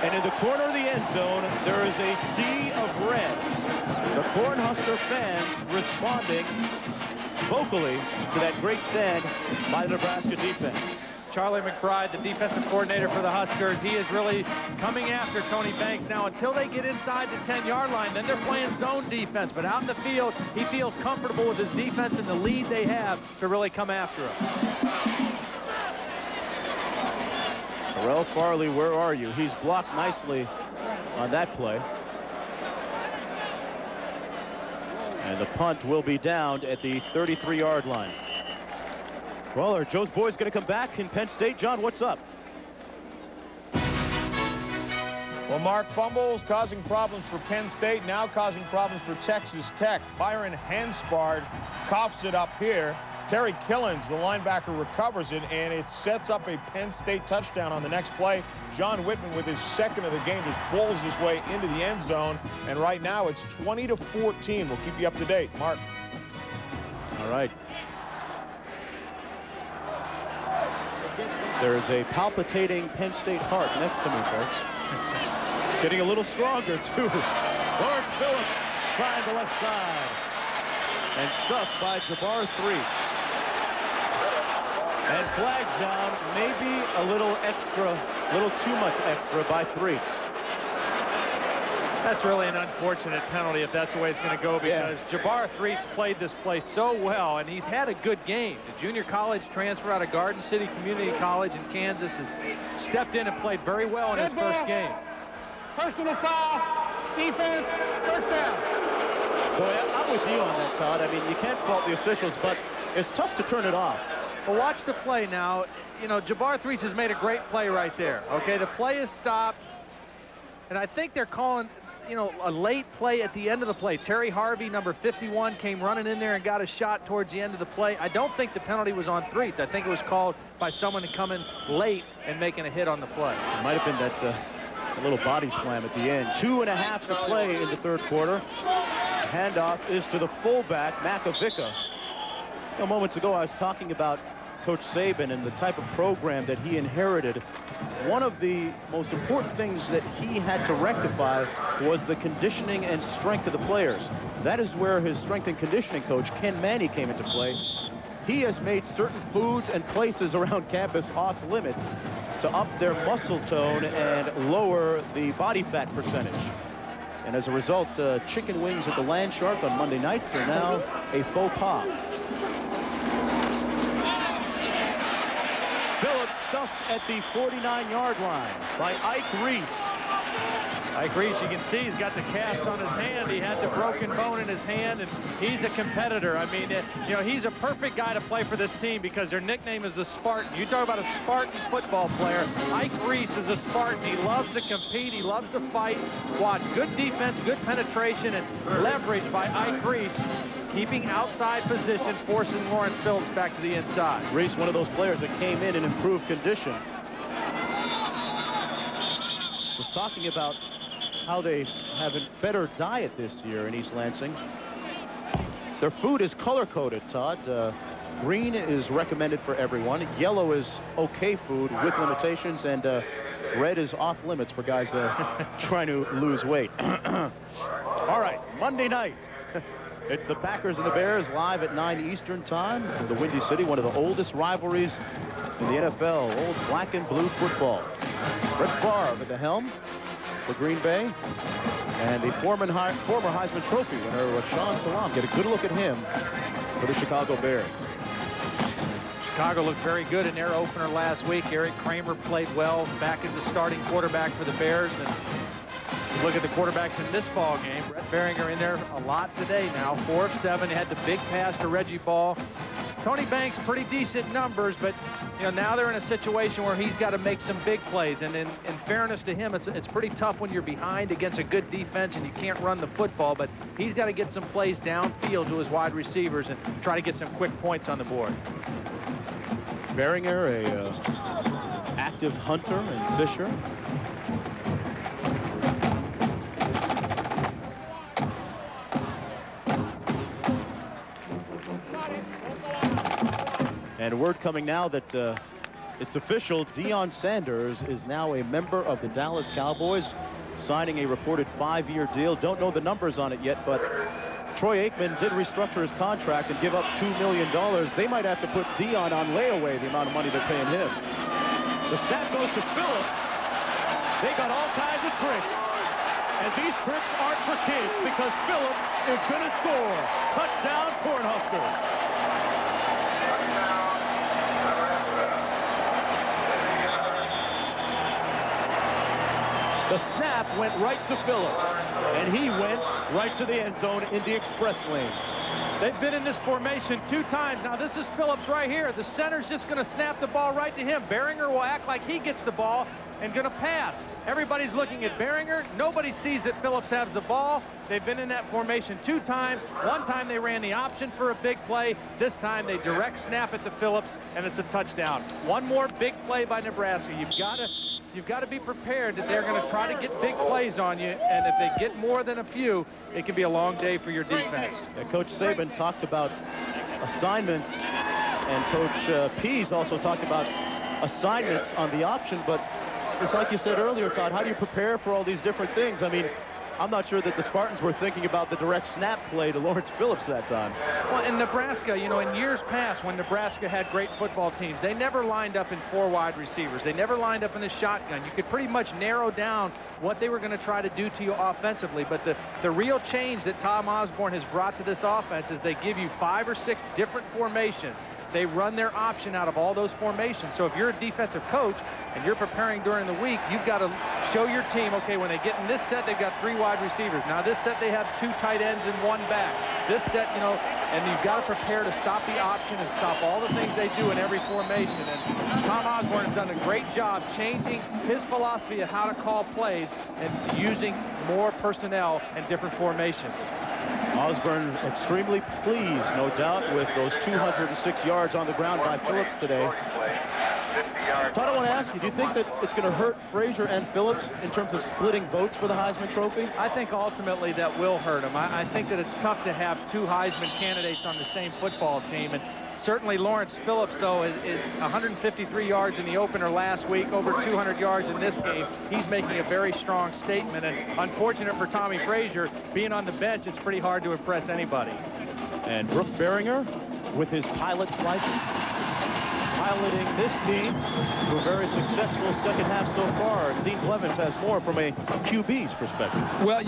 And in the corner of the end zone, there is a sea of red. The Cornhusker fans responding vocally to that great stand by the Nebraska defense. Charlie McBride, the defensive coordinator for the Huskers, he is really coming after Tony Banks. Now, until they get inside the 10-yard line, then they're playing zone defense. But out in the field, he feels comfortable with his defense and the lead they have to really come after him. Terrell Farley, where are you? He's blocked nicely on that play. And the punt will be downed at the 33-yard line. Well, are Joe's boys going to come back in Penn State? John, what's up? Well, Mark, fumbles causing problems for Penn State, now causing problems for Texas Tech. Byron Hanspard coughs it up here. Terry Killens, the linebacker, recovers it, and it sets up a Penn State touchdown on the next play. John Whitman, with his second of the game, just pulls his way into the end zone, and right now it's 20-14. We'll keep you up to date. Mark. All right. There's a palpitating Penn State heart next to me, folks. It's getting a little stronger, too. Lawrence Phillips trying the left side. And stuffed by Jabbar Threets. And flags down, maybe a little too much extra by Threets. That's really an unfortunate penalty if that's the way it's going to go, because Jabbar Threets played this play so well, and he's had a good game. The junior college transfer out of Garden City Community College in Kansas has stepped in and played very well in his first game. Personal foul, defense, first down. Boy, I'm with you on that, Todd. I mean, you can't fault the officials, but it's tough to turn it off. Well, watch the play now. You know, Jabbar Threets has made a great play right there. Okay, the play is stopped, and I think they're calling, you know, a late play at the end of the play. Terry Harvey, number 51, came running in there and got a shot towards the end of the play. I don't think the penalty was on Threets. I think it was called by someone coming late and making a hit on the play. It might have been that a little body slam at the end. 2.5 to play in the third quarter. Handoff is to the fullback, Makovica. Moments ago, I was talking about Coach Saban and the type of program that he inherited. One of the most important things that he had to rectify was the conditioning and strength of the players. That is where his strength and conditioning coach, Ken Manny, came into play. He has made certain foods and places around campus off limits to up their muscle tone and lower the body fat percentage. And as a result, chicken wings at the Land Shark on Monday nights are now a faux pas. Phillips stuffed at the 49-yard line by Ike Reese. Ike Reese, you can see he's got the cast on his hand. He had the broken bone in his hand, and he's a competitor. I mean, you know, he's a perfect guy to play for this team because their nickname is the Spartan. You talk about a Spartan football player. Ike Reese is a Spartan. He loves to compete. He loves to fight. Watch, good defense, good penetration, and leverage by Ike Reese, keeping outside position, forcing Lawrence Phillips back to the inside. Reese, one of those players that came in improved condition. Was talking about how they have a better diet this year in East Lansing. Their food is color-coded, Todd. Green is recommended for everyone. Yellow is okay food with limitations, and red is off limits for guys trying to lose weight. All right, Monday night. It's the Packers and the Bears live at 9 Eastern time from the Windy City, one of the oldest rivalries in the NFL, old black and blue football. Brett Favre at the helm for Green Bay, and the former Heisman Trophy winner, Rashaan Salam. Get a good look at him for the Chicago Bears. Chicago looked very good in their opener last week. Eric Kramer played well, back as the starting quarterback for the Bears. And look at the quarterbacks in this ball game. Brett Behringer in there a lot today now. 4 of 7. He had the big pass to Reggie Ball. Tony Banks, pretty decent numbers, but you know, now they're in a situation where he's got to make some big plays. And in fairness to him, it's pretty tough when you're behind against a good defense and you can't run the football. But he's got to get some plays downfield to his wide receivers and try to get some quick points on the board. Behringer, a active hunter and fisher. And word coming now that it's official. Deion Sanders is now a member of the Dallas Cowboys, signing a reported 5-year deal. Don't know the numbers on it yet, but Troy Aikman did restructure his contract and give up $2 million. They might have to put Deion on layaway, the amount of money they're paying him. The snap goes to Phillips. They got all kinds of tricks. And these tricks aren't for kids because Phillips is going to score. Touchdown, Cornhuskers. The snap went right to Phillips, and he went right to the end zone in the express lane. They've been in this formation 2 times. Now this is Phillips right here. The center's just going to snap the ball right to him. Behringer will act like he gets the ball and going to pass. Everybody's looking at Behringer. Nobody sees that Phillips has the ball. They've been in that formation 2 times. One time they ran the option for a big play. This time they direct snap it to Phillips, and it's a touchdown. One more big play by Nebraska. You've got to be prepared that they're going to try to get big plays on you, and if they get more than a few, it can be a long day for your defense. Coach Saban talked about assignments, and Coach Pease also talked about assignments on the option, but it's like you said earlier, Todd, how do you prepare for all these different things? I mean, I'm not sure that the Spartans were thinking about the direct snap play to Lawrence Phillips that time. Well, in Nebraska, you know, in years past when Nebraska had great football teams, they never lined up in 4 wide receivers. They never lined up in a shotgun. You could pretty much narrow down what they were going to try to do to you offensively. But the real change that Tom Osborne has brought to this offense is they give you 5 or 6 different formations. They run their option out of all those formations. So if you're a defensive coach and you're preparing during the week, you've got to show your team, okay, when they get in this set, they've got 3 wide receivers. Now this set, they have 2 tight ends and 1 back. This set, you know, and you've got to prepare to stop the option and stop all the things they do in every formation. And Tom Osborne has done a great job changing his philosophy of how to call plays and using more personnel and different formations. Osborne extremely pleased, no doubt, with those 206 yards on the ground by Phillips today. Todd, I want to ask you, do you think that it's going to hurt Frazier and Phillips in terms of splitting votes for the Heisman Trophy? I think ultimately that will hurt them. I think that it's tough to have 2 Heisman candidates on the same football team. And certainly Lawrence Phillips, though, is 153 yards in the opener last week, over 200 yards in this game. He's making a very strong statement. And unfortunate for Tommy Frazier, being on the bench, it's pretty hard to impress anybody. And Brooke Behringer with his pilot's license. piloting this team to a very successful second half so far. Dean Blevins has more from a QB's perspective. Well,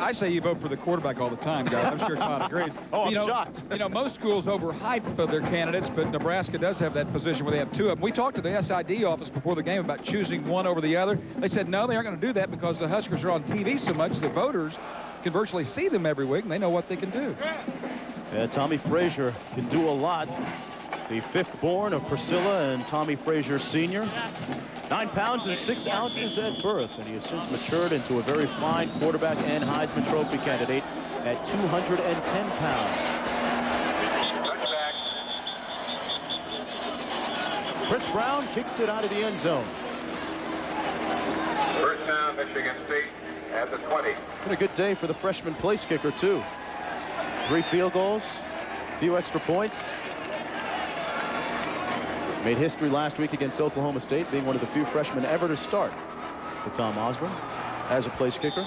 I say you vote for the quarterback all the time, guys. I'm sure Todd agrees. Oh, I'm shocked. Most schools overhype their candidates, but Nebraska does have that position where they have 2 of them. We talked to the SID office before the game about choosing one over the other. They said, no, they aren't going to do that because the Huskers are on TV so much, the voters can virtually see them every week, and they know what they can do. Yeah, Tommy Frazier can do a lot. The 5th born of Priscilla and Tommy Frazier Sr. 9 pounds and 6 ounces at birth, and he has since matured into a very fine quarterback and Heisman Trophy candidate at 210 pounds. Chris Brown kicks it out of the end zone. First down, Michigan State at the 20. It's been a good day for the freshman place kicker, too. 3 field goals, a few extra points. Made history last week against Oklahoma State, being one of the few freshmen ever to start for Tom Osborne as a place kicker.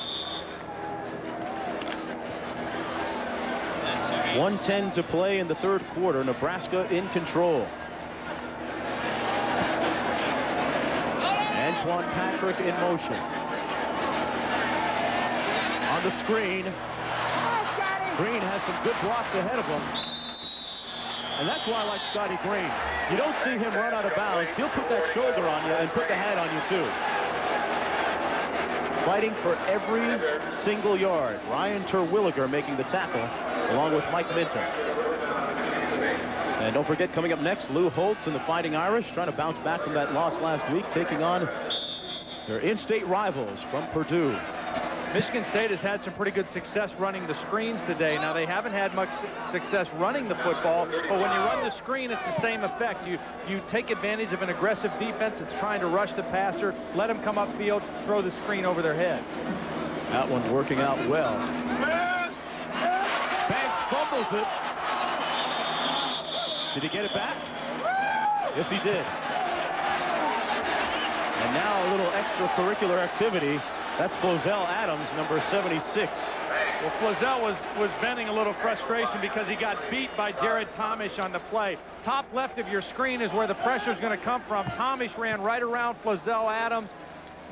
1:10 to play in the 3rd quarter. Nebraska in control. Antoine Patrick in motion. On the screen. Green has some good blocks ahead of him. And that's why I like Scotty Green. You don't see him run out of bounds. He'll put that shoulder on you and put the hat on you, too. Fighting for every single yard. Ryan Terwilliger making the tackle, along with Mike Minter. And don't forget, coming up next, Lou Holtz and the Fighting Irish, trying to bounce back from that loss last week, taking on their in-state rivals from Purdue. Michigan State has had some pretty good success running the screens today. Now, they haven't had much success running the football, but when you run the screen, it's the same effect. You take advantage of an aggressive defense that's trying to rush the passer, let them come upfield, throw the screen over their head. That one working out well. Banks fumbles it. Did he get it back? Yes, he did. And now a little extracurricular activity. That's Flozell Adams, number 76. Well, Flozell was venting a little frustration because he got beat by Jared Tomish on the play. Top left of your screen is where the pressure is going to come from. Tomish ran right around Flozell Adams,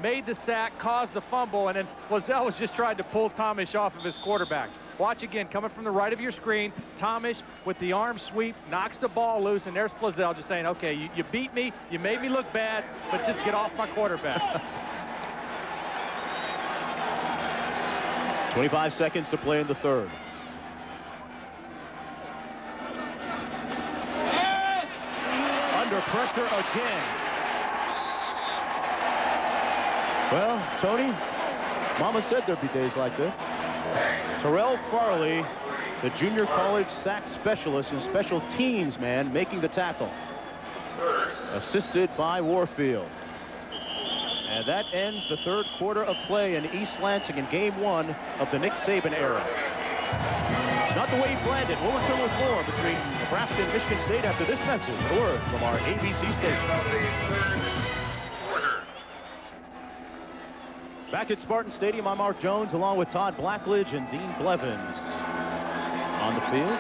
made the sack, caused the fumble, and then Flozell was just trying to pull Tomish off of his quarterback. Watch again, coming from the right of your screen, Tomish with the arm sweep, knocks the ball loose, and there's Flozell just saying, okay, you beat me, you made me look bad, but just get off my quarterback. 25 seconds to play in the 3rd. Under pressure again. Well, Tony, Mama said there'd be days like this. Terrell Farley, the junior college sack specialist and special teams man, making the tackle. Assisted by Warfield. And that ends the 3rd quarter of play in East Lansing in game 1 of the Nick Saban era. It's not the way he planned it. We'll return with more between Nebraska and Michigan State after this message. A word from our ABC station. Back at Spartan Stadium, I'm Mark Jones, along with Todd Blackledge and Dean Blevins. On the field,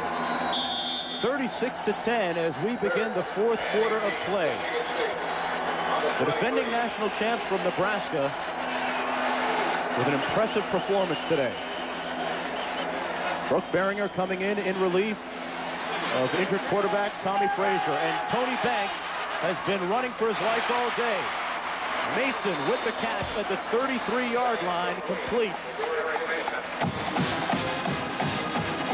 36-10 as we begin the 4th quarter of play. The defending national champs from Nebraska with an impressive performance today. Brooke Behringer coming in relief of injured quarterback Tommy Frazier. And Tony Banks has been running for his life all day. Mason with the catch at the 33-yard line, complete.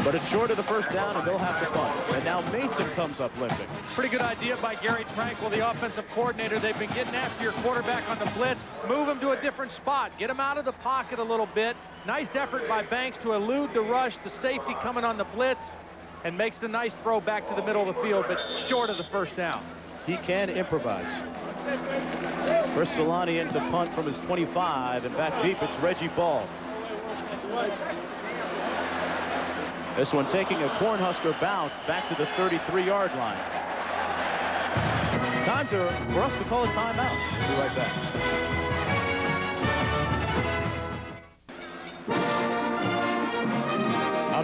But it's short of the first down, and they'll have to punt. And now Mason comes up limping. Pretty good idea by Gary Tranquil, the offensive coordinator. They've been getting after your quarterback on the blitz. Move him to a different spot. Get him out of the pocket a little bit. Nice effort by Banks to elude the rush. The safety coming on the blitz and makes the nice throw back to the middle of the field, but short of the first down. He can improvise. Chris Solani into punt from his 25, and back deep, it's Reggie Ball. This one taking a Cornhusker bounce back to the 33-yard line. Time for us to call a timeout. We'll be right back.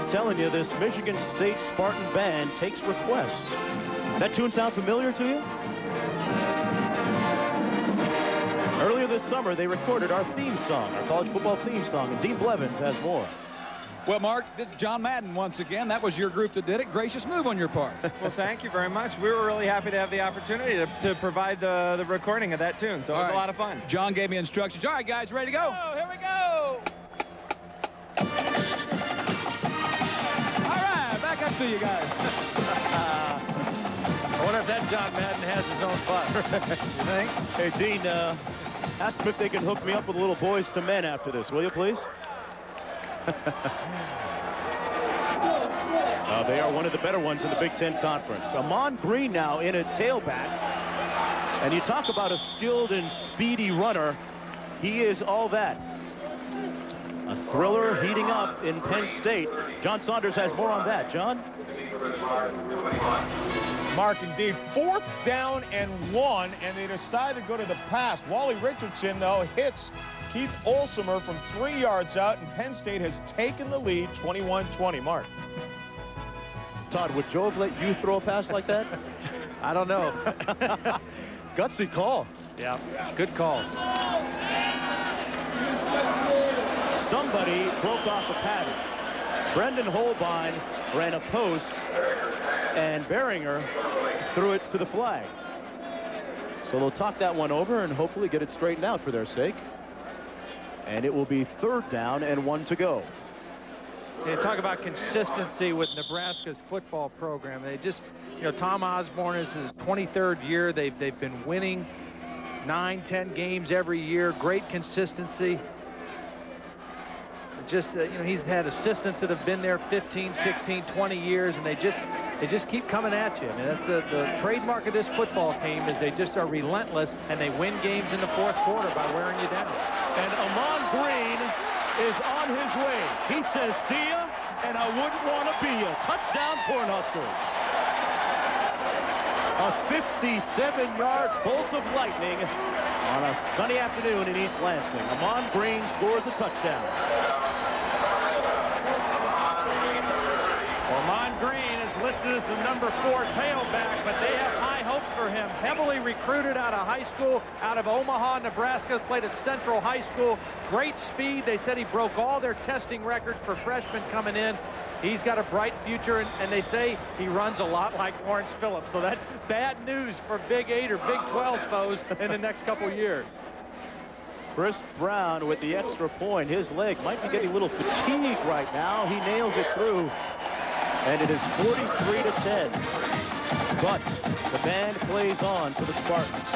I'm telling you, this Michigan State Spartan band takes requests. That tune sound familiar to you? Earlier this summer, they recorded our theme song, our college football theme song, and Dean Blevins has more. Well, Mark, this is John Madden once again. That was your group that did it. Gracious move on your part. Well, thank you very much. We were really happy to have the opportunity to provide the recording of that tune, so it was a lot of fun. John gave me instructions. All right, guys, ready to go? Oh, here we go. All right, back up to you guys. I wonder if that John Madden has his own bus. You think? Hey, Dean, ask them if they can hook me up with a little Boys to Men after this, will you, please? They are one of the better ones in the Big Ten Conference. Amon Green now in at tailback. And you talk about a skilled and speedy runner. He is all that. A thriller heating up in Penn State. John Saunders has more on that. John? Mark, indeed, 4th down and 1, and they decide to go to the pass. Wally Richardson, though, hits Keith Olsemer from 3 yards out, and Penn State has taken the lead 21-20. Mark. Todd, would Joe have let you throw a pass like that? I don't know. Gutsy call. Yeah, good call. Somebody broke off a pattern. Brendan Holbein ran a post, and Behringer threw it to the flag. So they'll talk that one over and hopefully get it straightened out for their sake. And it will be 3rd down and 1 to go. You talk about consistency with Nebraska's football program. They just, you know, Tom Osborne is his 23rd year. They've been winning 9-10 games every year. Great consistency. Just, you know, he's had assistants that have been there 15, 16, 20 years, and they just keep coming at you. I mean, that's the trademark of this football team is they just are relentless, and they win games in the 4th quarter by wearing you down. And Amon Green is on his way. He says, see ya, and I wouldn't want to be ya. Touchdown, Cornhuskers. A 57-yard bolt of lightning on a sunny afternoon in East Lansing. Amon Green scores the touchdown. Amon Green is listed as the number 4 tailback, but they have high hopes for him. Heavily recruited out of high school, out of Omaha, Nebraska, played at Central High School. Great speed. They said he broke all their testing records for freshmen coming in. He's got a bright future, and they say he runs a lot like Lawrence Phillips. So that's bad news for Big 8 or Big 12 foes in the next couple years. Chris Brown with the extra point. His leg might be getting a little fatigued right now. He nails it through. And it is 43-10. But the band plays on for the Spartans.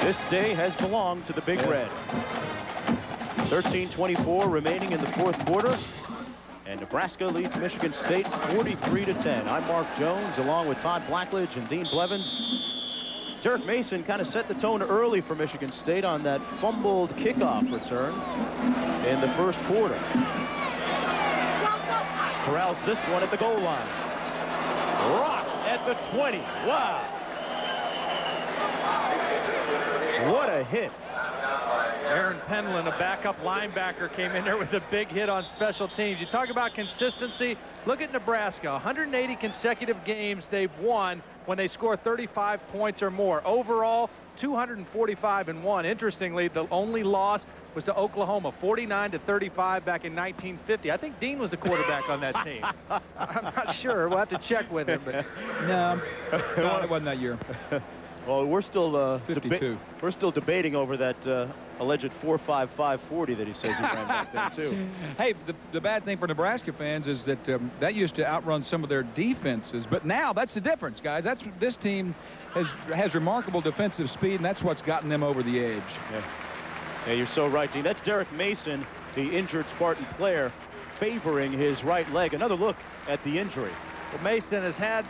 This day has belonged to the Big Red. 13:24 remaining in the 4th quarter. And Nebraska leads Michigan State 43-10. I'm Mark Jones, along with Todd Blackledge and Dean Blevins. Derek Mason kind of set the tone early for Michigan State on that fumbled kickoff return in the 1st quarter. Corrals this one at the goal line. Rock at the 20. Wow. What a hit. Aaron Penland, a backup linebacker, came in there with a big hit on special teams. You talk about consistency. Look at Nebraska. 180 consecutive games they've won when they score 35 points or more. Overall, 245-1. Interestingly, the only loss was to Oklahoma, 49-35 back in 1950. I think Dean was the quarterback on that team. I'm not sure. We'll have to check with him. But No, it wasn't that year. Well, we're still 52. We're still debating over that alleged 4.55 40 that he says he ran back then too. Hey, the bad thing for Nebraska fans is that that used to outrun some of their defenses, but now that's the difference, guys. That's this team has remarkable defensive speed, and that's what's gotten them over the edge. Yeah, you're so right, Dean. That's Derek Mason, the injured Spartan player, favoring his right leg. Another look at the injury. Well, Mason has had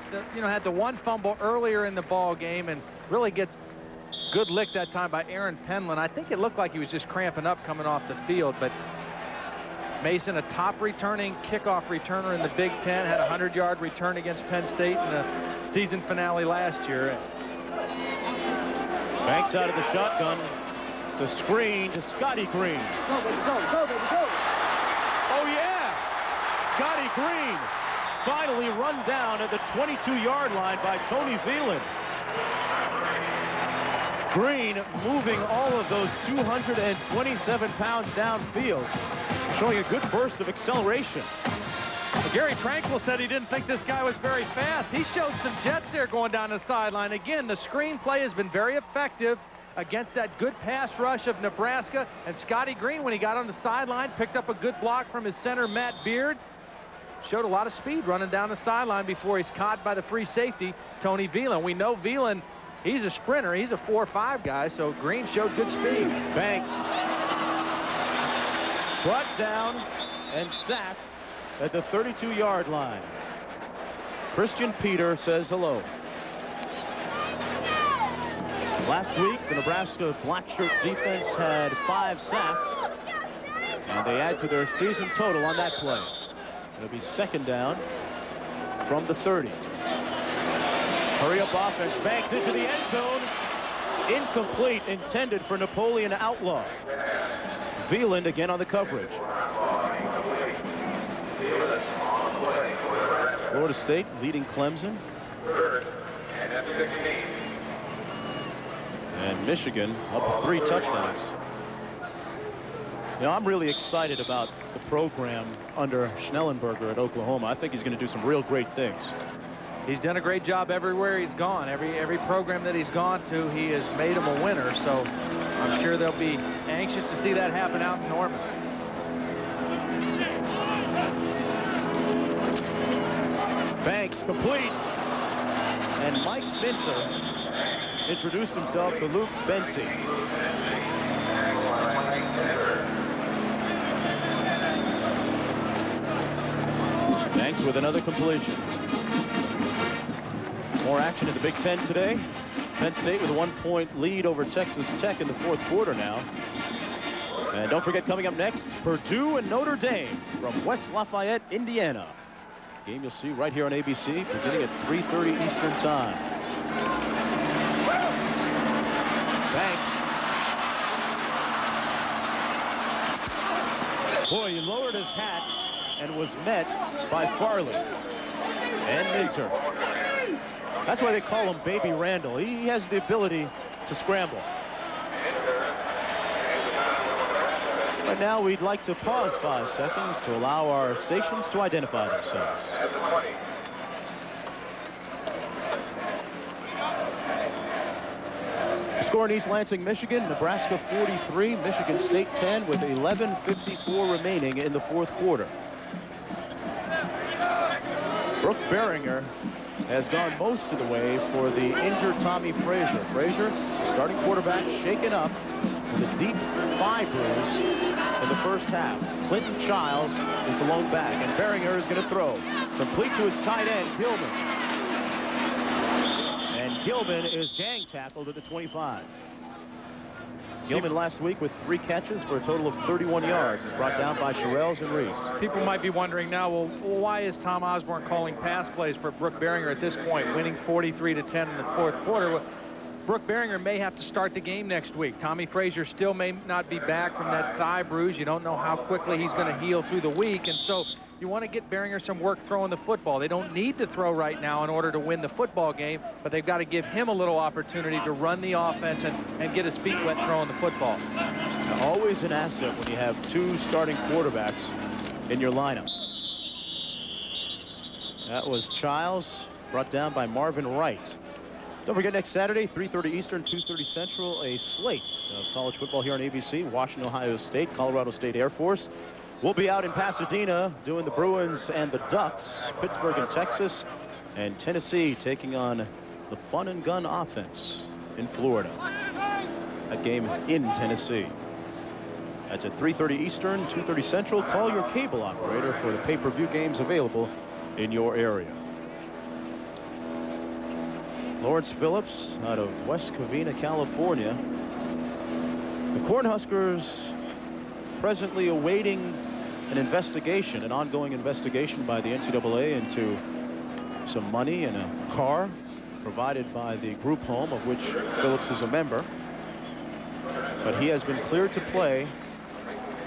the one fumble earlier in the ball game and really gets good lick that time by Aaron Penland. I think it looked like he was just cramping up coming off the field, but Mason, a top returning kickoff returner in the Big Ten, had a 100-yard return against Penn State in the season finale last year. Banks out of the shotgun. The screen to Scotty Green. Go, baby, go, baby, go. Oh, yeah! Scotty Green finally run down at the 22-yard line by Tony Veland. Green moving all of those 227 pounds downfield, showing a good burst of acceleration. Gary Tranquil said he didn't think this guy was very fast. He showed some jets there going down the sideline. Again, the screen play has been very effective against that good pass rush of Nebraska. And Scotty Green, when he got on the sideline, picked up a good block from his center, Matt Beard. Showed a lot of speed running down the sideline before he's caught by the free safety, Tony Veland. We know Veland, he's a sprinter. He's a 4.5 guy, so Green showed good speed. Banks brought down and sacked at the 32-yard line. Christian Peter says hello. Last week, the Nebraska black shirt defense had 5 sacks, and they add to their season total on that play. It'll be second down from the 30. Hurry up offense. Banks into the end zone. Incomplete, intended for Napoleon Outlaw. Veland again on the coverage. Florida State leading Clemson. And Michigan up 3 touchdowns. You know, I'm really excited about the program under Schnellenberger at Oklahoma. I think he's going to do some real great things. He's done a great job everywhere he's gone. Every program that he's gone to, he has made him a winner. So I'm sure they'll be anxious to see that happen out in Norman. Banks complete. And Mike Minter introduced himself to Luke Bency. Banks with another completion. More action in the Big Ten today. Penn State with a 1-point lead over Texas Tech in the 4th quarter now. And don't forget, coming up next, Purdue and Notre Dame from West Lafayette, Indiana. Game you'll see right here on ABC, beginning at 3:30 Eastern Time. Banks. Boy, he lowered his hat and was met by Farley and Minter. That's why they call him Baby Randall. He has the ability to scramble. Right now, we'd like to pause 5 seconds to allow our stations to identify themselves. Score in East Lansing, Michigan, Nebraska 43, Michigan State 10 with 11:54 remaining in the 4th quarter. Brooke Behringer has gone most of the way for the injured Tommy Frazier. Frazier, starting quarterback, shaken up with a deep thigh bruise in the first half. Clinton Childs is the lone back, and Behringer is going to throw. Complete to his tight end, Gilman. And Gilman is gang tackled at the 25. Gilman last week with 3 catches for a total of 31 yards. It's brought down by Sherrills and Reese. People might be wondering now, well, why is Tom Osborne calling pass plays for Brooke Behringer at this point, winning 43-10 in the 4th quarter? Well, Brooke Behringer may have to start the game next week. Tommy Frazier still may not be back from that thigh bruise. You don't know how quickly he's going to heal through the week, and so you want to get Behringer some work throwing the football. They don't need to throw right now in order to win the football game, but they've got to give him a little opportunity to run the offense and get his feet wet throwing the football. Always an asset when you have 2 starting quarterbacks in your lineup. That was Childs, brought down by Marvin Wright. Don't forget, next Saturday, 3:30 Eastern, 2:30 Central, a slate of college football here on ABC. Washington, Ohio State, Colorado State Air Force. We'll be out in Pasadena doing the Bruins and the Ducks. Pittsburgh and Texas, and Tennessee taking on the Fun and Gun offense in Florida. That game in Tennessee. That's at 3:30 Eastern, 2:30 Central. Call your cable operator for the pay-per-view games available in your area. Lawrence Phillips out of West Covina, California. The Cornhuskers presently awaiting an investigation, an ongoing investigation by the NCAA into some money and a car provided by the group home of which Phillips is a member. But he has been cleared to play.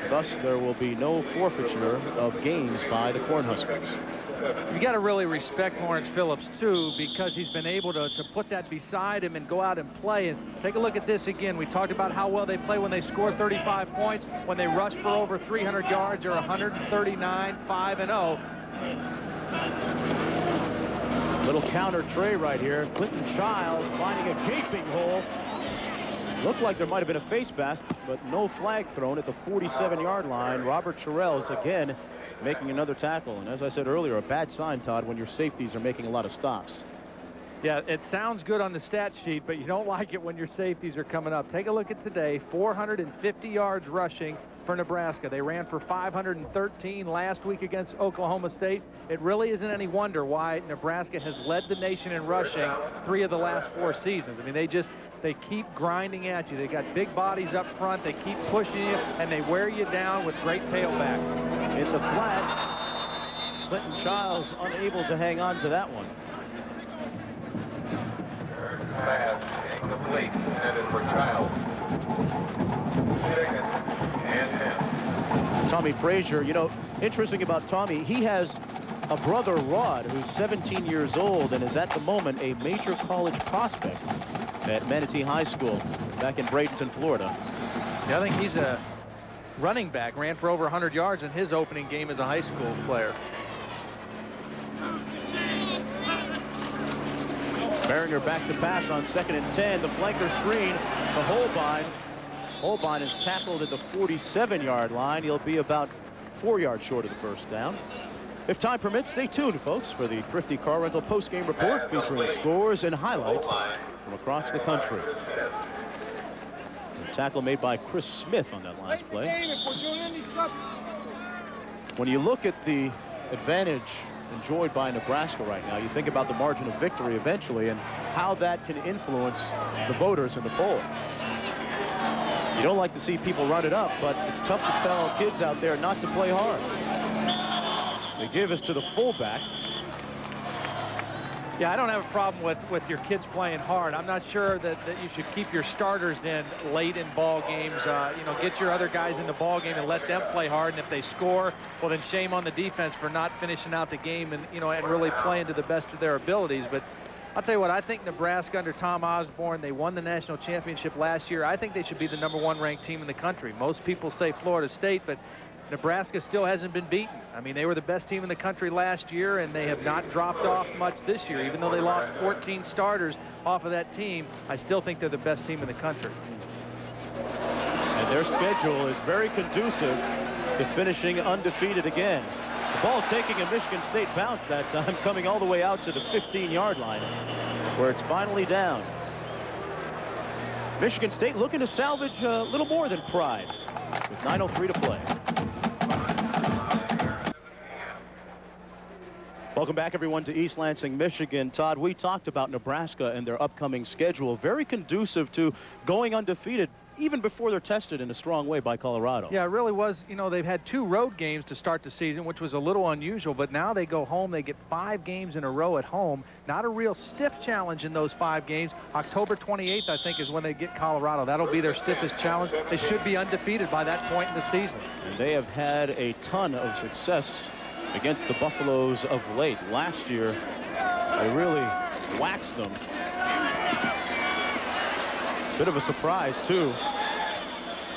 Thus, there will be no forfeiture of games by the Cornhuskers. You got to really respect Lawrence Phillips, too, because he's been able to put that beside him and go out and play. And take a look at this again. We talked about how well they play when they score 35 points, when they rush for over 300 yards or 139, 5-0. Little counter tray right here. Clinton Childs finding a gaping hole. Looked like there might have been a face mask, but no flag thrown at the 47-yard line. Robert Terrell's again making another tackle. And as I said earlier, a bad sign, Todd, when your safeties are making a lot of stops. Yeah, it sounds good on the stat sheet, but you don't like it when your safeties are coming up. Take a look at today. 450 yards rushing for Nebraska. They ran for 513 last week against Oklahoma State. It really isn't any wonder why Nebraska has led the nation in rushing 3 of the last 4 seasons. I mean, they keep grinding at you. They got big bodies up front. They keep pushing you, and they wear you down with great tailbacks. In the flat, Clinton Childs unable to hang on to that one. Pass incomplete, intended for Childs. Second and 10. Tommy Frazier, you know, interesting about Tommy, he has a brother, Rod, who's 17 years old and is at the moment a major college prospect at Manatee High School back in Bradenton, Florida. Yeah, I think he's a running back, ran for over 100 yards in his opening game as a high school player. Beringer back to pass on 2nd and 10. The flanker screen to Holbein. Holbein is tackled at the 47-yard line. He'll be about 4 yards short of the first down. If time permits, stay tuned, folks, for the Thrifty Car Rental post-game report featuring scores and highlights from across the country. The tackle made by Chris Smith on that last play. When you look at the advantage enjoyed by Nebraska right now, you think about the margin of victory eventually and how that can influence the voters in the poll. You don't like to see people run it up, but it's tough to tell kids out there not to play hard. They give us to the fullback. Yeah, I don't have a problem with your kids playing hard. I'm not sure that you should keep your starters in late in ball games. You know, get your other guys in the ball game and let them play hard. And if they score, well, then shame on the defense for not finishing out the game and, you know, and really playing to the best of their abilities. But I'll tell you what, I think Nebraska under Tom Osborne, they won the national championship last year. I think they should be the #1 ranked team in the country. Most people say Florida State, but Nebraska still hasn't been beaten. I mean, they were the best team in the country last year, and they have not dropped off much this year. Even though they lost 14 starters off of that team, I still think they're the best team in the country. And their schedule is very conducive to finishing undefeated again. The ball taking a Michigan State bounce that time, coming all the way out to the 15-yard line, where it's finally down. Michigan State looking to salvage a little more than pride with 9:03 to play. Welcome back, everyone, to East Lansing, Michigan. Todd, we talked about Nebraska and their upcoming schedule. Very conducive to going undefeated even before they're tested in a strong way by Colorado. Yeah, it really was. You know, they've had 2 road games to start the season, which was a little unusual, but now they go home. They get 5 games in a row at home. Not a real stiff challenge in those 5 games. October 28th, I think, is when they get Colorado. That'll be their stiffest challenge. They should be undefeated by that point in the season. And they have had a ton of success against the Buffaloes of late. Last year, they really waxed them. Bit of a surprise, too,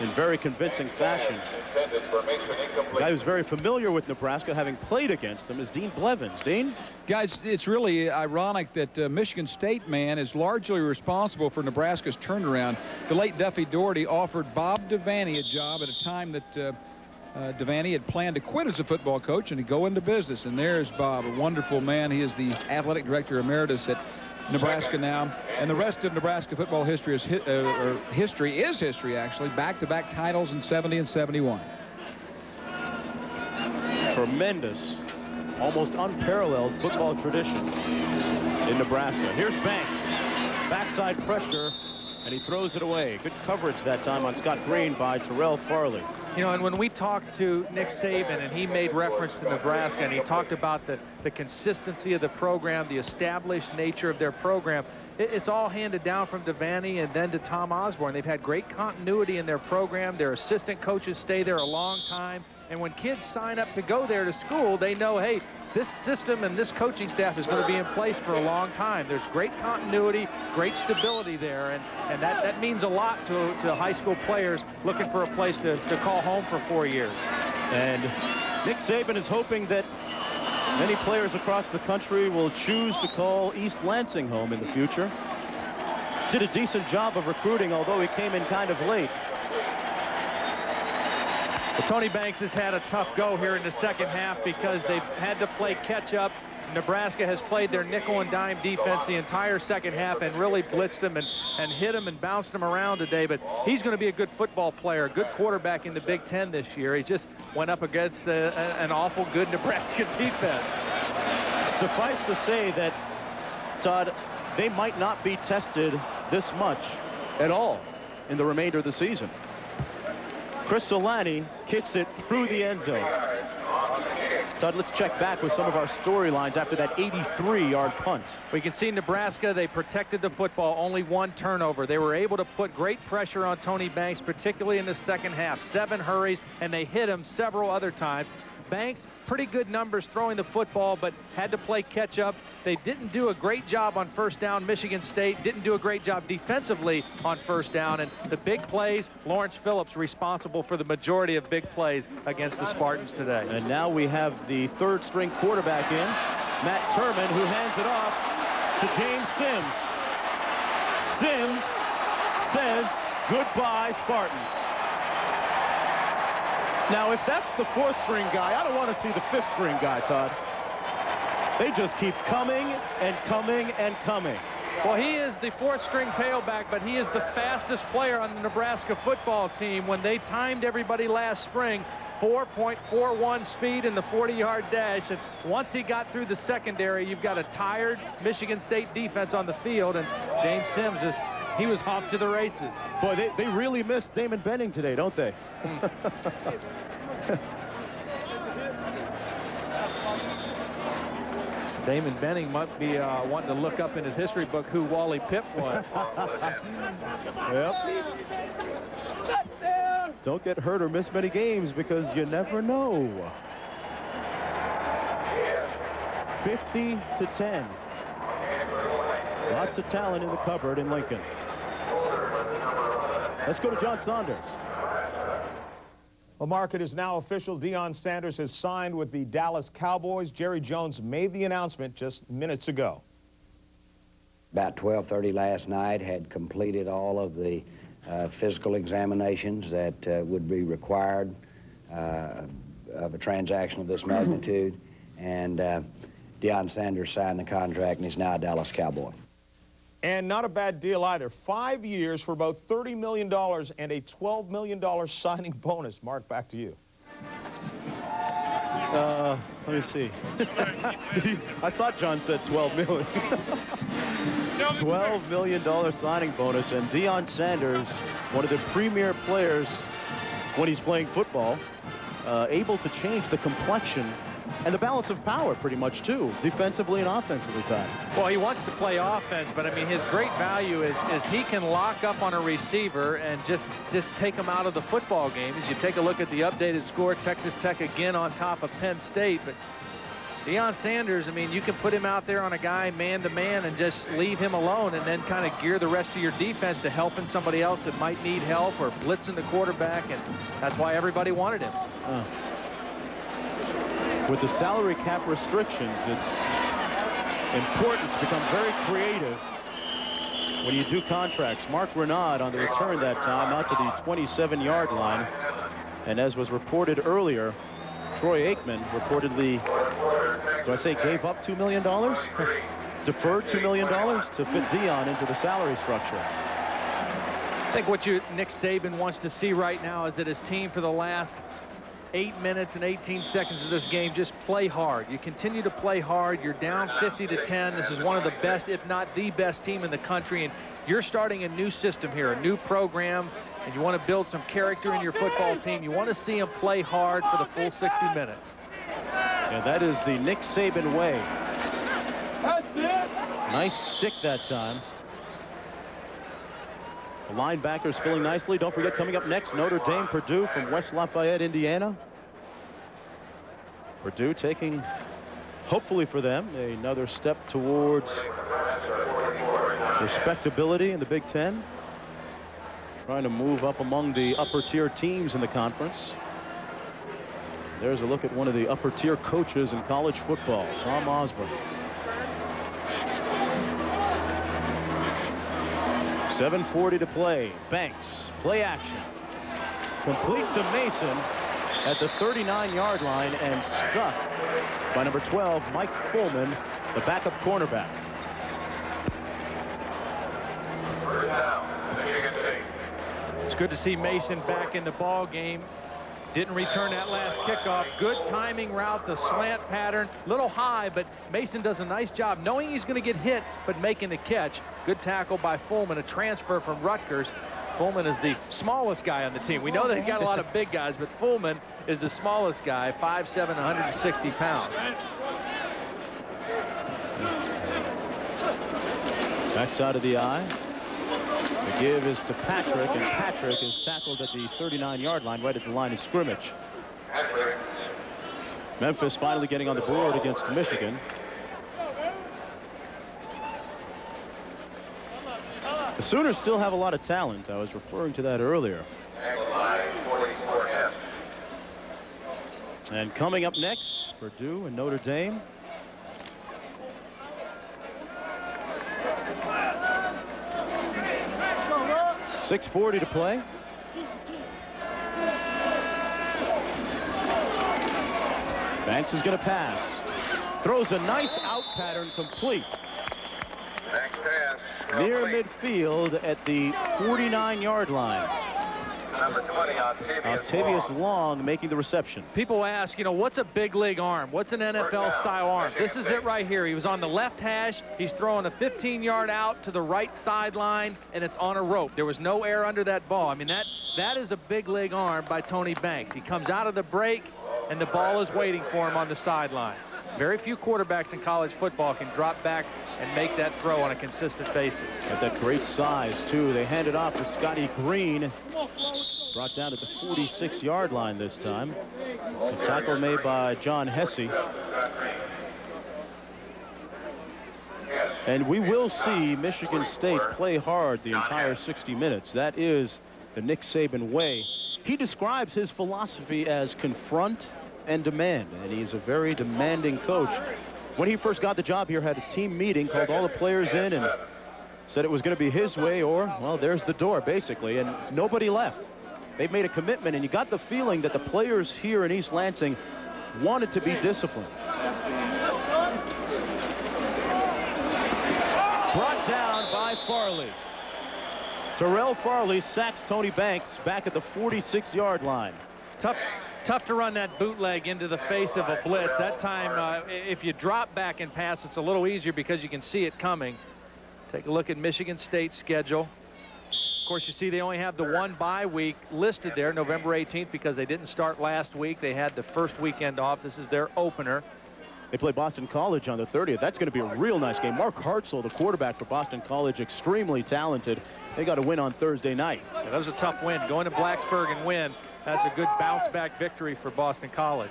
in very convincing fashion. The guy who's very familiar with Nebraska, having played against them, is Dean Blevins. Dean? Guys, it's really ironic that Michigan State man is largely responsible for Nebraska's turnaround. The late Duffy Doherty offered Bob Devaney a job at a time that Devaney had planned to quit as a football coach and to go into business. And there's Bob, a wonderful man. He is the athletic director emeritus at Nebraska now, and the rest of Nebraska football history is history, actually. Back-to-back titles in 70 and 71. Tremendous, almost unparalleled football tradition in Nebraska. Here's Banks, backside pressure, and he throws it away. Good coverage that time on Scott Green by Terrell Farley. You know, and when we talked to Nick Saban, and he made reference to Nebraska, and he talked about the consistency of the program, the established nature of their program, it's all handed down from Devaney and then to Tom Osborne. They've had great continuity in their program. Their assistant coaches stay there a long time. And when kids sign up to go there to school, they know, hey, this system and this coaching staff is going to be in place for a long time. There's great continuity, great stability there, and that means a lot to high school players looking for a place to call home for 4 years. And Nick Saban is hoping that many players across the country will choose to call East Lansing home in the future. Did a decent job of recruiting, although he came in kind of late. Well, Tony Banks has had a tough go here in the second half because they've had to play catch-up. Nebraska has played their nickel and dime defense the entire second half and really blitzed them and hit them and bounced them around today. But he's going to be a good football player, a good quarterback in the Big Ten this year. He just went up against an awful good Nebraska defense. Suffice to say that, Todd, they might not be tested this much at all in the remainder of the season. Chris Solani kicks it through the end zone. Todd, let's check back with some of our storylines after that 83-yard punt. We can see Nebraska, they protected the football, only 1 turnover. They were able to put great pressure on Tony Banks, particularly in the second half. 7 hurries, and they hit him several other times. Banks, pretty good numbers throwing the football, but had to play catch up. They didn't do a great job on first down. Michigan State didn't do a great job defensively on first down. And the big plays, Lawrence Phillips responsible for the majority of big plays against the Spartans today. And now we have the 3rd string quarterback in, Matt Turman, who hands it off to James Sims. Sims says goodbye, Spartans. Now, if that's the 4th string guy, I don't want to see the 5th string guy, Todd. They just keep coming and coming and coming. Well, he is the 4th string tailback, but he is the fastest player on the Nebraska football team. When they timed everybody last spring, 4.41 speed in the 40-yard dash. And once he got through the secondary, you've got a tired Michigan State defense on the field, and James Sims he was off to the races. Boy, they really missed Damon Benning today, don't they? Damon Benning might be wanting to look up in his history book who Wally Pipp was. Yep. Don't get hurt or miss many games because you never know. 50-10. Lots of talent in the cupboard in Lincoln. Let's go to John Saunders. Well, Mark, it is now official. Deion Sanders has signed with the Dallas Cowboys. Jerry Jones made the announcement just minutes ago. About 12:30 last night, had completed all of the physical examinations that would be required of a transaction of this magnitude. And Deion Sanders signed the contract, and he's now a Dallas Cowboy. And not a bad deal either. 5 years for about $30 million and a $12 million signing bonus. Mark, back to you. Let me see. I thought John said $12 million. $12 million signing bonus, and Deion Sanders, one of the premier players when he's playing football, able to change the complexion and the balance of power pretty much too, defensively and offensively, Todd. Well, he wants to play offense, but I mean his great value is he can lock up on a receiver and just take him out of the football game. As you take a look at the updated score, Texas Tech again on top of Penn State, but Deion Sanders, I mean, you can put him out there on a guy man-to-man and just leave him alone and then kind of gear the rest of your defense to helping somebody else that might need help or blitzing the quarterback, and that's why everybody wanted him. With the salary cap restrictions, it's important to become very creative when you do contracts. Mark Renaud on the return that time out to the 27-yard line. And as was reported earlier, Troy Aikman reportedly, do I say gave up $2 million? Deferred $2 million to fit Deion into the salary structure. I think what Nick Saban wants to see right now is that his team for the last 8 minutes and 18 seconds of this game just play hard. You continue to play hard. You're down 50-10. This is one of the best, if not the best team in the country, and you're starting a new system here, a new program, and you want to build some character in your football team. You want to see them play hard for the full 60 minutes. Yeah, that is the Nick Saban way. That's it. Nice stick that time. The linebackers filling nicely. Don't forget, coming up next, Notre Dame, Purdue from West Lafayette, Indiana. Purdue taking, hopefully for them, another step towards respectability in the Big Ten. Trying to move up among the upper tier teams in the conference. There's a look at one of the upper tier coaches in college football, Tom Osborne. 7:40 to play. Banks, play action. Complete to Mason at the 39-yard line and stuck by number 12, Mike Fullman, the backup cornerback. It's good to see Mason back in the ball game. Didn't return that last kickoff. Good timing route, the slant pattern. Little high, but Mason does a nice job knowing he's going to get hit, but making the catch. Good tackle by Fullman, a transfer from Rutgers. Fullman is the smallest guy on the team. We know they've got a lot of big guys, but Fullman is the smallest guy, 5'7", 160 pounds. Backside of the eye. The give is to Patrick, and Patrick is tackled at the 39-yard line, right at the line of scrimmage. Memphis finally getting on the board against Michigan. The Sooners still have a lot of talent. I was referring to that earlier. And coming up next, Purdue and Notre Dame. .640 to play. Banks is going to pass. Throws a nice out pattern, complete. Near midfield at the 49-yard line. Number 20, Octavius Long making the reception. People ask, you know, what's a big league arm? What's an NFL-style arm? This is it right here. He was on the left hash. He's throwing a 15-yard out to the right sideline, and it's on a rope. There was no air under that ball. I mean, that is a big league arm by Tony Banks. He comes out of the break, and the ball is waiting for him on the sideline. Very few quarterbacks in college football can drop back and make that throw on a consistent basis. At that great size, too. They hand it off to Scotty Green. Brought down at the 46-yard line this time. The tackle made by John Hesse. And we will see Michigan State play hard the entire 60 minutes. That is the Nick Saban way. He describes his philosophy as confront and demand, and he's a very demanding coach. When he first got the job here, had a team meeting, called all the players in and said it was going to be his way or, well, there's the door, basically, and nobody left. They've made a commitment, and you got the feeling that the players here in East Lansing wanted to be disciplined. Brought down by Farley. Terrell Farley sacks Tony Banks back at the 46-yard line. Tough to run that bootleg into the face of a blitz. That time, if you drop back and pass, it's a little easier because you can see it coming. Take a look at Michigan State's schedule. Of course, you see they only have the one bye week listed there, November 18th, because they didn't start last week. They had the first weekend off. This is their opener. They play Boston College on the 30th. That's going to be a real nice game. Mark Hartzell, the quarterback for Boston College, extremely talented. They got a win on Thursday night. Yeah, that was a tough win. Going to Blacksburg and win, that's a good bounce-back victory for Boston College.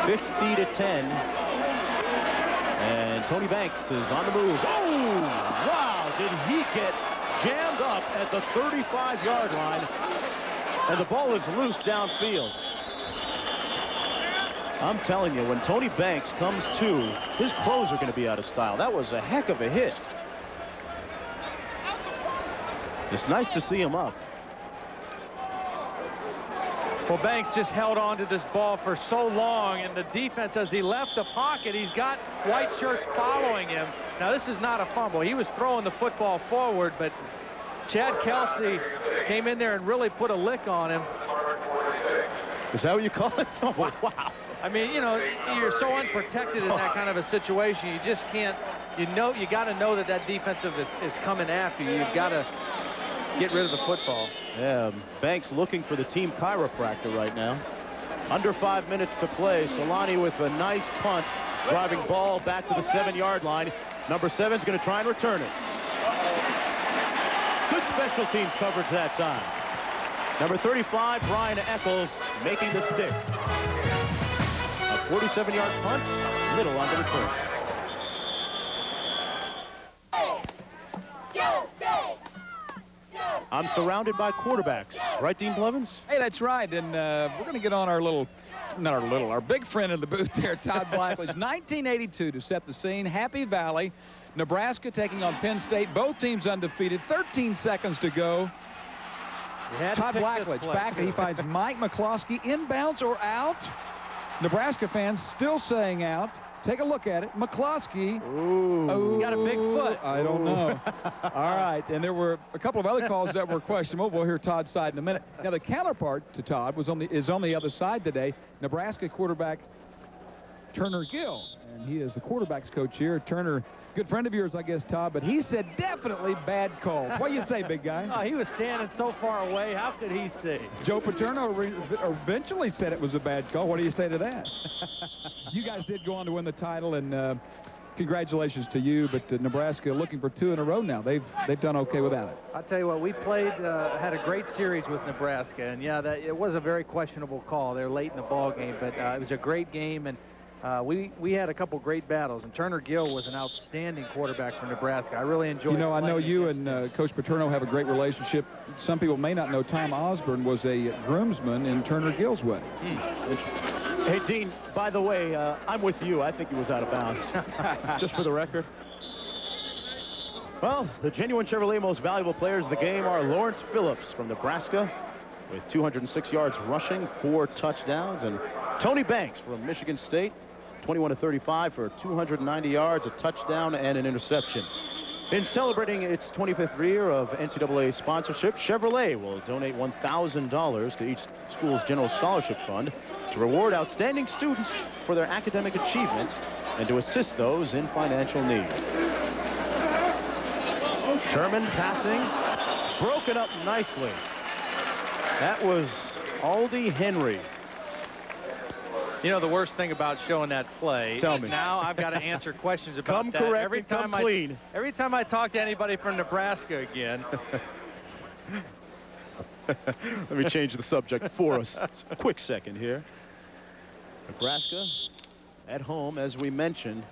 50-10. And Tony Banks is on the move. Oh, wow, did he get jammed up at the 35-yard line. And the ball is loose downfield. I'm telling you, when Tony Banks comes to, his clothes are going to be out of style. That was a heck of a hit. It's nice to see him up. Well, Banks just held on to this ball for so long, and the defense, as he left the pocket, he's got white shirts following him. Now, this is not a fumble. He was throwing the football forward, but Chad Kelsey came in there and really put a lick on him. Is that what you call it? Oh, wow. I mean, you know, you're so unprotected in that kind of a situation. You just can't, you got to know that defensive is coming after you. You've got to get rid of the football. Yeah, Banks looking for the team chiropractor right now. Under 5 minutes to play. Solani with a nice punt, driving ball back to the 7-yard line. Number 7's going to try and return it. Good special teams coverage that time. Number 35, Brian Eccles, making the stick. A 47-yard punt, middle on the return. I'm surrounded by quarterbacks. Right, Dean Blevins? Hey, that's right. And we're going to get on our big friend in the booth there, Todd Blackley's 1982 to set the scene. Happy Valley, Nebraska taking on Penn State. Both teams undefeated. 13 seconds to go. Todd Blackledge back. He finds Mike McCloskey inbounds or out. Nebraska fans still saying out. Take a look at it. McCloskey. Ooh. He's got a big foot. I don't know. All right. And there were a couple of other calls that were questionable. We'll hear Todd's side in a minute. Now, the counterpart to Todd is on the other side today. Nebraska quarterback Turner Gill. And he is the quarterback's coach here. Turner, good friend of yours, I guess, Todd, but he said definitely bad calls. What do you say, big guy? Oh, he was standing so far away. How could he see? Joe Paterno eventually said it was a bad call. What do you say to that? You guys did go on to win the title, and congratulations to you. But Nebraska looking for 2 in a row now. They've done okay without it. I'll tell you what, we played, had a great series with Nebraska, and yeah, it was a very questionable call. They're late in the ball game, but it was a great game, and we had a couple great battles, and Turner Gill was an outstanding quarterback for Nebraska. I really enjoyed it. You know, I know you and Coach Paterno have a great relationship. Some people may not know Tom Osborne was a groomsman in Turner Gill's wedding. Hey, Dean, by the way, I'm with you. I think he was out of bounds. Just for the record. Well, the genuine Chevrolet most valuable players of the game are Lawrence Phillips from Nebraska with 206 yards rushing, 4 touchdowns, and Tony Banks from Michigan State, 21-35 for 290 yards, a touchdown, and an interception. In celebrating its 25th year of NCAA sponsorship, Chevrolet will donate $1,000 to each school's general scholarship fund to reward outstanding students for their academic achievements and to assist those in financial need. Terman passing, broken up nicely. That was Aldi Henry. You know, the worst thing about showing that play Tell is me. now I've got to answer questions about come that. Correct every and time come clean. Every time I talk to anybody from Nebraska again. Let me change the subject for us. A quick second here. Nebraska at home, as we mentioned,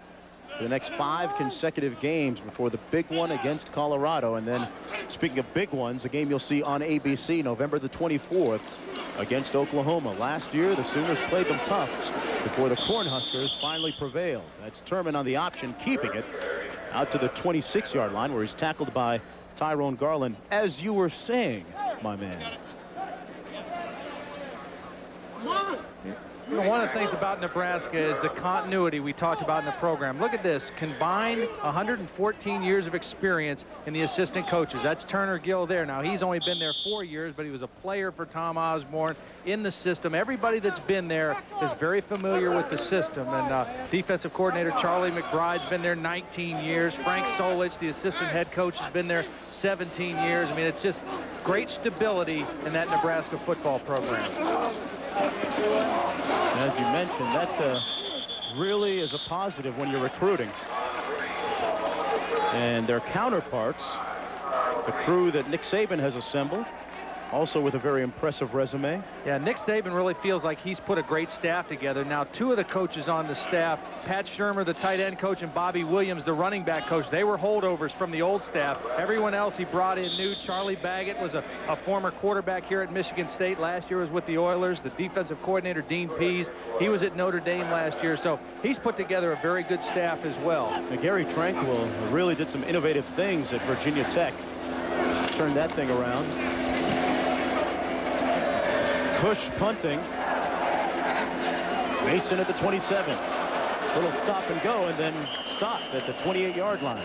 for the next 5 consecutive games before the big one against Colorado. And then, speaking of big ones, a game you'll see on ABC November the 24th against Oklahoma. Last year, the Sooners played them tough before the Cornhuskers finally prevailed. That's Terman on the option, keeping it out to the 26-yard line, where he's tackled by Tyrone Garland. As you were saying, my man. You know, one of the things about Nebraska is the continuity we talked about in the program. Look at this, combined 114 years of experience in the assistant coaches. That's Turner Gill there. Now, he's only been there 4 years, but he was a player for Tom Osborne in the system. Everybody that's been there is very familiar with the system. And defensive coordinator Charlie McBride's been there 19 years. Frank Solich, the assistant head coach, has been there 17 years. I mean, it's just great stability in that Nebraska football program. As you mentioned, that really is a positive when you're recruiting. And their counterparts, the crew that Nick Saban has assembled, also with a very impressive resume. Yeah, Nick Saban really feels like he's put a great staff together. Now, 2 of the coaches on the staff, Pat Shermer, the tight end coach, and Bobby Williams, the running back coach, they were holdovers from the old staff. Everyone else he brought in new. Charlie Baggett was a former quarterback here at Michigan State. Last year was with the Oilers. The defensive coordinator, Dean Pease, he was at Notre Dame last year. So he's put together a very good staff as well. Now, Gary Tranquil really did some innovative things at Virginia Tech. Turned that thing around. Push punting. Mason at the 27. Little stop and go, and then stopped at the 28-yard line.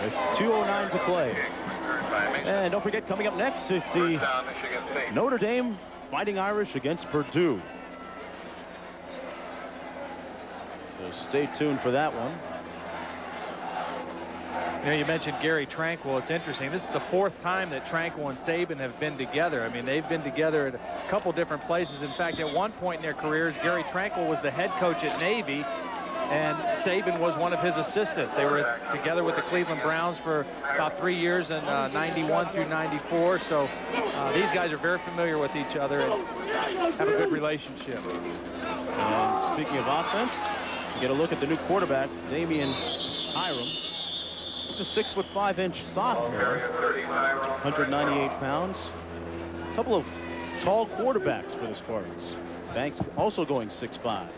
With 2:09 to play. And don't forget, coming up next is the Notre Dame Fighting Irish against Purdue. So stay tuned for that one. You know, you mentioned Gary Tranquil. It's interesting. This is the 4th time that Tranquil and Saban have been together. I mean, they've been together at a couple different places. In fact, at one point in their careers, Gary Tranquil was the head coach at Navy, and Saban was one of his assistants. They were together with the Cleveland Browns for about 3 years in 91 through 94. So these guys are very familiar with each other and have a good relationship. And speaking of offense, you get a look at the new quarterback, Damian Hiram. He's a 6'5" sophomore, 198 pounds. A couple of tall quarterbacks for the Spartans. Banks also going 6'5".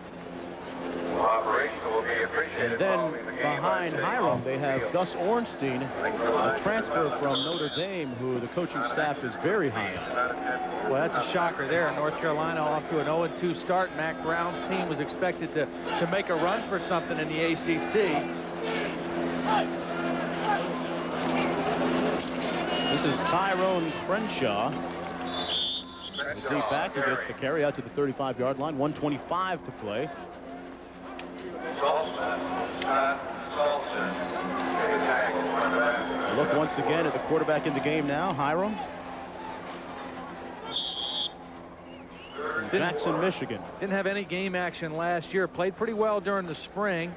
And then behind Hiram, they have Gus Ornstein, a transfer from Notre Dame, who the coaching staff is very high on. Well, that's a shocker there. North Carolina off to an 0-2 start. Mac Brown's team was expected to make a run for something in the ACC. This is Tyrone Crenshaw. The deep back, he gets the carry out to the 35-yard line. 1:25 to play. Look once again at the quarterback in the game now, Hiram. From Jackson, Michigan. Didn't have any game action last year. Played pretty well during the spring.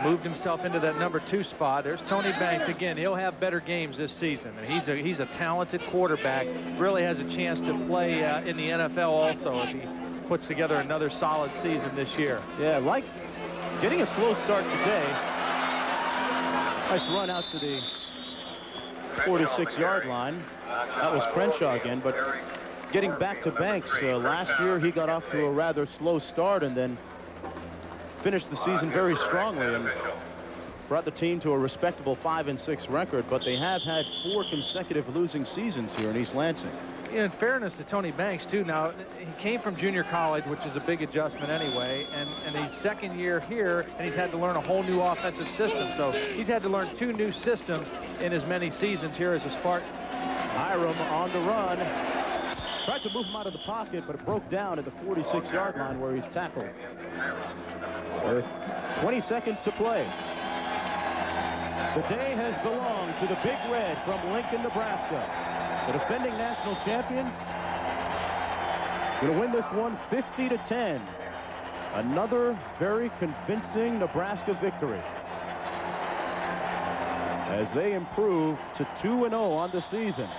Moved himself into that number 2 spot. There's Tony Banks again. He'll have better games this season. And he's a talented quarterback. Really has a chance to play in the NFL also if he puts together another solid season this year. Yeah, like getting a slow start today. Nice run out to the 46-yard line. That was Crenshaw again, but getting back to Banks. Last year he got off to a rather slow start and then finished the season very strongly and brought the team to a respectable 5-6 record, but they have had 4 consecutive losing seasons here in East Lansing. In fairness to Tony Banks, too, now, he came from junior college, which is a big adjustment anyway, and he's second year here, and he's had to learn a whole new offensive system. So he's had to learn 2 new systems in as many seasons here as a Spartan. Hiram on the run. Tried to move him out of the pocket, but it broke down at the 46-yard line where he's tackled. 20 seconds to play. The day has belonged to the Big Red from Lincoln, Nebraska. The defending national champions going to win this one 50-10. Another very convincing Nebraska victory as they improve to 2-0 on the season.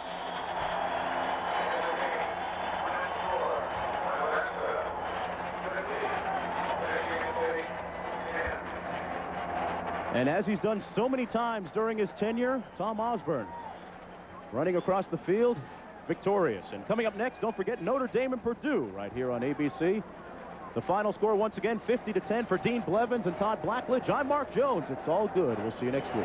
And as he's done so many times during his tenure, Tom Osborne running across the field, victorious. And coming up next, don't forget Notre Dame and Purdue right here on ABC. The final score once again, 50-10 for Dean Blevins and Todd Blackledge. I'm Mark Jones. It's all good. We'll see you next week.